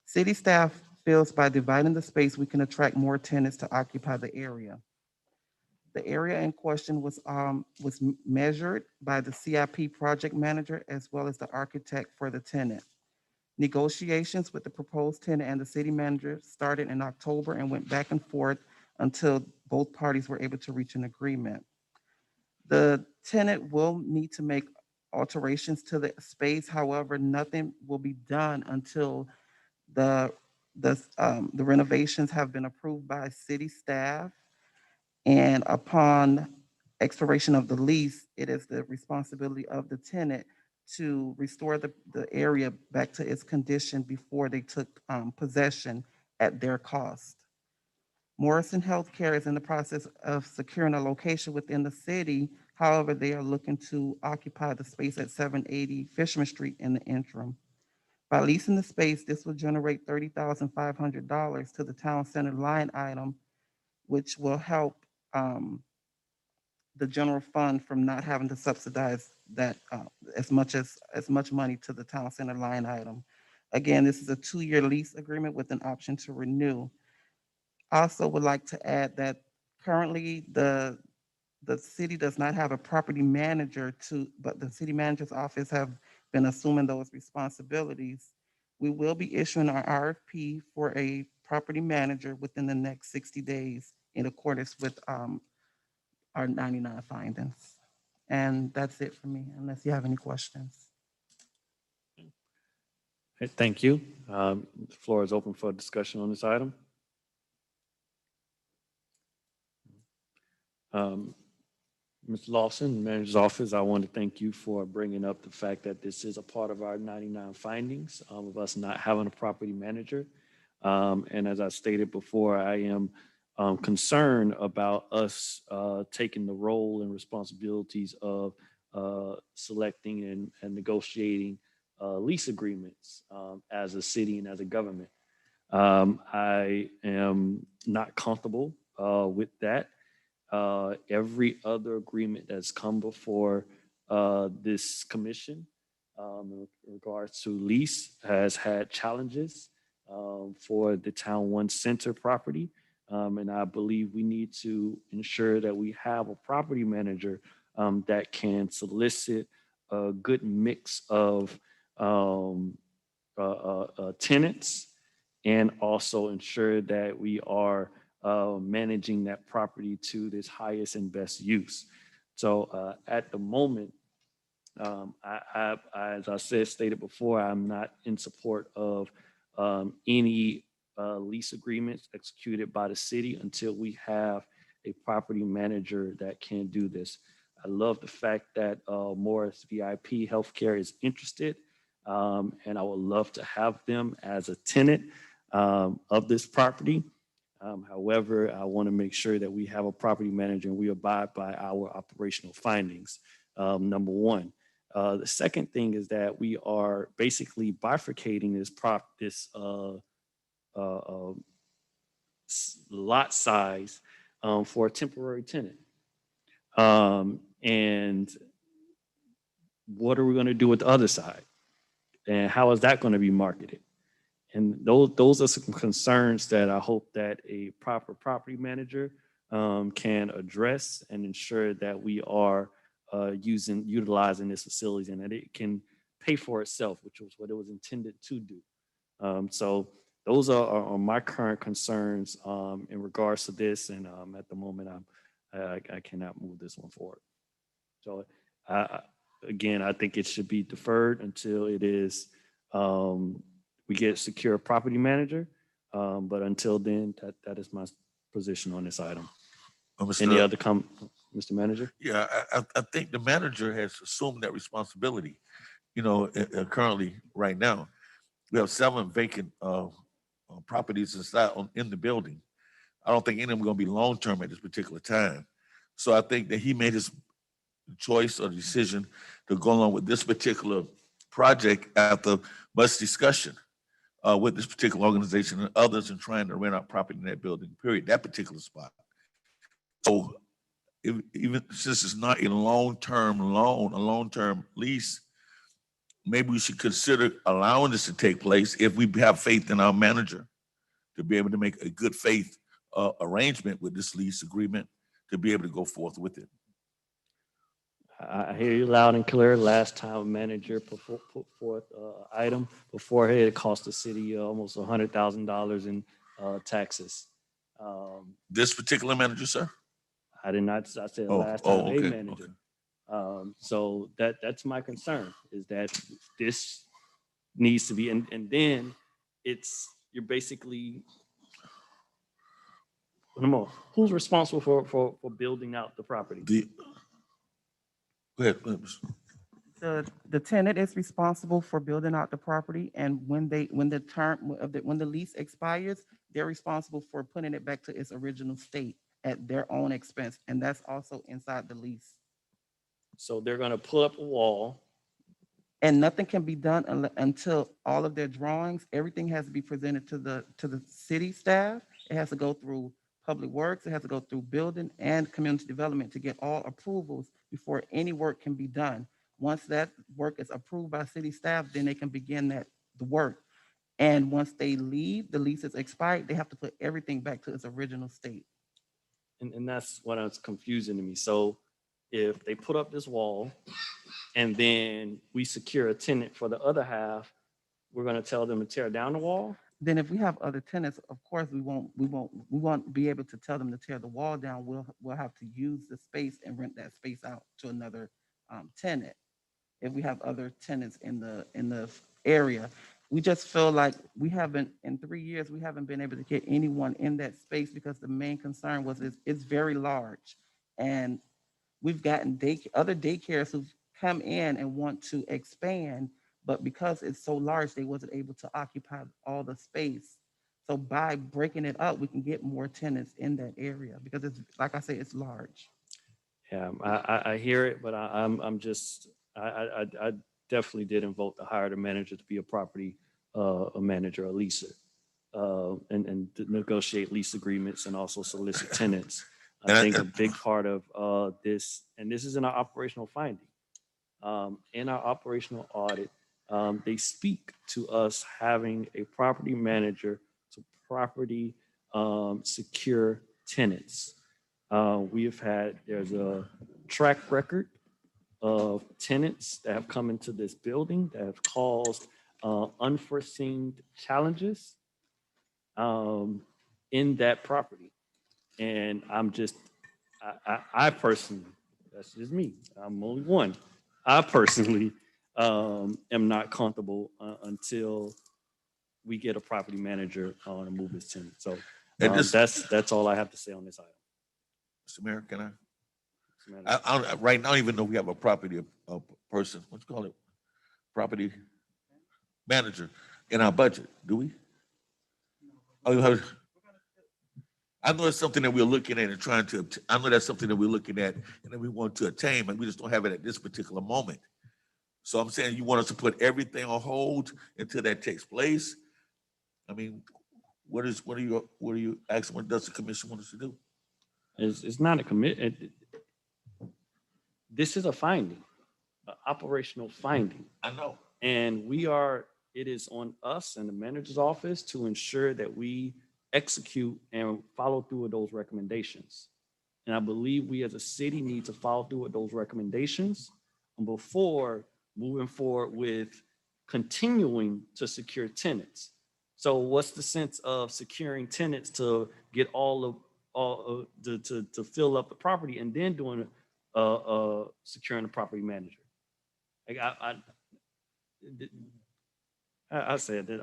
City staff feels by dividing the space, we can attract more tenants to occupy the area. The area in question was measured by the CIP project manager as well as the architect for the tenant. Negotiations with the proposed tenant and the city manager started in October and went back and forth until both parties were able to reach an agreement. The tenant will need to make alterations to the space. However, nothing will be done until the renovations have been approved by city staff. And upon expiration of the lease, it is the responsibility of the tenant to restore the area back to its condition before they took possession at their cost. Morrison Healthcare is in the process of securing a location within the city. However, they are looking to occupy the space at 780 Fisherman Street in the interim. By leasing the space, this will generate $30,500 to the town center line item, which will help the general fund from not having to subsidize that as much money to the town center line item. Again, this is a 2-year lease agreement with an option to renew. I also would like to add that currently the city does not have a property manager but the city manager's office have been assuming those responsibilities. We will be issuing our RFP for a property manager within the next 60 days in accordance with our 99 findings. And that's it for me, unless you have any questions. Okay, thank you. The floor is open for discussion on this item. Ms. Lawson, Manager's Office, I want to thank you for bringing up the fact that this is a part of our 99 findings of us not having a property manager. And as I stated before, I am concerned about us taking the role and responsibilities of selecting and negotiating lease agreements as a city and as a government. I am not comfortable with that. Every other agreement that's come before this commission in regards to lease has had challenges for the Town One Center property. And I believe we need to ensure that we have a property manager that can solicit a good mix of tenants and also ensure that we are managing that property to this highest and best use. So at the moment, as I stated before, I'm not in support of any lease agreements executed by the city until we have a property manager that can do this. I love the fact that Morris VIP Healthcare is interested, and I would love to have them as a tenant of this property. However, I want to make sure that we have a property manager and we abide by our operational findings. Number one. The second thing is that we are basically bifurcating this lot size for a temporary tenant. And what are we going to do with the other side? And how is that going to be marketed? And those are some concerns that I hope that a proper property manager can address and ensure that we are utilizing this facility and that it can pay for itself, which was what it was intended to do. So those are my current concerns in regards to this. And at the moment, I cannot move this one forward. So again, I think it should be deferred until it is we get a secure property manager. But until then, that is my position on this item. Any other Mr. Manager? Yeah, I think the manager has assumed that responsibility. You know, currently, right now, we have 7 vacant properties in the building. I don't think any of them are going to be long-term at this particular time. So I think that he made his choice or decision to go along with this particular project after much discussion with this particular organization and others in trying to rent out property in that building, period, that particular spot. So even since it's not a long-term loan, a long-term lease, maybe we should consider allowing this to take place if we have faith in our manager to be able to make a good faith arrangement with this lease agreement to be able to go forth with it. I hear you loud and clear. Last time a manager put forth an item before it cost the city almost $100,000 in taxes. This particular manager, sir? I did not. I said last time okay, a manager. Okay. So that's my concern is that this needs to be, and then you're basically, who's responsible for building out the property? Go ahead. The tenant is responsible for building out the property, and when the lease expires, they're responsible for putting it back to its original state at their own expense, and that's also inside the lease. So they're going to pull up a wall. And nothing can be done until all of their drawings, everything has to be presented to the city staff. It has to go through Public Works, it has to go through Building and Community Development to get all approvals before any work can be done. Once that work is approved by city staff, then they can begin the work. And once they leave, the lease is expired, they have to put everything back to its original state. And that's what's confusing to me. So if they put up this wall and then we secure a tenant for the other half, we're going to tell them to tear down the wall? Then if we have other tenants, of course, we won't be able to tell them to tear the wall down. We'll have to use the space and rent that space out to another tenant. If we have other tenants in the area, we just feel like in 3 years, we haven't been able to get anyone in that space because the main concern was it's very large. And we've gotten other daycares who've come in and want to expand, but because it's so large, they wasn't able to occupy all the space. So by breaking it up, we can get more tenants in that area because it's, like I say, it's large. Yeah, I hear it, but I definitely didn't vote to hire the manager to be a property a manager, a leaser, and to negotiate lease agreements and also solicit tenants. I think a big part of this, and this is in our operational finding, in our operational audit, they speak to us having a property manager to property secure tenants. There's a track record of tenants that have come into this building that have caused unforeseen challenges in that property. And I personally, that's just me, I'm only one. I personally am not comfortable until we get a property manager to move this tenant. So that's all I have to say on this item. Mr. Mayor, can I right now, even though we have a property person, what's call it, property manager in our budget, do we? Oh, you have, I know it's something that we're looking at and trying to, I know that's something that we're looking at and that we want to attain, but we just don't have it at this particular moment. So I'm saying you want us to put everything on hold until that takes place? I mean, what are you asking, what does the commission want us to do? It's not a this is a finding, an operational finding. I know. And it is on us and the manager's office to ensure that we execute and follow through with those recommendations. And I believe we as a city need to follow through with those recommendations before moving forward with continuing to secure tenants. So what's the sense of securing tenants to get to fill up the property and then doing securing the property manager? Like I said that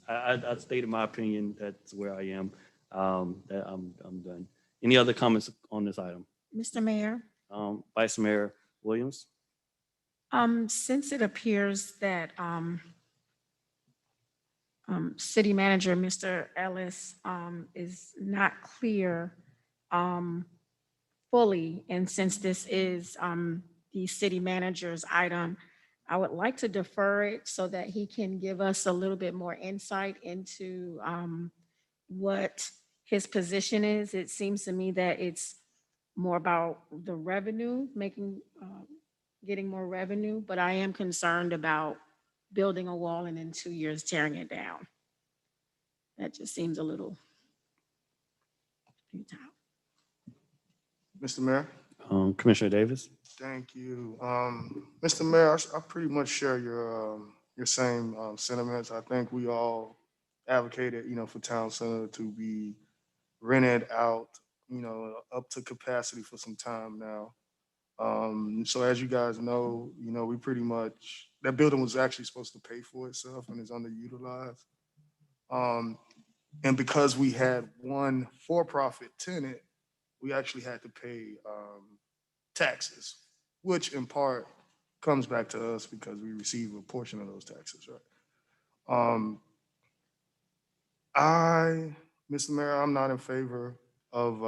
I stated my opinion. That's where I am. That I'm done. Any other comments on this item? Mr. Mayor, Vice Mayor Williams? since it appears that City Manager, Mr. Ellis, is not clear fully, and since this is the city manager's item, I would like to defer it so that he can give us a little bit more insight into what his position is. It seems to me that it's more about the revenue, getting more revenue, but I am concerned about building a wall and in 2 years tearing it down. That just seems a little futile. Mr. Mayor? Commissioner Davis? Thank you. Mr. Mayor, I pretty much share your same sentiments. I think we all advocated, for town center to be rented out, up to capacity for some time now. So as you guys know, we pretty much, that building was actually supposed to pay for itself and is underutilized. And because we had one for-profit tenant, we actually had to pay taxes, which in part comes back to us because we receive a portion of those taxes, right? Mr. Mayor, I'm not in favor of,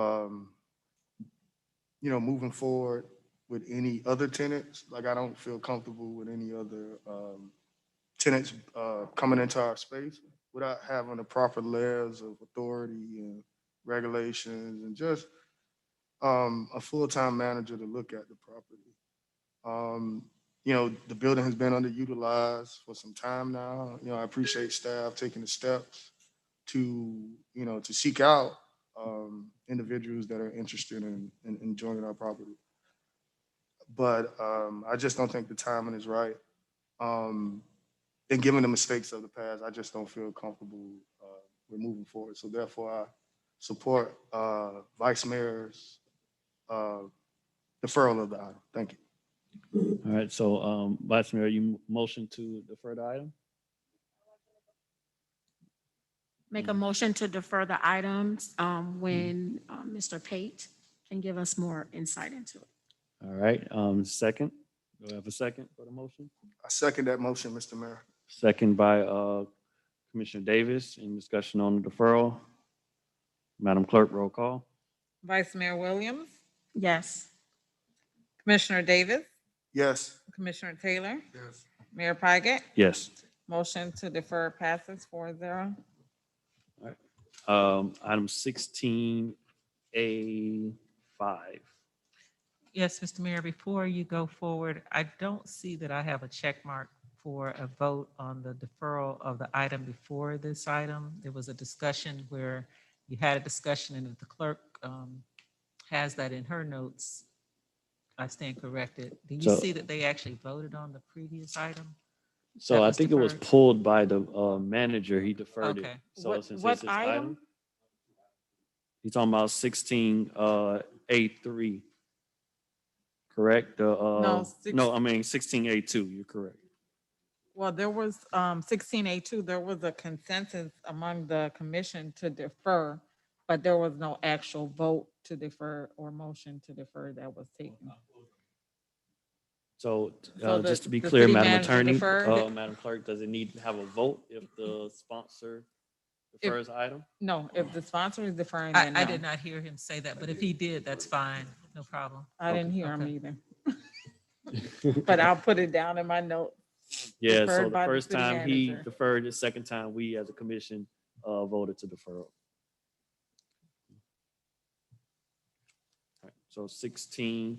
moving forward with any other tenants. Like, I don't feel comfortable with any other tenants coming into our space without having the proper layers of authority and regulations and just a full-time manager to look at the property. The building has been underutilized for some time now. I appreciate staff taking the steps to seek out individuals that are interested in joining our property. But I just don't think the timing is right. And given the mistakes of the past, I just don't feel comfortable with moving forward. So therefore, I support Vice Mayor's deferral of the item. Thank you. All right, so Vice Mayor, you motion to defer the item? Make a motion to defer the items when Mr. Pate can give us more insight into it. All right, second. Do I have a second for the motion? I second that motion, Mr. Mayor. Second by Commissioner Davis. Any discussion on the deferral? Madam Clerk, roll call. Vice Mayor Williams, Yes. Commissioner Davis, Yes. Commissioner Taylor, Yes. Mayor Pigott. Yes. Motion to defer passes 4-0. Item 16A5. Yes, Mr. Mayor, before you go forward, I don't see that I have a check mark for a vote on the deferral of the item before this item. There was a discussion where you had a discussion and if the clerk has that in her notes, I stand corrected. Do you see that they actually voted on the previous item? So I think it was pulled by the manager. He deferred it. Okay. So since What it's his item? He's talking about 16A3. Correct? No, No, I mean 16A2. You're correct. Well, there was 16A2, there was a consensus among the commission to defer, but there was no actual vote to defer or motion to defer that was taken. So So just to be the clear, city Madam manager Attorney, deferred? Madam Clerk, does it need to have a vote if the sponsor The first item? No, if the sponsor is deferring, I, then I no. did not hear him say that, but if he did, that's fine, no problem. I didn't hear him Okay. either. But I'll put it down in my note. Yeah, so Deferred the by the first city time he manager. deferred, the second time we as a commission voted to defer. So 16A5.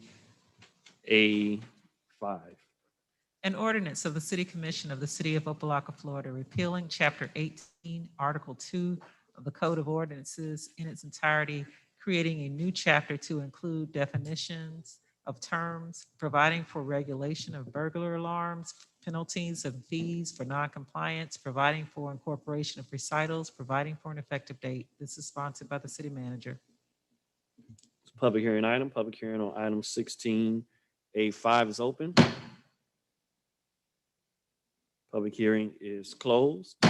An ordinance of the City Commission of the City of Opa-locka, Florida, repealing Chapter 18, Article 2 of the Code of Ordinances in its entirety, creating a new chapter to include definitions of terms, providing for regulation of burglar alarms, penalties and fees for noncompliance, providing for incorporation of recitals, providing for an effective date. This is sponsored by the city manager. Public hearing item. Public hearing on item 16A5 is open. Public hearing is closed. Do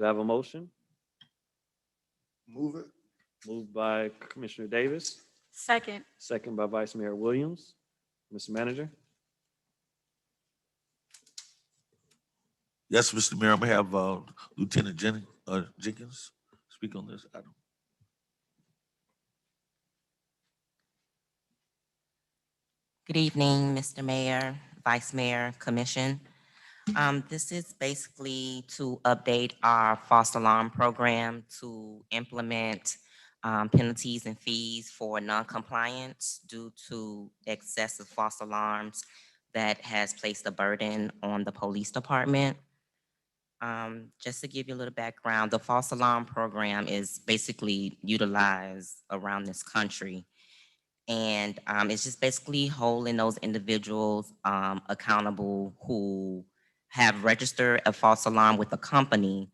I have a motion? Move it. Moved by Commissioner Davis, Second. second by Vice Mayor Williams. Mr. Manager? Yes, Mr. Mayor, I'm gonna have Lieutenant Jenkins speak on this item. Good evening, Mr. Mayor, Vice Mayor, Commission. This is basically to update our false alarm program to implement penalties and fees for non-compliance due to excessive false alarms that has placed a burden on the police department. Just to give you a little background, the false alarm program is basically utilized around this country. And it's just basically holding those individuals accountable who have registered a false alarm with a company,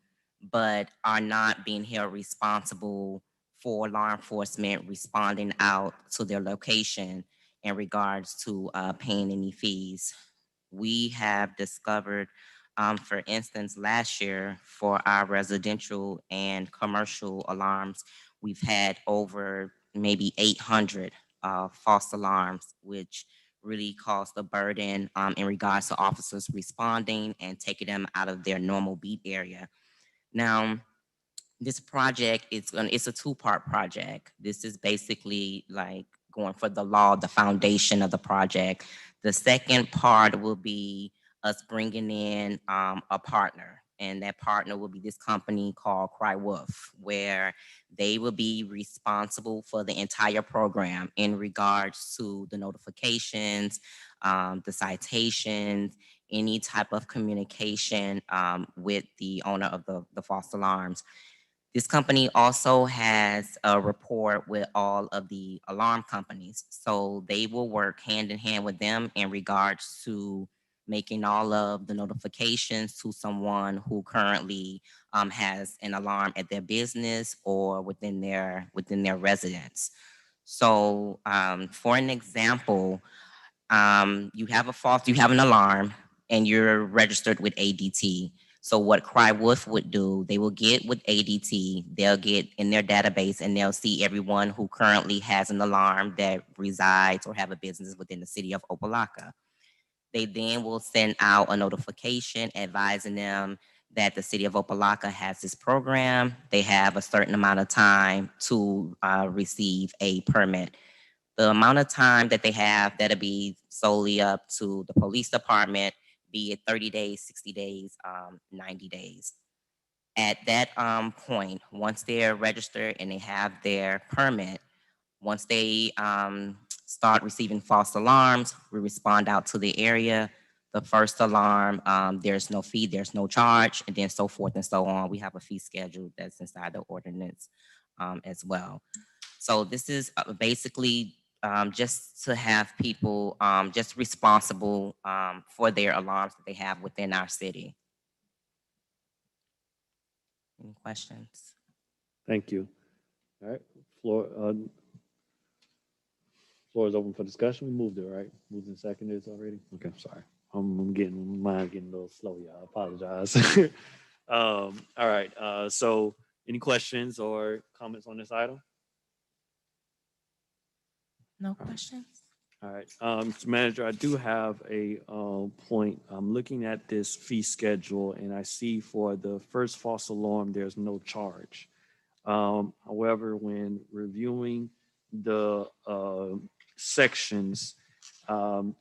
but are not being held responsible for law enforcement responding out to their location in regards to paying any fees. We have discovered, for instance, last year for our residential and commercial alarms, we've had over maybe 800 false alarms, which really caused a burden in regards to officers responding and taking them out of their normal beat area. Now, this project it's a two-part project. This is basically like going for the law, the foundation of the project. The second part will be us bringing in a partner, and that partner will be this company called Cry Wolf, where they will be responsible for the entire program in regards to the notifications, the citations, any type of communication with the owner of the false alarms. This company also has a rapport with all of the alarm companies. So they will work hand in hand with them in regards to making all of the notifications to someone who currently has an alarm at their business or within their residence. So for an example, you have an alarm and you're registered with ADT. So what Cry Wolf would do, they will get with ADT, they'll get in their database and they'll see everyone who currently has an alarm that resides or have a business within the city of Opa-locka. They then will send out a notification advising them that the city of Opa-locka has this program. They have a certain amount of time to receive a permit. The amount of time that they have, that'll be solely up to the police department, be it 30 days, 60 days, 90 days. At that point, once they're registered and they have their permit, once they start receiving false alarms, we respond out to the area. The first alarm, there's no fee, there's no charge, and then so forth and so on. We have a fee schedule that's inside the ordinance as well. So this is basically just to have people just responsible for their alarms that they have within our city. Any questions? Thank you. All right, floor is open for discussion. We moved it, right? Moved and seconded already? Okay, sorry. I'm getting, mind getting a little slow, y'all. I apologize. All right, so any questions or comments on this item? No questions? All right, Mr. Manager, I do have a point. I'm looking at this fee schedule and I see for the first false alarm, there's no charge. However, when reviewing the sections,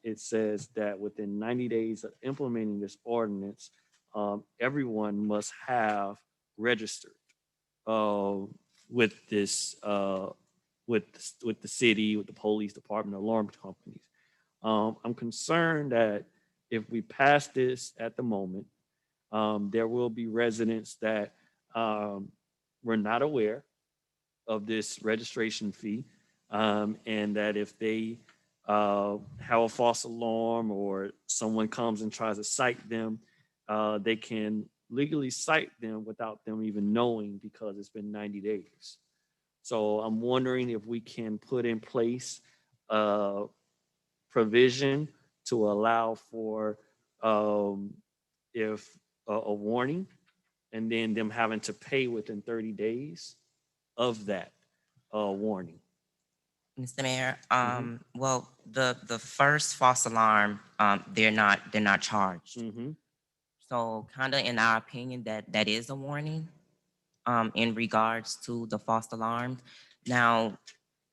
it says that within 90 days of implementing this ordinance, everyone must have registered uh, with this with the city, with the police department, alarm companies. I'm concerned that if we pass this at the moment, there will be residents that were not aware of this registration fee, and that if they have a false alarm or someone comes and tries to cite them, they can legally cite them without them even knowing because it's been 90 days. So I'm wondering if we can put in place a provision to allow for if a warning and then them having to pay within 30 days of that warning. Mr. Mayor, Mhm. well, the first false alarm, they're not charged. So kind of in our opinion, that is a warning, in regards to the false alarms. Now,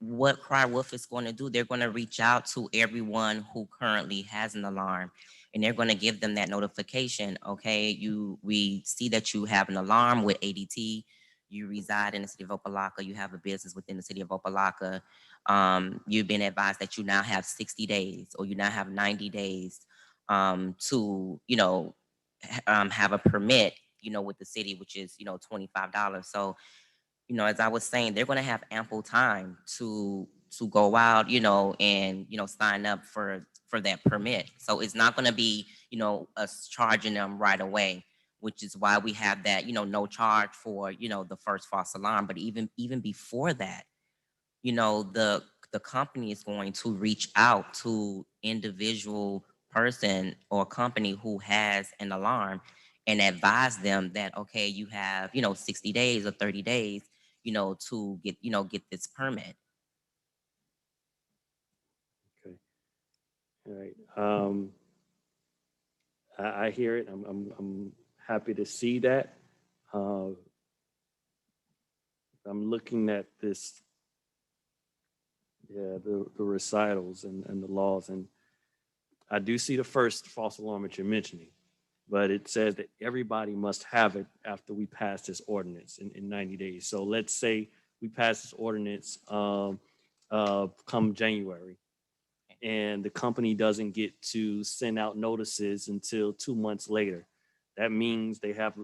what Cry Wolf is going to do, they're going to reach out to everyone who currently has an alarm, and they're going to give them that notification. Okay, we see that you have an alarm with ADT. You reside in the city of Opa-locka. You have a business within the city of Opa-locka. You've been advised that you now have 60 days, or you now have 90 days to, have a permit, with the city, which is, $25. So, as I was saying, they're going to have ample time to go out, and sign up for that permit. So it's not going to be, us charging them right away, which is why we have that, no charge for, the first false alarm. But even before that, the company is going to reach out to individual person or company who has an alarm and advise them that, okay, you have 60 days or 30 days to get this permit. Okay. All right. I hear it. I'm happy to see that. Uh, I'm looking at this, the recitals and the laws, and I do see the first false alarm that you're mentioning, but it says that everybody must have it after we pass this ordinance in 90 days. So let's say we pass this ordinance come January, and the company doesn't get to send out notices until 2 months later. That means they have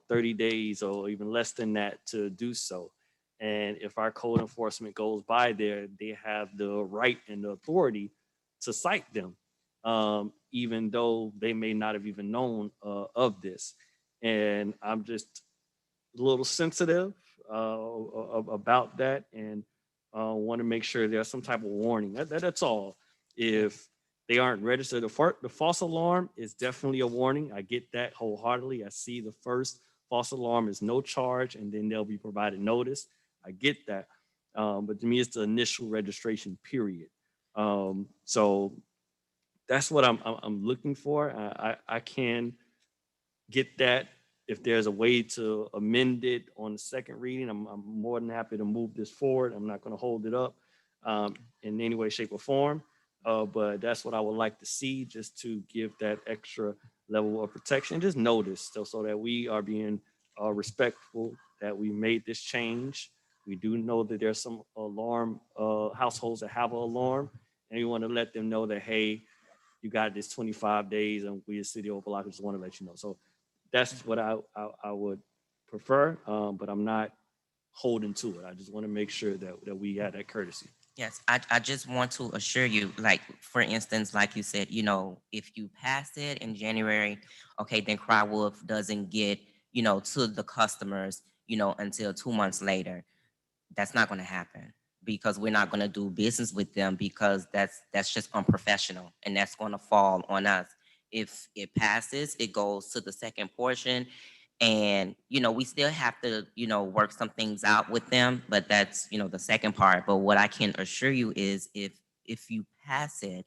30 days or even less than that to do so. And if our code enforcement goes by there, they have the right and the authority to cite them, even though they may not have even known of this. And I'm just a little sensitive about that, and want to make sure there's some type of warning. That's all. If they aren't registered, the false alarm is definitely a warning. I get that wholeheartedly. I see the first false alarm is no charge, and then they'll be provided notice. I get that. But to me, it's the initial registration period. So that's what I'm looking for. I can get that. If there's a way to amend it on the second reading, I'm more than happy to move this forward. I'm not going to hold it up in any way, shape, or form. But that's what I would like to see, just to give that extra level of protection. Just notice, so that we are being respectful that we made this change. We do know that there's some alarm households that have an alarm, and we want to let them know that, hey, you got this 25 days, and we as City of Opa-locka just want to let you know. So that's what I would prefer, but I'm not holding to it. I just want to make sure that we had that courtesy. Yes, I just want to assure you, like, for instance, like you said, if you pass it in January, okay, then Cry Wolf doesn't get, to the customers, until 2 months later. That's not going to happen, because we're not going to do business with them, because that's just unprofessional, and that's going to fall on us. If it passes, it goes to the second portion, and we still have to work some things out with them, but that's the second part. But what I can assure you is, if if you pass it,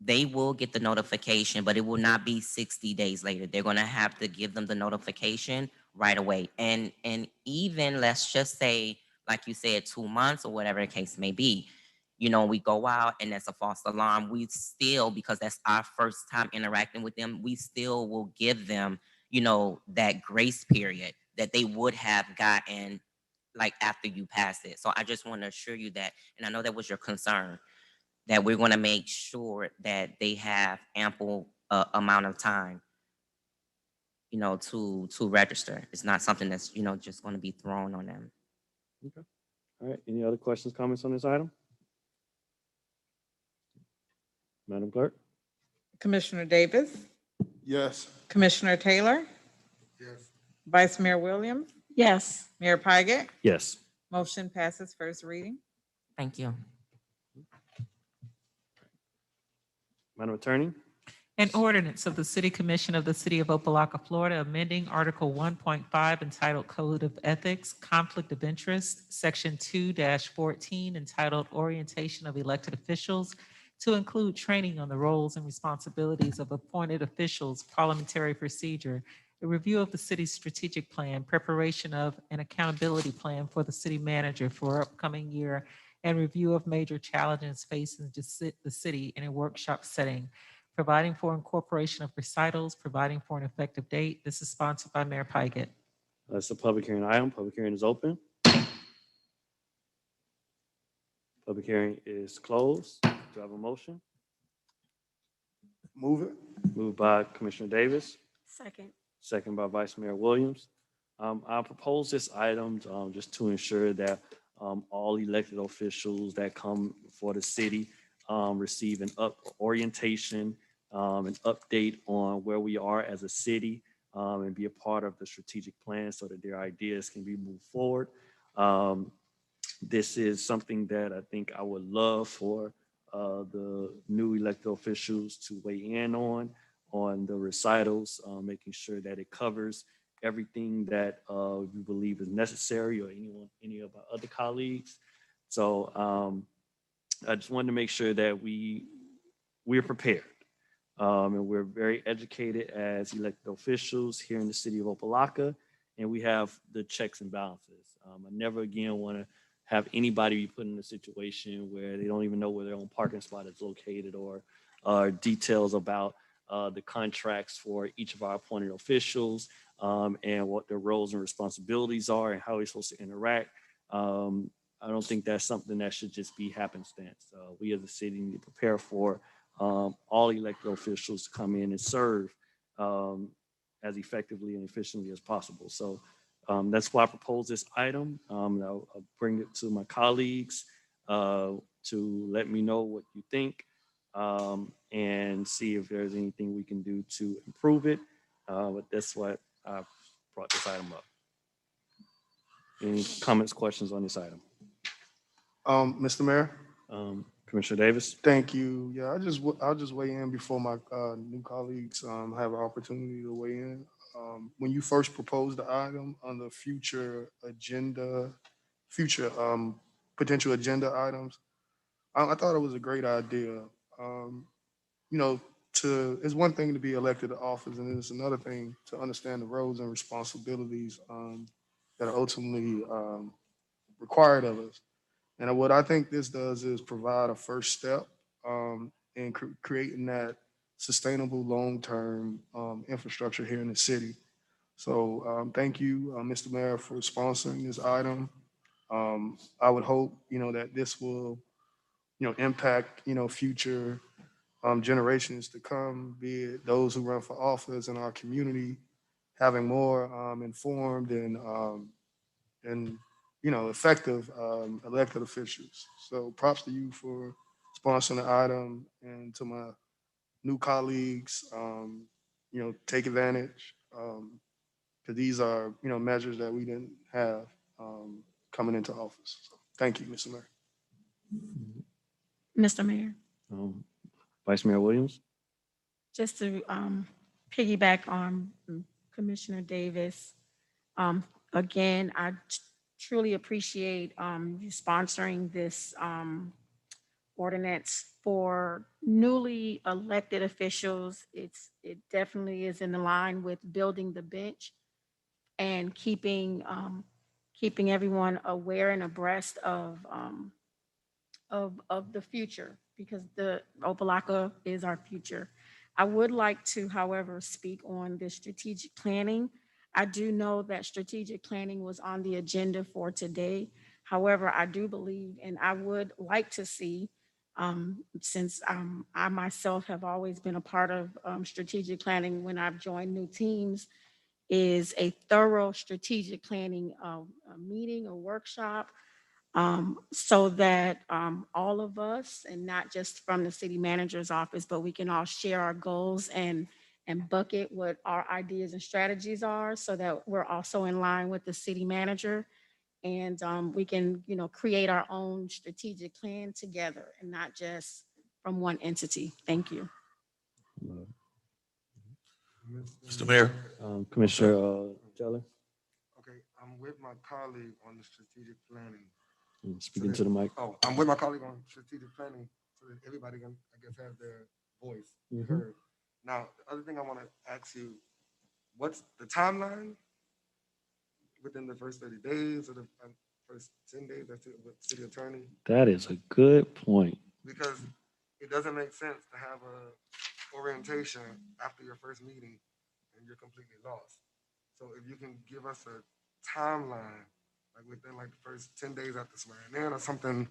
they will get the notification, but it will not be 60 days later. They're going to have to give them the notification right away. And even let's just say, like you said, 2 months or whatever the case may be, you know, we go out and that's a false alarm. We still, because that's our first time interacting with them, we still will give them, you know, that grace period that they would have gotten like after you pass it. So I just want to assure you that, and I know that was your concern, that we're going to make sure that they have ample amount of time, you know, to register. It's not something that's, you know, just going to be thrown on them. Okay. All right. Any other questions, comments on this item? Madam Clerk? Commissioner Davis, Yes. Commissioner Taylor, Yes. Vice Mayor Williams, Yes. Mayor Pygott. Yes. Motion passes first reading. Thank you. Madam Attorney? An ordinance of the City Commission of the City of Opa-locka, Florida, amending Article 1.5 entitled Code of Ethics, Conflict of Interest, Section 2-14 entitled Orientation of Elected Officials to include training on the roles and responsibilities of appointed officials, parliamentary procedure, a review of the city's strategic plan, preparation of an accountability plan for the city manager for upcoming year, and review of major challenges facing the city in a workshop setting, providing for incorporation of recitals, providing for an effective date. This is sponsored by Mayor Pygott. That's a public hearing item. Public hearing is open. Public hearing is closed. Do I have a motion? Move it. Moved by Commissioner Davis, Second. second by Vice Mayor Williams. I propose this item just to ensure that all elected officials that come for the city receive an orientation, an update on where we are as a city, and be a part of the strategic plan so that their ideas can be moved forward. This is something that I think I would love for the new elected officials to weigh in on the recitals, making sure that it covers everything that we believe is necessary, or any of our other colleagues. So I just wanted to make sure that we're prepared. And we're very educated as elected officials here in the city of Opa-locka, and we have the checks and balances. I never again want to have anybody be put in a situation where they don't even know where their own parking spot is located, or details about the contracts for each of our appointed officials, and what their roles and responsibilities are and how we're supposed to interact. I don't think that's something that should just be happenstance. We as a city need to prepare for all elected officials to come in and serve as effectively and efficiently as possible. So that's why I propose this item. I'll bring it to my colleagues to let me know what you think, and see if there's anything we can do to improve it. But that's what I brought this item up. Any comments, questions on this item? Mr. Mayor? Commissioner Davis? Thank you. Yeah, I'll just weigh in before my new colleagues have an opportunity to weigh in. When you first proposed the item on the future potential agenda items, I thought it was a great idea. You know, it's one thing to be elected to office, and it's another thing to understand the roles and responsibilities that are ultimately required of us. And what I think this does is provide a first step in creating that sustainable long-term infrastructure here in the city. So thank you, Mr. Mayor, for sponsoring this item. I would hope, that this will, impact, future generations to come, be it those who run for office in our community, having more informed and effective elected officials. So props to you for sponsoring the item, and to my new colleagues, take advantage, because these are, measures that we didn't have coming into office. So thank you, Mr. Mayor. Mr. Mayor, Vice Mayor Williams? just to piggyback on Commissioner Davis, again, I truly appreciate you sponsoring this ordinance for newly elected officials. It definitely is in line with building the bench and keeping everyone aware and abreast of the future, because the Opa-locka is our future. I would like to, however, speak on the strategic planning. I do know that strategic planning was on the agenda for today. However, I do believe, and I would like to see, since I myself have always been a part of strategic planning when I've joined new teams, is a thorough strategic planning a meeting, a workshop, so that all of us, and not just from the city manager's office, but we can all share our goals and bucket what our ideas and strategies are, so that we're also in line with the city manager. And we can, create our own strategic plan together and not just from one entity. Thank you. Mr. Mayor. Commissioner Taylor, Okay, I'm with my colleague on the strategic planning. speaking to the mic. Oh, I'm with my colleague on strategic planning, so that everybody can, I guess, have their voice heard. Now, the other thing I want to ask you, what's the timeline within the first 30 days or the first 10 days? That's it with city attorney? That is a good point. Because it doesn't make sense to have a orientation after your first meeting and you're completely lost. So if you can give us a timeline, like within like the first 10 days after swearing in or something,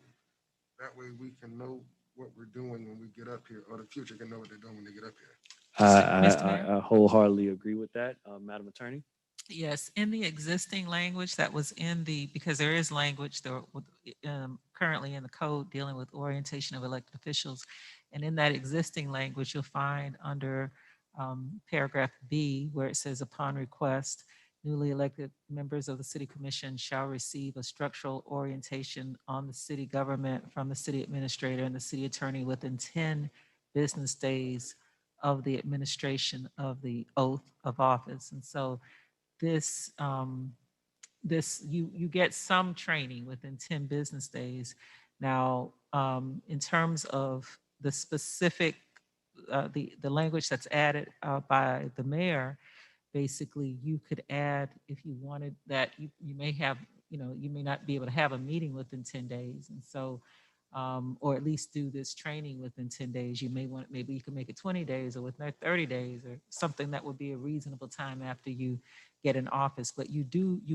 that way we can know what we're doing when we get up here, or the future can know what they're doing when they get up here. Mr. Mayor? I wholeheartly agree with that, Madam Attorney. Yes, in the existing language that was because there is language currently in the code dealing with orientation of elected officials. And in that existing language, you'll find under paragraph B, where it says, upon request, newly elected members of the city commission shall receive a structural orientation on the city government from the city administrator and the city attorney within 10 business days of the administration of the oath of office. And so this, you get some training within 10 business days. Now, in terms of the specific, the language that's added by the mayor, basically you could add, if you wanted that, you may have, you may not be able to have a meeting within 10 days. And so, or at least do this training within 10 days. You may want, maybe you can make it 20 days or within 30 days or something that would be a reasonable time after you get in office. But you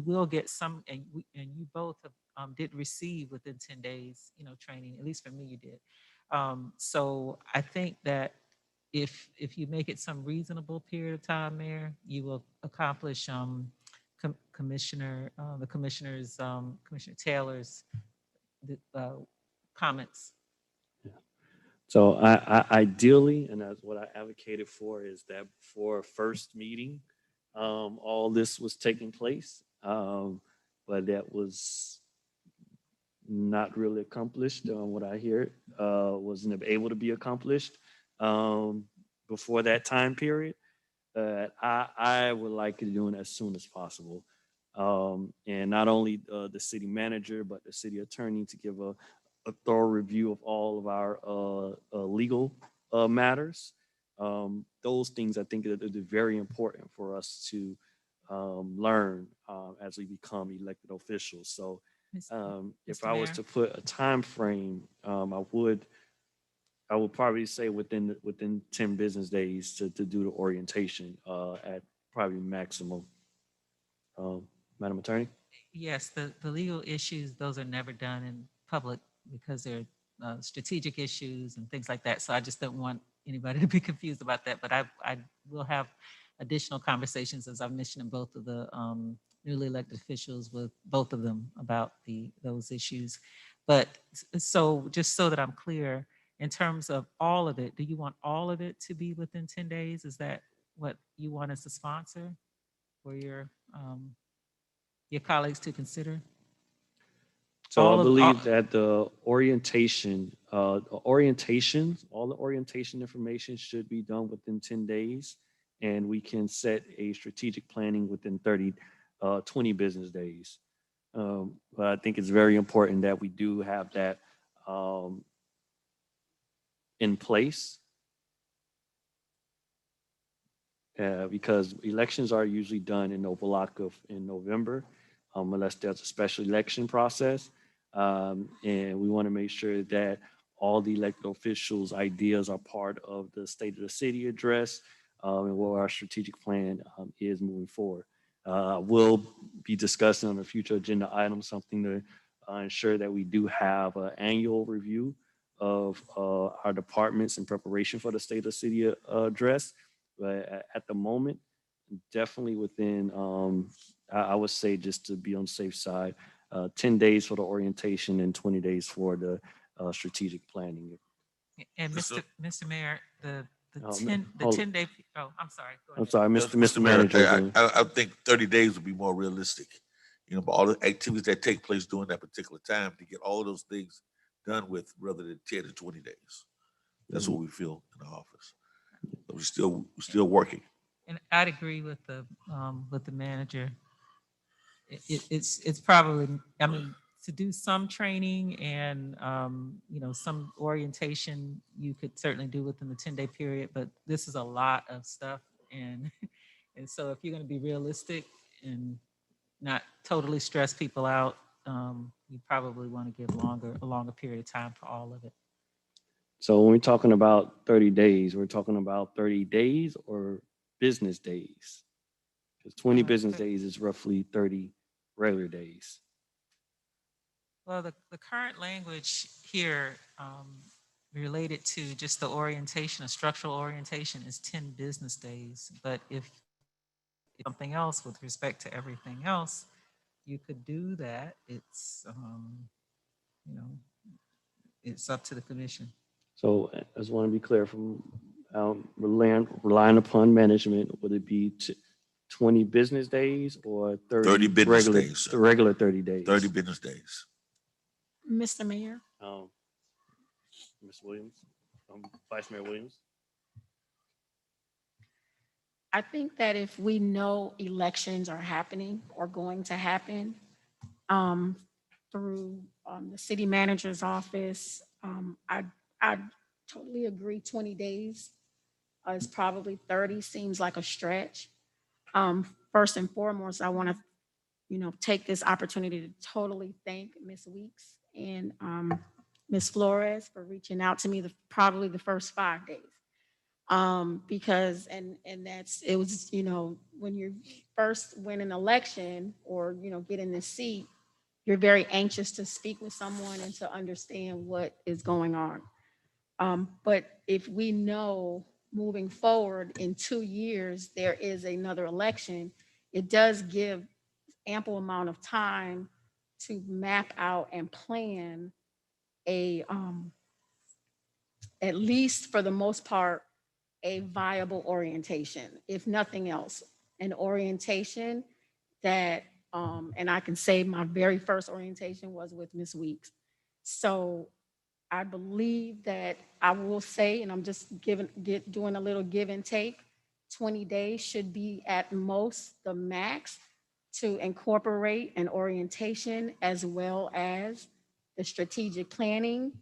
will get some, and you both have, did receive within 10 days, training, at least for me, you did. So I think that if you make it some reasonable period of time, Mayor, you will accomplish Commissioner Taylor's comments. So I ideally, and that's what I advocated for, is that before first meeting, all this was taking place, but that was not really accomplished. What I hear wasn't able to be accomplished before that time period. I would like to do it as soon as possible. And not only the city manager, but the city attorney to give a thorough review of all of our legal matters. Those things I think are very important for us to learn as we become elected officials. So if I was to put a time frame, I would probably say within 10 business days to do the orientation at probably maximum. Madam Attorney? Yes, the legal issues, those are never done in public because they're strategic issues and things like that. So I just don't want anybody to be confused about that. But I will have additional conversations, as I mentioned, in both of the newly elected officials with both of them about those issues. But so just so that I'm clear, in terms of all of it, do you want all of it to be within 10 days? Is that what you want as a sponsor for your colleagues to consider? So I believe that the orientation, all the orientation information should be done within 10 days. And we can set a strategic planning within 20 business days. But I think it's very important that we do have that in place. Because elections are usually done in Opa-locka in November, unless there's a special election process. And we want to make sure that all the elected officials' ideas are part of the State of the City address and what our strategic plan is moving forward. We'll be discussing on a future agenda item something to ensure that we do have an annual review of our departments in preparation for the State of the City address. But at the moment, definitely within, I would say just to be on the safe side, 10 days for the orientation and 20 days for the strategic planning. And Mr. Mayor, the hold- 10-day, oh, I'm sorry. Go I'm ahead. sorry, Yes, Mr. Manager. I think 30 days would be more realistic. But all the activities that take place during that particular time to get all of those things done with rather than 10 to 20 days. That's what we feel in the office. But we're still working. And I'd agree with the manager. It's probably, I mean, to do some training and, some orientation, you could certainly do within the 10-day period, but this is a lot of stuff. And so if you're going to be realistic and not totally stress people out, you probably want to give a longer period of time for all of it. So when we're talking about 30 days, we're talking about 30 days or business days? Because 20 business days is roughly 30 regular days. Well, the current language here related to just the orientation, a structural orientation is 10 business days. But if something else with respect to everything else, you could do that. It's, it's up to the commission. So I just want to be clear from relying upon management, would it be 20 business days or 30 business regular, days, sir. the regular 30 days? 30 business days. Mr. Mayor, Ms. Williams, Vice Mayor Williams. I think that if we know elections are happening or going to happen through the city manager's office, I totally agree 20 days is probably 30 seems like a stretch. First and foremost, I want to, take this opportunity to totally thank Ms. Weeks and Ms. Flores for reaching out to me probably the first 5 days. Because it was, when you first win an election or, get in the seat, you're very anxious to speak with someone and to understand what is going on. But if we know moving forward in 2 years, there is another election, it does give ample amount of time to map out and plan at least for the most part, a viable orientation, if nothing else, an orientation that, and I can say my very first orientation was with Ms. Weeks. So I believe that I will say, and I'm just doing a little give and take, 20 days should be at most the max to incorporate an orientation as well as the strategic planning,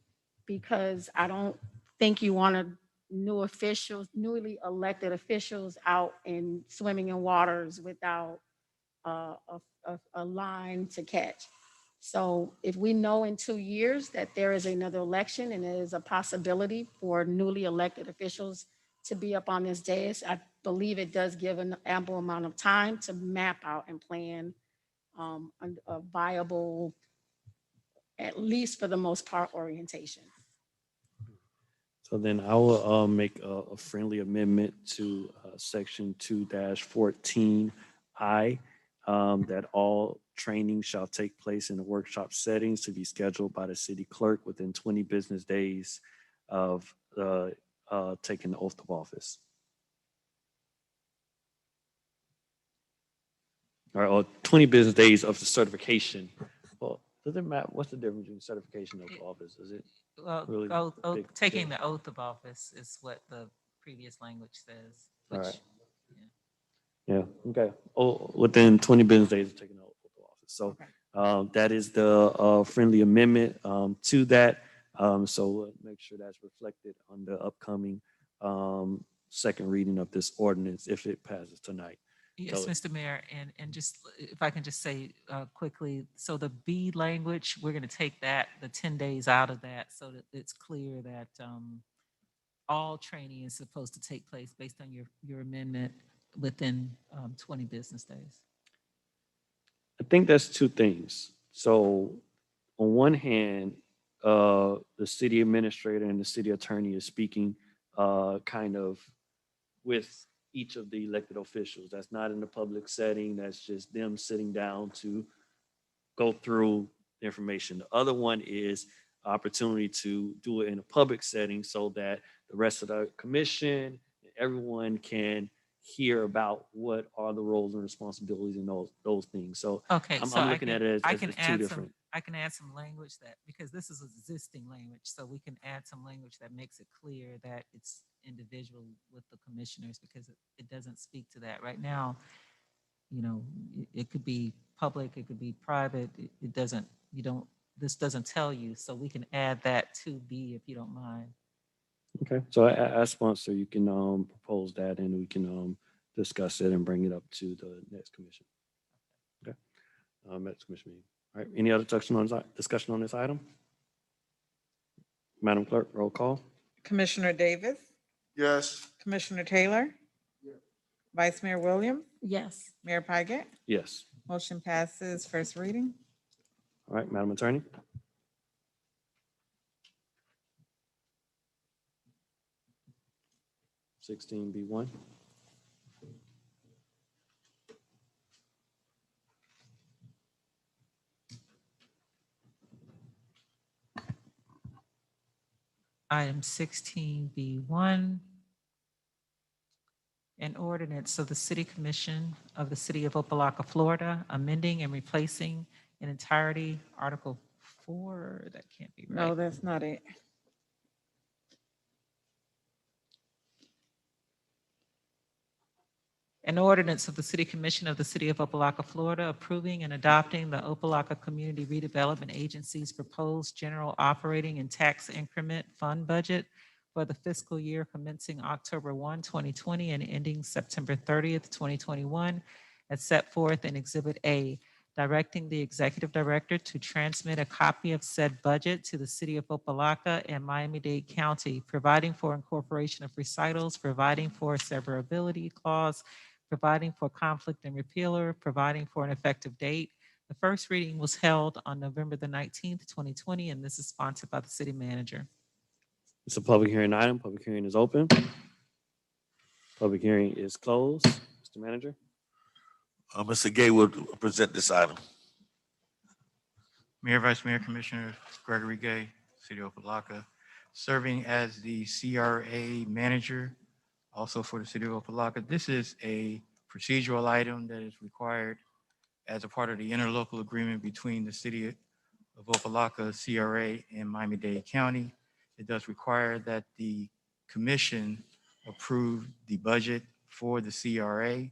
because I don't think you want to newly elected officials out and swimming in waters without a line to catch. So if we know in 2 years that there is another election and there is a possibility for newly elected officials to be up on this dais, I believe it does give an ample amount of time to map out and plan a viable, at least for the most part, orientation. So then I will make a friendly amendment to section 2-14I, that all training shall take place in the workshop settings to be scheduled by the city clerk within 20 business days of taking the oath of office. Or 20 business days of the certification. Well, does it matter? What's the difference between certification and oath of office? Is it? Really Taking the oath of office is what the previous language says. All right. Yeah, okay. Oh, within 20 business days of taking the oath of office. So that is the friendly amendment to that. So we'll make sure that's reflected on the upcoming second reading of this ordinance if it passes tonight. Yes, So- Mr. Mayor, and just, if I can just say quickly, so the B language, we're gonna take that, the 10 days out of that, so that it's clear that all training is supposed to take place based on your amendment within 20 business days. I think that's two things. So on one hand, the city administrator and the city attorney is speaking kind of with each of the elected officials. That's not in the public setting. That's just them sitting down to go through the information. The other one is opportunity to do it in a public setting so that the rest of the commission, everyone can hear about what are the roles and responsibilities and those things. So Okay, I'm so I looking can, at it I as can two add different. I can add some language that, because this is existing language, so we can add some language that makes it clear that it's individual with the commissioners, because it doesn't speak to that. Right now, you know, it could be public, it could be private, it doesn't, this doesn't tell you, so we can add that to B if you don't mind. Okay, so as sponsor, you can propose that and we can discuss it and bring it up to the next commission. Okay, next commission meeting. All right, any other discussion on this item? Madam Clerk, roll call. Commissioner Davis, Yes. Commissioner Taylor, Vice Mayor Williams, Yes. Mayor Pigott. Yes. Motion passes first reading. All right, Madam Attorney. (16B1). Item 16B1, an ordinance of the City Commission of the City of Opa-locka, Florida, amending and replacing in entirety Article 4, that can't be right. No, that's not it. An ordinance of the City Commission of the City of Opa-locka, Florida, approving and adopting the Opa-locka Community Redevelopment Agency's proposed general operating and tax increment fund budget for the fiscal year commencing October 1, 2020 and ending September 30th, 2021, as set forth in Exhibit A, directing the Executive Director to transmit a copy of said budget to the City of Opa-locka and Miami-Dade County, providing for incorporation of recitals, providing for a severability clause, providing for conflict and repealer, providing for an effective date. The first reading was held on November the 19th, 2020, and this is sponsored by the city manager. It's a public hearing item. Public hearing is open. Public hearing is closed. Mr. Manager. Mr. Gay will present this item. Mayor, Vice Mayor, Commissioner Gregory Gay, City of Opa-locka, serving as the CRA manager, also for the City of Opa-locka. This is a procedural item that is required as a part of the interlocal agreement between the City of Opa-locka, CRA, and Miami-Dade County. It does require that the commission approve the budget for the CRA.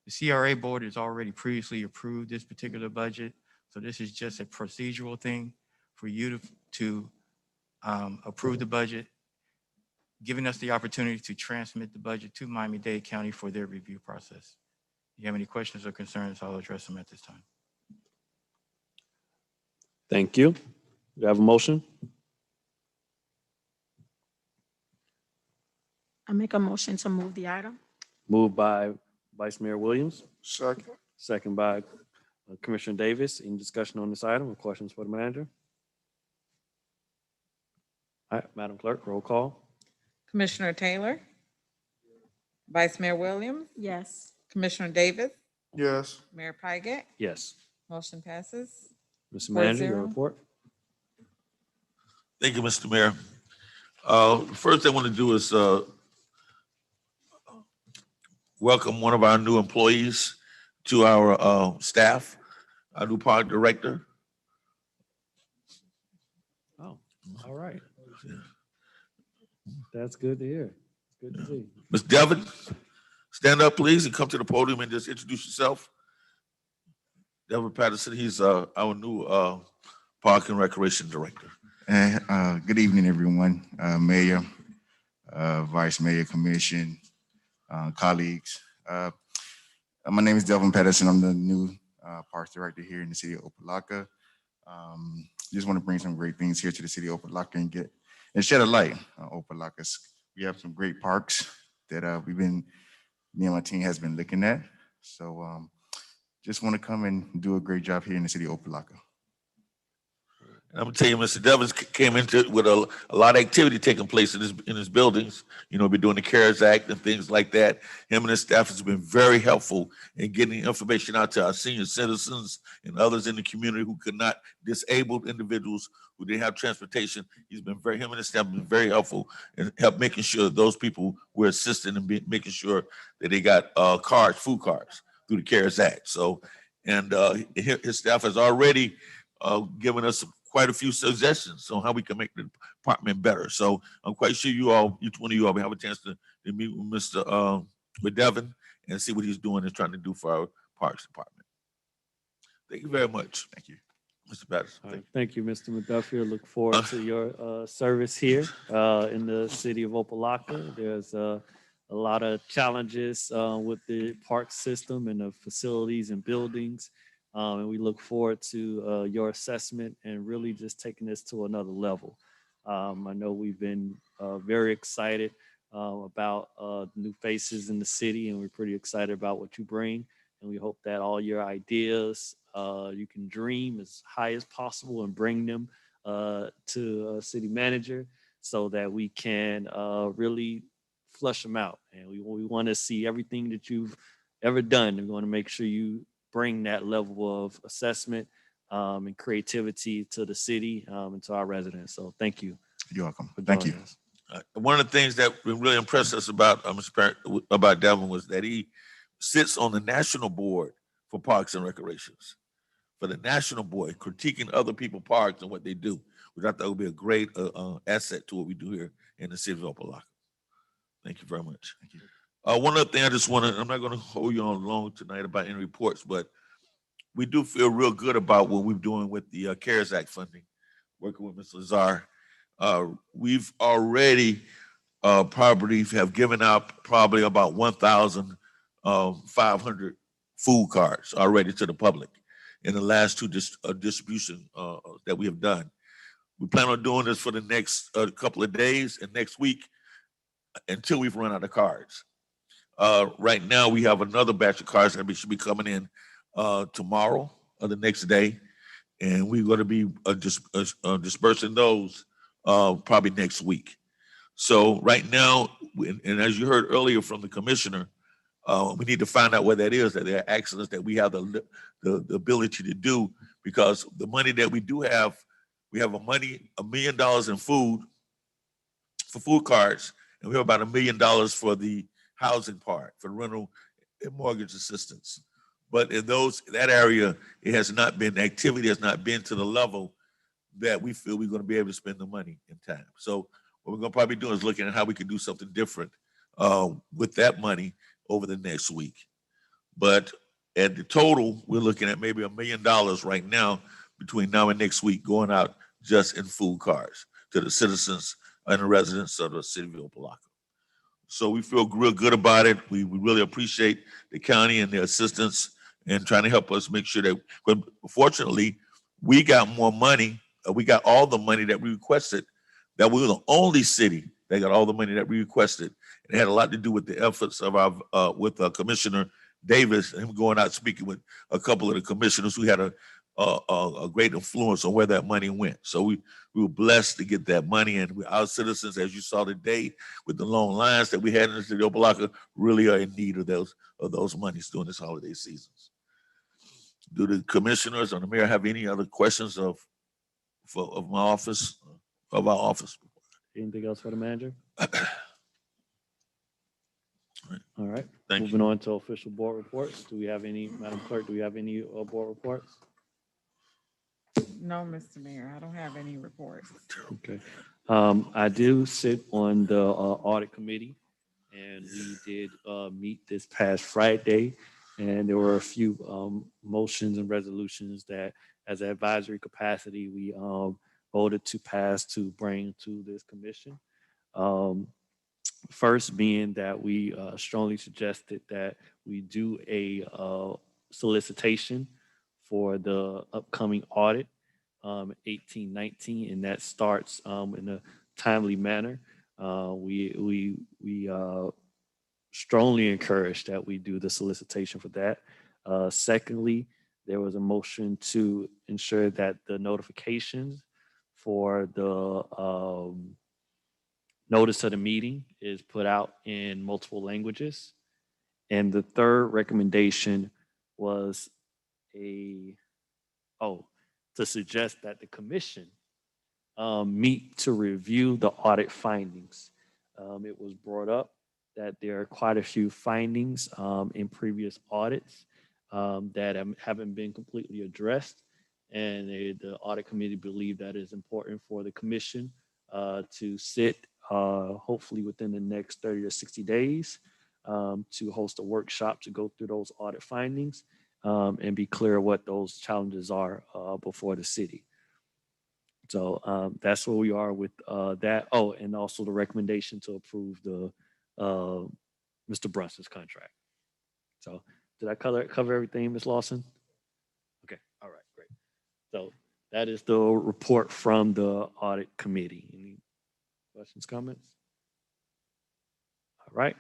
The CRA board has already previously approved this particular budget, so this is just a procedural thing for you to approve the budget, giving us the opportunity to transmit the budget to Miami-Dade County for their review process. If you have any questions or concerns, I'll address them at this time. Thank you. Do you have a motion? I make a motion to move the item. Moved by Vice Mayor Williams, Second. second by Commissioner Davis. Any discussion on this item or questions for the manager? All right, Madam Clerk, roll call. Commissioner Taylor, Vice Mayor Williams, Yes. Commissioner Davis, Yes. Mayor Pigott. Yes. Motion passes. Mr. Manager, your 4-0. report. Thank you, Mr. Mayor. First, I want to do is welcome one of our new employees to our staff, our new park director. Oh, all right. That's good to hear. Good to see. Ms. Devon, stand up, please, and come to the podium and just introduce yourself. Devon Patterson, he's our new Park and Recreation Director. Good evening, everyone. Mayor, Vice Mayor, Commission, colleagues. My name is Delvin Patterson. I'm the new Parks Director here in the city of Opa-locka. Just want to bring some great things here to the city of Opa-locka and shed a light on Opa-locka. We have some great parks that me and my team has been looking at. So just want to come and do a great job here in the city of Opa-locka. I'm gonna tell you, Mr. Devins came into it with a lot of activity taking place in his buildings. You know, we're doing the CARES Act and things like that. Him and his staff has been very helpful in getting information out to our senior citizens and others in the community who could not, disabled individuals who didn't have transportation. Him and his staff have been very helpful in help making sure that those people were assisted in making sure that they got food cards through the CARES Act. So, and his staff has already given us quite a few suggestions on how we can make the department better. So I'm quite sure each one of you all will have a chance to meet with with Devin and see what he's doing and trying to do for our Parks Department. Thank you very much. Thank you, Mr. Patterson. Thank you, Mr. McDuffie. I look forward to your service here in the city of Opa-locka. There's a lot of challenges with the park system and the facilities and buildings. And we look forward to your assessment and really just taking this to another level. I know we've been very excited about new faces in the city, and we're pretty excited about what you bring. And we hope that all your ideas, you can dream as high as possible and bring them to a city manager so that we can really flush them out. And we want to see everything that you've ever done. We want to make sure you bring that level of assessment and creativity to the city and to our residents. So thank you. You're welcome. Thank you. One of the things that really impressed us about about Devin was that he sits on the national board for Parks and Recreations. For the national board, critiquing other people's parks and what they do, which I thought would be a great asset to what we do here in the city of Opa-locka. Thank you very much. Thank you. One other thing I'm not going to hold you on long tonight about any reports, but we do feel real good about what we're doing with the CARES Act funding, working with Ms. Lazar. We've already probably have given out probably about 1,500 food cards already to the public in the last two distribution that we have done. We plan on doing this for the next couple of days and next week until we've run out of cards. Right now, we have another batch of cards that should be coming in tomorrow or the next day, and we're going to be dispersing those probably next week. So right now, and as you heard earlier from the commissioner, we need to find out what that is, that there are accidents that we have the ability to do, because the money that we do have, we have $1 million in food, for food cards, and we have about $1 million for the housing part, for rental and mortgage assistance. But in that area, activity has not been to the level that we feel we're going to be able to spend the money in time. So what we're going to probably do is looking at how we can do something different with that money over the next week. But at the total, we're looking at maybe $1 million right now between now and next week going out just in food cards to the citizens and the residents of the city of Opa-locka. So we feel real good about it. We really appreciate the county and their assistance in trying to help us make sure that, but fortunately, we got more money. We got all the money that we requested. That we were the only city that got all the money that we requested. And it had a lot to do with the efforts of with Commissioner Davis and him going out speaking with a couple of the commissioners who had a great influence on where that money went. So we were blessed to get that money, and our citizens, as you saw today, with the long lines that we had in the city of Opa-locka, really are in need of those monies during this holiday seasons. Do the commissioners or the mayor have any other questions of my office, of our office? Anything else for the manager? All right. Thank Moving on to official board reports. Do we have any, Madam Clerk, do we have any board reports? No, Mr. Mayor, I don't have any reports. Okay. I do sit on the audit committee, and we did meet this past Friday, and there were a few motions and resolutions that, as an advisory capacity, we voted to pass to bring to this commission. First being that we strongly suggested that we do a solicitation for the upcoming audit, 1819, and that starts in a timely manner. We strongly encourage that we do the solicitation for that. Secondly, there was a motion to ensure that the notifications for the notice of the meeting is put out in multiple languages. And the third recommendation was to suggest that the commission meet to review the audit findings. It was brought up that there are quite a few findings in previous audits that haven't been completely addressed. And the audit committee believed that is important for the commission to sit hopefully within the next 30 to 60 days to host a workshop to go through those audit findings and be clear what those challenges are before the city. So that's where we are with that. Oh, and also the recommendation to approve the Mr. Brunson's contract. So did I cover everything, Ms. Lawson? Okay, all right, great. So that is the report from the audit committee. Any questions, comments? All right.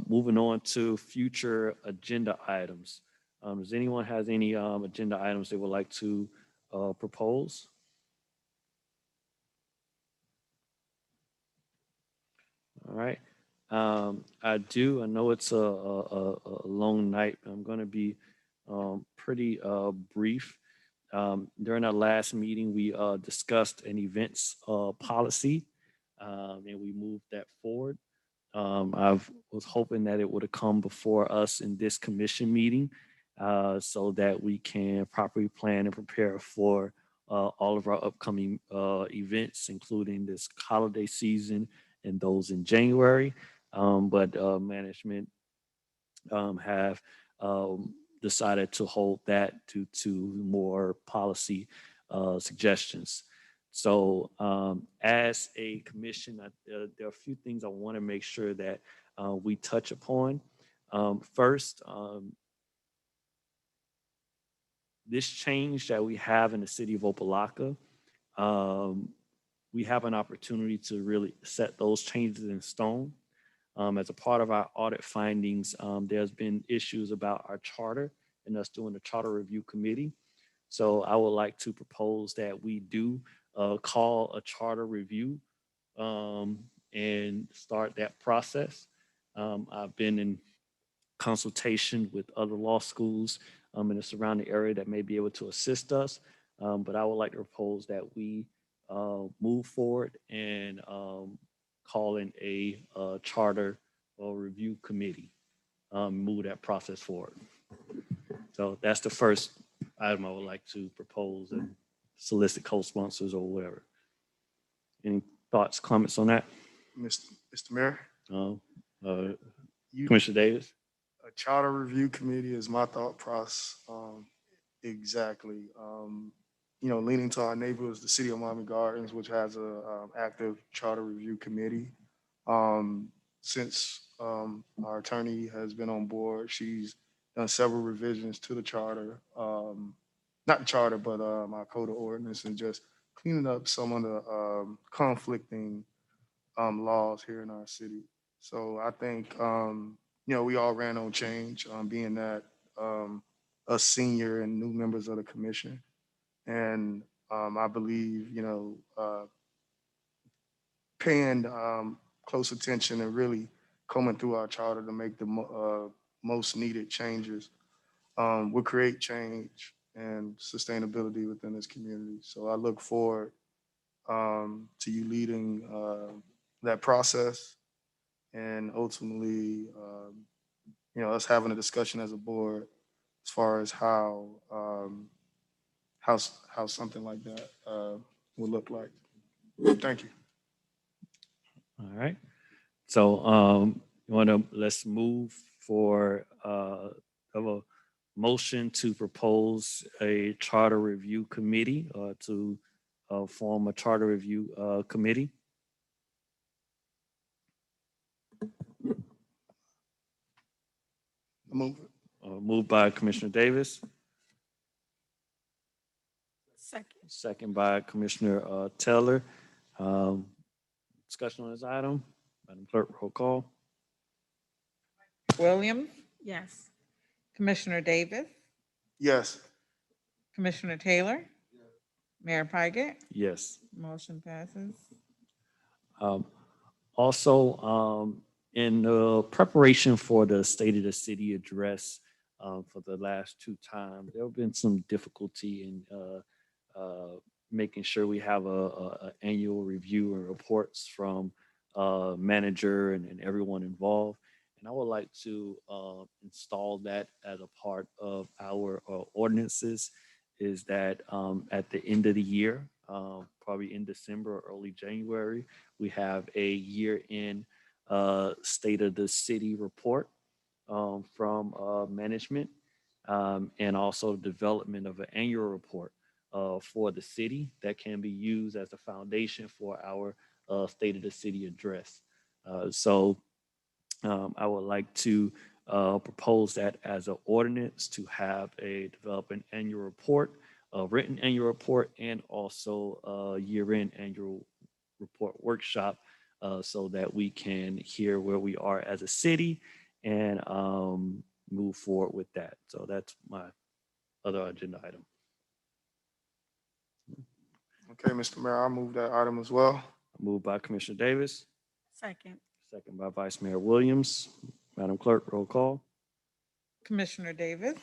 Moving on to future agenda items. Does anyone has any agenda items they would like to propose? All right. I know it's a long night. I'm going to be pretty brief. During our last meeting, we discussed an events policy and we moved that forward. I was hoping that it would have come before us in this commission meeting so that we can properly plan and prepare for all of our upcoming events, including this holiday season and those in January. But management have decided to hold that due to more policy suggestions. So as a commission, there are a few things I want to make sure that we touch upon. First, this change that we have in the city of Opa-locka, we have an opportunity to really set those changes in stone. As a part of our audit findings, there's been issues about our charter and us doing the charter review committee. So I would like to propose that we do call a charter review and start that process. I've been in consultation with other law schools in the surrounding area that may be able to assist us. But I would like to propose that we move forward and call in a charter or review committee, move that process forward. So that's the first item I would like to propose and solicit co-sponsors or whatever. Any thoughts, comments on that? Mr. Mayor? Commissioner Davis? A charter review committee is my thought process. Exactly. Leaning to our neighbors, the city of Miami Gardens, which has a active charter review committee. Since our attorney has been on board, she's done several revisions to the charter, not the charter, but our code of ordinance, and just cleaning up some of the conflicting laws here in our city. So I think, we all ran on change, being that us senior and new members of the commission. And I believe, paying close attention and really combing through our charter to make the most needed changes will create change and sustainability within this community. So I look forward to you leading that process and ultimately, us having a discussion as a board as far as how something like that would look like. Thank you. All right. So let's move for a motion to propose a charter review committee to form a charter review committee. Move it. Moved by Commissioner Davis, Second. second by Commissioner Taylor. Discussion on this item. Madam Clerk, roll call. Williams, Yes. Commissioner Davis, Yes. Commissioner Taylor, Mayor Pigott, Yes. motion passes. Also, in preparation for the State of the City address for the last two times, there have been some difficulty in making sure we have a annual review and reports from manager and everyone involved. And I would like to install that as a part of our ordinances, is that at the end of the year, probably in December or early January, we have a year-end State of the City report from management, and also development of an annual report for the city that can be used as a foundation for our State of the City address. So I would like to propose that as an ordinance to have develop an annual report, a written annual report, and also a year-end annual report workshop, so that we can hear where we are as a city and move forward with that. So that's my other agenda item. Okay, Mr. Mayor, I'll move that item as well. Moved by Commissioner Davis, Second. second by Vice Mayor Williams. Madam Clerk, roll call. Commissioner Davis,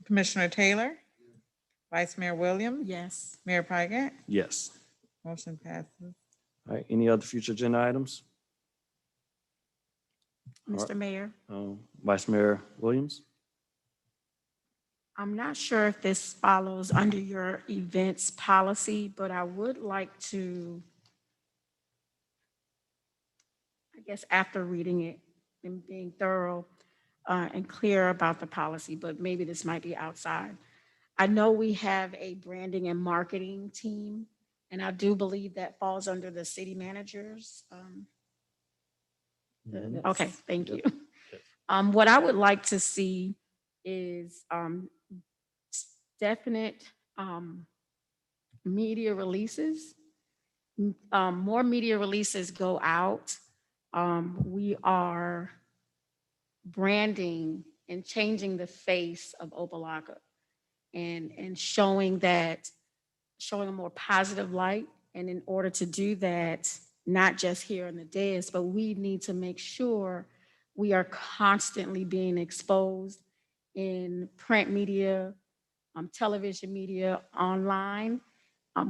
Commissioner Taylor, Vice Mayor Williams, Yes. Mayor Pigott, Yes. motion passes. All right, any other future agenda items? Mr. Mayor, Vice Mayor Williams? I'm not sure if this follows under your events policy, but I would like to, I guess after reading it and being thorough and clear about the policy, but maybe this might be outside. I know we have a branding and marketing team, and I do believe that falls under the city managers. Okay, thank you. What I would like to see is definite media releases. More media releases go out. We are branding and changing the face of Opa-locka and showing a more positive light. And in order to do that, not just here in the dais, but we need to make sure we are constantly being exposed in print media, television media, online.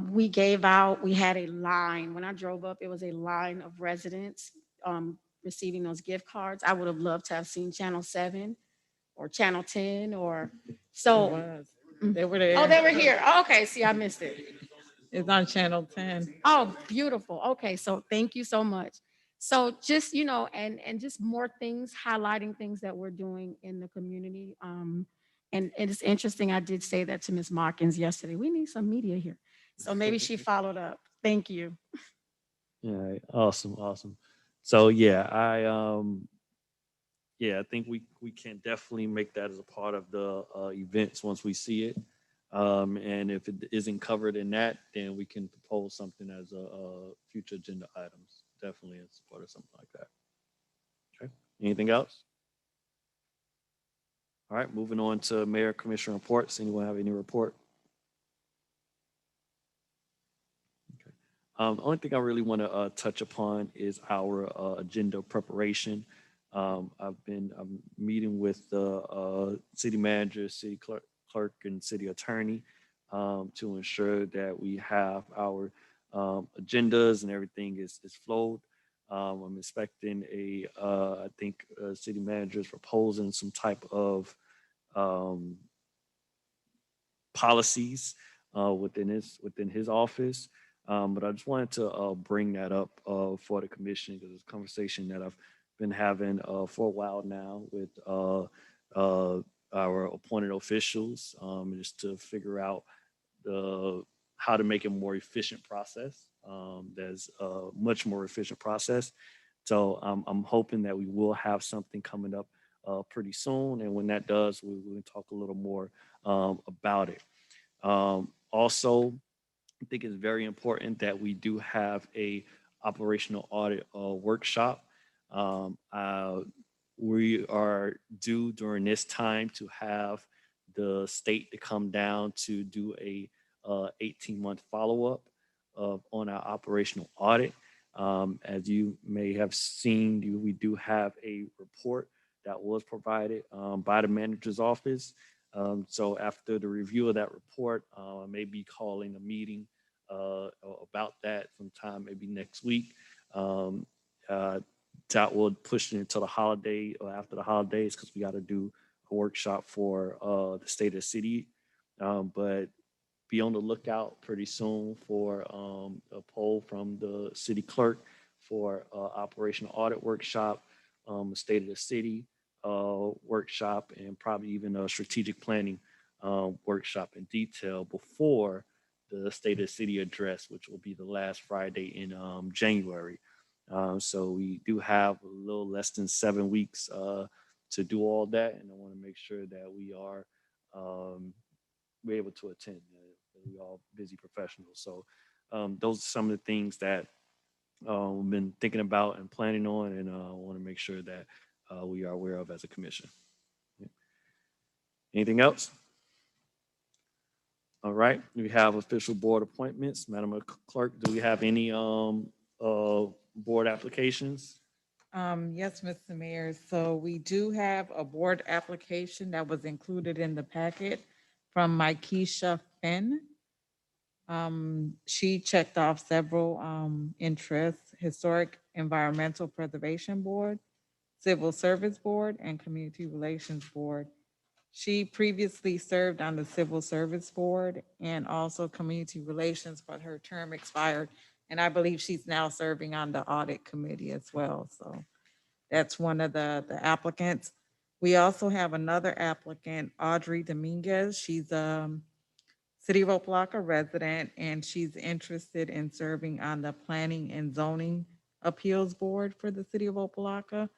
We had a line. When I drove up, it was a line of residents receiving those gift cards. I would have loved to have seen Channel 7 or Channel 10 or so. They were there. Oh, they were here. Oh, okay, see, I missed it. It's on Channel 10. Oh, beautiful. Okay, so thank you so much. So just, and just more things, highlighting things that we're doing in the community. And it's interesting, I did say that to Ms. Markins yesterday. We need some media here. So maybe she followed up. Thank you. Yeah, awesome. So I think we can definitely make that as a part of the events once we see it. And if it isn't covered in that, then we can propose something as a future agenda items, definitely in support of something like that. Okay, anything else? All right, moving on to Mayor Commissioner reports. Anyone have any report? Okay. The only thing I really want to touch upon is our agenda preparation. I'm meeting with the city manager, city clerk, and city attorney to ensure that we have our agendas and everything is flowed. I'm expecting I think city manager is proposing some type of policies within his office. But I just wanted to bring that up for the commission, because it's a conversation that I've been having for a while now with our appointed officials, just to figure out the how to make it a more efficient process. There's a much more efficient process. So I'm hoping that we will have something coming up pretty soon. And when that does, we will talk a little more about it. Also, I think it's very important that we do have a operational audit workshop. We are due during this time to have the state to come down to do a 18-month follow-up on our operational audit. As you may have seen, we do have a report that was provided by the manager's office. So after the review of that report, I may be calling a meeting about that sometime maybe next week. That will push it into the holiday or after the holidays because we got to do a workshop for the state of the city. But be on the lookout pretty soon for a poll from the city clerk for operational audit workshop, state of the city workshop, and probably even a strategic planning workshop in detail before the state of the city address, which will be the last Friday in January. So we do have a little less than 7 weeks to do all that, and I want to make sure that we are we're able to attend. We all busy professionals, so those are some of the things that we've been thinking about and planning on, and I want to make sure that we are aware of as a commission. Yeah. Anything else? All right, we have official board appointments. Madam Clerk, do we have any board applications? Yes, Mr. Mayor. So we do have a board application that was included in the packet from Mykesha Finn. She checked off several interests: Historic Environmental Preservation Board, Civil Service Board, and Community Relations Board. She previously served on the Civil Service Board and also Community Relations, but her term expired. And I believe she's now serving on the Audit Committee as well. So that's one of the applicants. We also have another applicant, Audrey Dominguez. She's a City of Opa-locka resident, and she's interested in serving on the Planning and Zoning Appeals Board for the City of Opa-locka.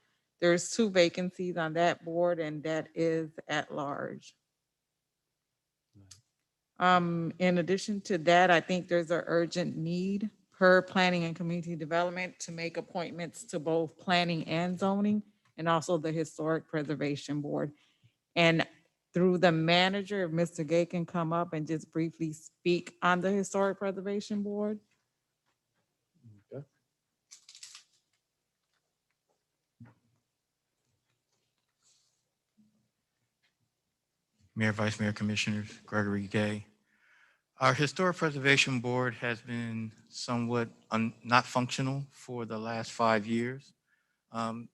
There's 2 vacancies on that board, and that is at large. In addition to that, I think there's an urgent need per Planning and Community Development to make appointments to both Planning and Zoning, and also the Historic Preservation Board. And through the manager, if Mr. Gay can come up and just briefly speak on the Historic Preservation Board. Okay. Mayor, Vice Mayor, Commissioners, Gregory Gay. Our Historic Preservation Board has been somewhat not functional for the last 5 years.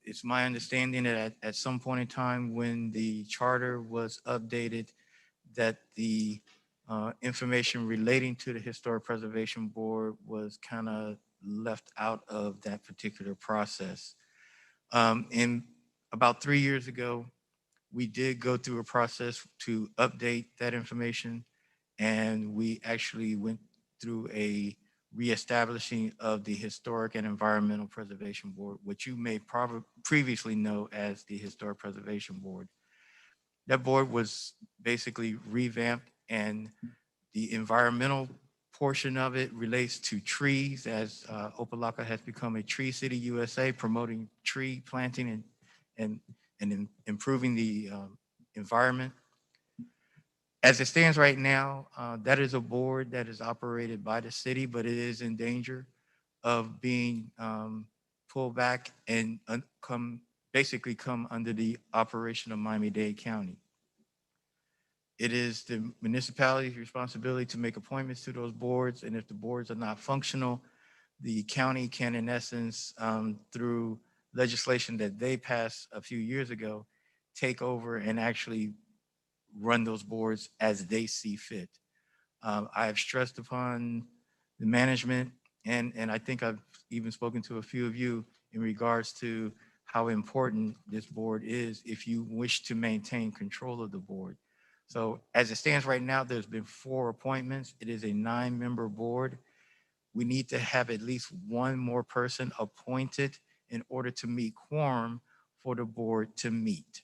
It's my understanding that at some point in time when the charter was updated, that the information relating to the Historic Preservation Board was kind of left out of that particular process. And about 3 years ago, we did go through a process to update that information, and we actually went through a reestablishing of the Historic and Environmental Preservation Board, which you may probably previously know as the Historic Preservation Board. That board was basically revamped, and the environmental portion of it relates to trees, as Opa-locka has become a Tree City USA, promoting tree planting and improving the environment. As it stands right now, that is a board that is operated by the city, but it is in danger of being pulled back and basically come under the operation of Miami-Dade County. It is the municipality's responsibility to make appointments to those boards, and if the boards are not functional, the county can, in essence, through legislation that they passed a few years ago, take over and actually run those boards as they see fit. I have stressed upon the management, and I think I've even spoken to a few of you in regards to how important this board is if you wish to maintain control of the board. So as it stands right now, there's been 4 appointments. It is a 9-member board. We need to have at least one more person appointed in order to meet quorum for the board to meet.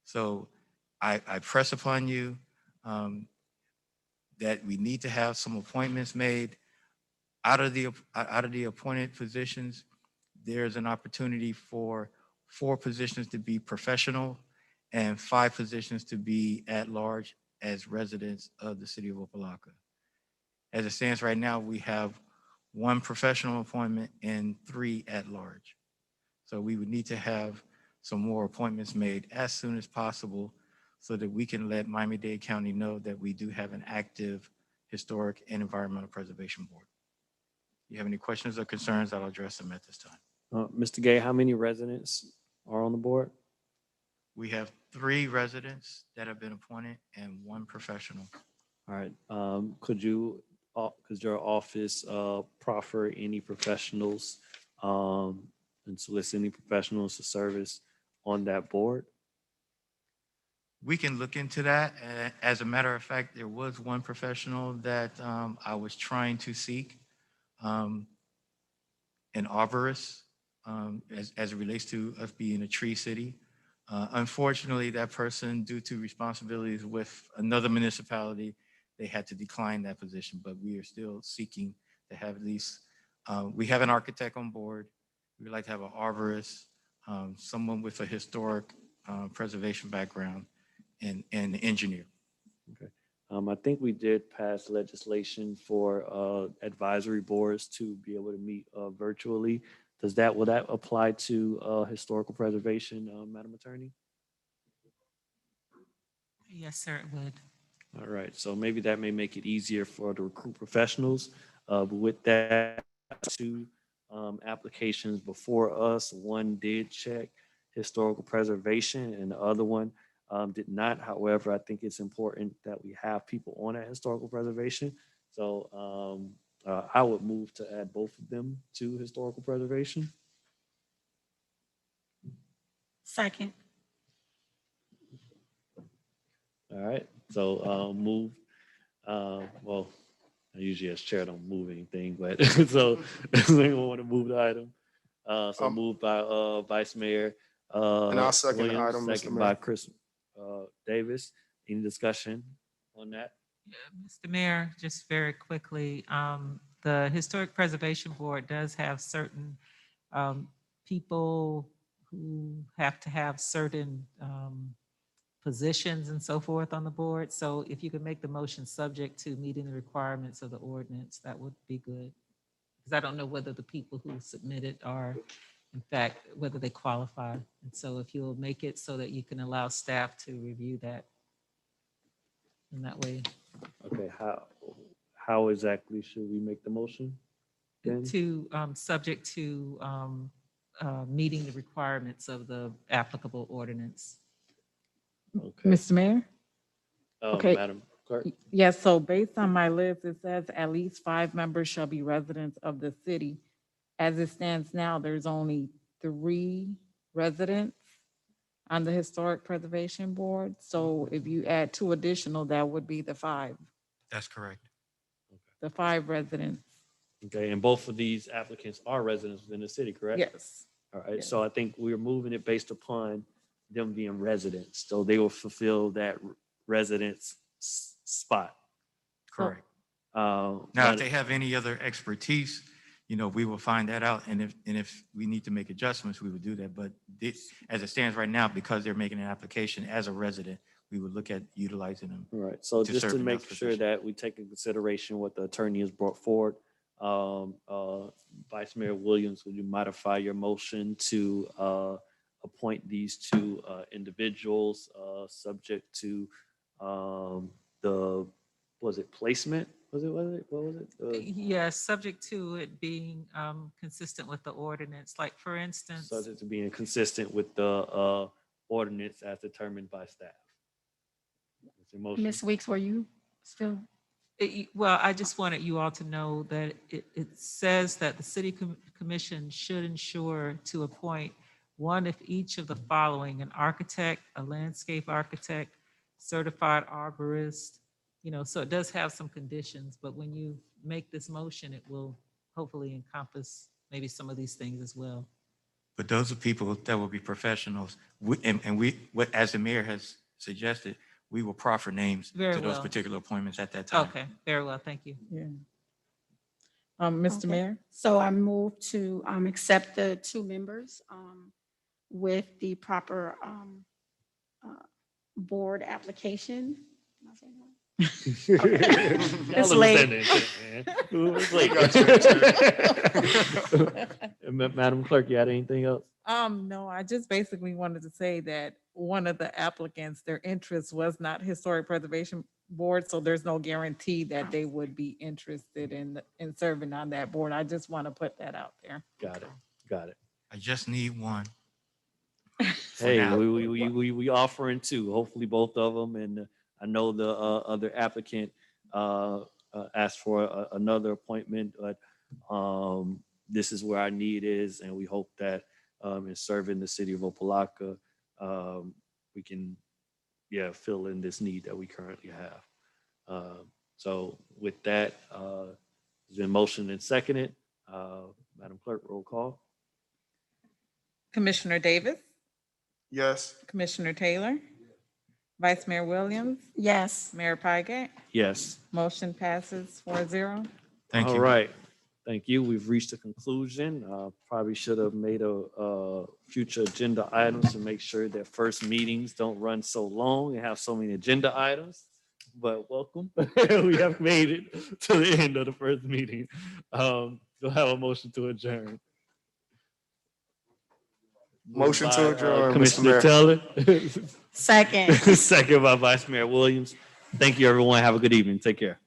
So I press upon you that we need to have some appointments made. Out of the appointed positions, there's an opportunity for 4 positions to be professional and 5 positions to be at large as residents of the city of Opa-locka. As it stands right now, we have 1 professional appointment and 3 at large. So we would need to have some more appointments made as soon as possible so that we can let Miami-Dade County know that we do have an active historic and environmental preservation board. If you have any questions or concerns, I'll address them at this time. Mr. Gay, how many residents are on the board? We have 3 residents that have been appointed and 1 professional. All right, could your office proffer any professionals and solicit any professionals to service on that board? We can look into that. As a matter of fact, there was 1 professional that I was trying to seek, an arborist, as it relates to us being a tree city. Unfortunately, that person, due to responsibilities with another municipality, they had to decline that position, but we are still seeking to have at least, we have an architect on board. We'd like to have an arborist, someone with a historic preservation background, and an engineer. Okay. I think we did pass legislation for advisory boards to be able to meet virtually. Will that apply to historical preservation, Madam Attorney? Yes, sir, it would. All right, so maybe that may make it easier for to recruit professionals. But with that, 2 applications before us. 1 did check historical preservation and the other one did not. However, I think it's important that we have people on that historical preservation. So I would move to add both of them to historical preservation. Second. All right, so move. Well, I usually as chair don't move anything, but so anyone want to move the item? So moved by Vice Mayor And I'll second the Williams, item, Mr. second Mayor. by Chris Davis. Any discussion on that? Mr. Mayor, just very quickly, the Historic Preservation Board does have certain people who have to have certain positions and so forth on the board. So if you could make the motion subject to meeting the requirements of the ordinance, that would be good. Because I don't know whether the people who submitted are, in fact, whether they qualify. And so if you'll make it so that you can allow staff to review that in that way. Okay, how exactly should we make the motion? Then? To, subject to meeting the requirements of the applicable ordinance. Okay, Mr. Mayor? Okay. Madam Clerk. Yes, so based on my list, it says at least 5 members shall be residents of the city. As it stands now, there's only 3 residents on the Historic Preservation Board. So if you add 2 additional, that would be the 5, That's correct. the 5 residents. Okay, and both of these applicants are residents within the city, correct? Yes. All right, Yes. so I think we're moving it based upon them being residents. So they will fulfill that residence spot. Correct. Now, Now, if they have any other expertise, we will find that out. And if we need to make adjustments, we would do that. But as it stands right now, because they're making an application as a resident, we would look at utilizing them. All right, so to just serve to in make that sure position. that we take into consideration what the attorney has brought forward, Vice Mayor Williams, would you modify your motion to appoint these 2 individuals subject to placement? What was it? Yes, subject to it being consistent with the ordinance. Like, for instance, Subject to being consistent with the ordinance as determined by staff. That's your motion. Ms. Weeks, were you still? well, I just wanted you all to know that it says that the city commission should ensure to appoint 1 of each of the following: an architect, a landscape architect, certified arborist, so it does have some conditions, but when you make this motion, it will hopefully encompass maybe some of these things as well. But those are people that will be professionals. As the mayor has suggested, we will proffer names Very to those well. particular appointments at that time. Okay, very well, thank you. Yeah. Mr. Okay. Mayor? So I move to accept the 2 members with the proper board application. Can I say that? It's late. Madam Clerk, you had anything else? No, I just basically wanted to say that one of the applicants, their interest was not Historic Preservation Board, so there's no guarantee that they would be interested in serving on that board. I just want to put that out there. Got it. I just need one. Hey, now. we offering two, hopefully both of them, and I know the other applicant asked for another appointment, but this is where our need is, and we hope that in serving the city of Opa-locka, we can, fill in this need that we currently have. So with that, it's been motioned and seconded. Madam Clerk, roll call. Commissioner Davis, Yes. Commissioner Taylor, Vice Mayor Williams, Yes. Mayor Pigate. Yes. Motion passes 4-0. Thank you. All right. Thank you. We've reached a conclusion. Probably should have made a future agenda items to make sure that first meetings don't run so long and have so many agenda items. But welcome. We have made it to the end of the first meeting. We'll have a motion to adjourn. Motion to Moved by, adjourn, Mr. Commissioner Mayor. Taylor. Second. Second by Vice Mayor Williams. Thank you, everyone. Have a good evening. Take care.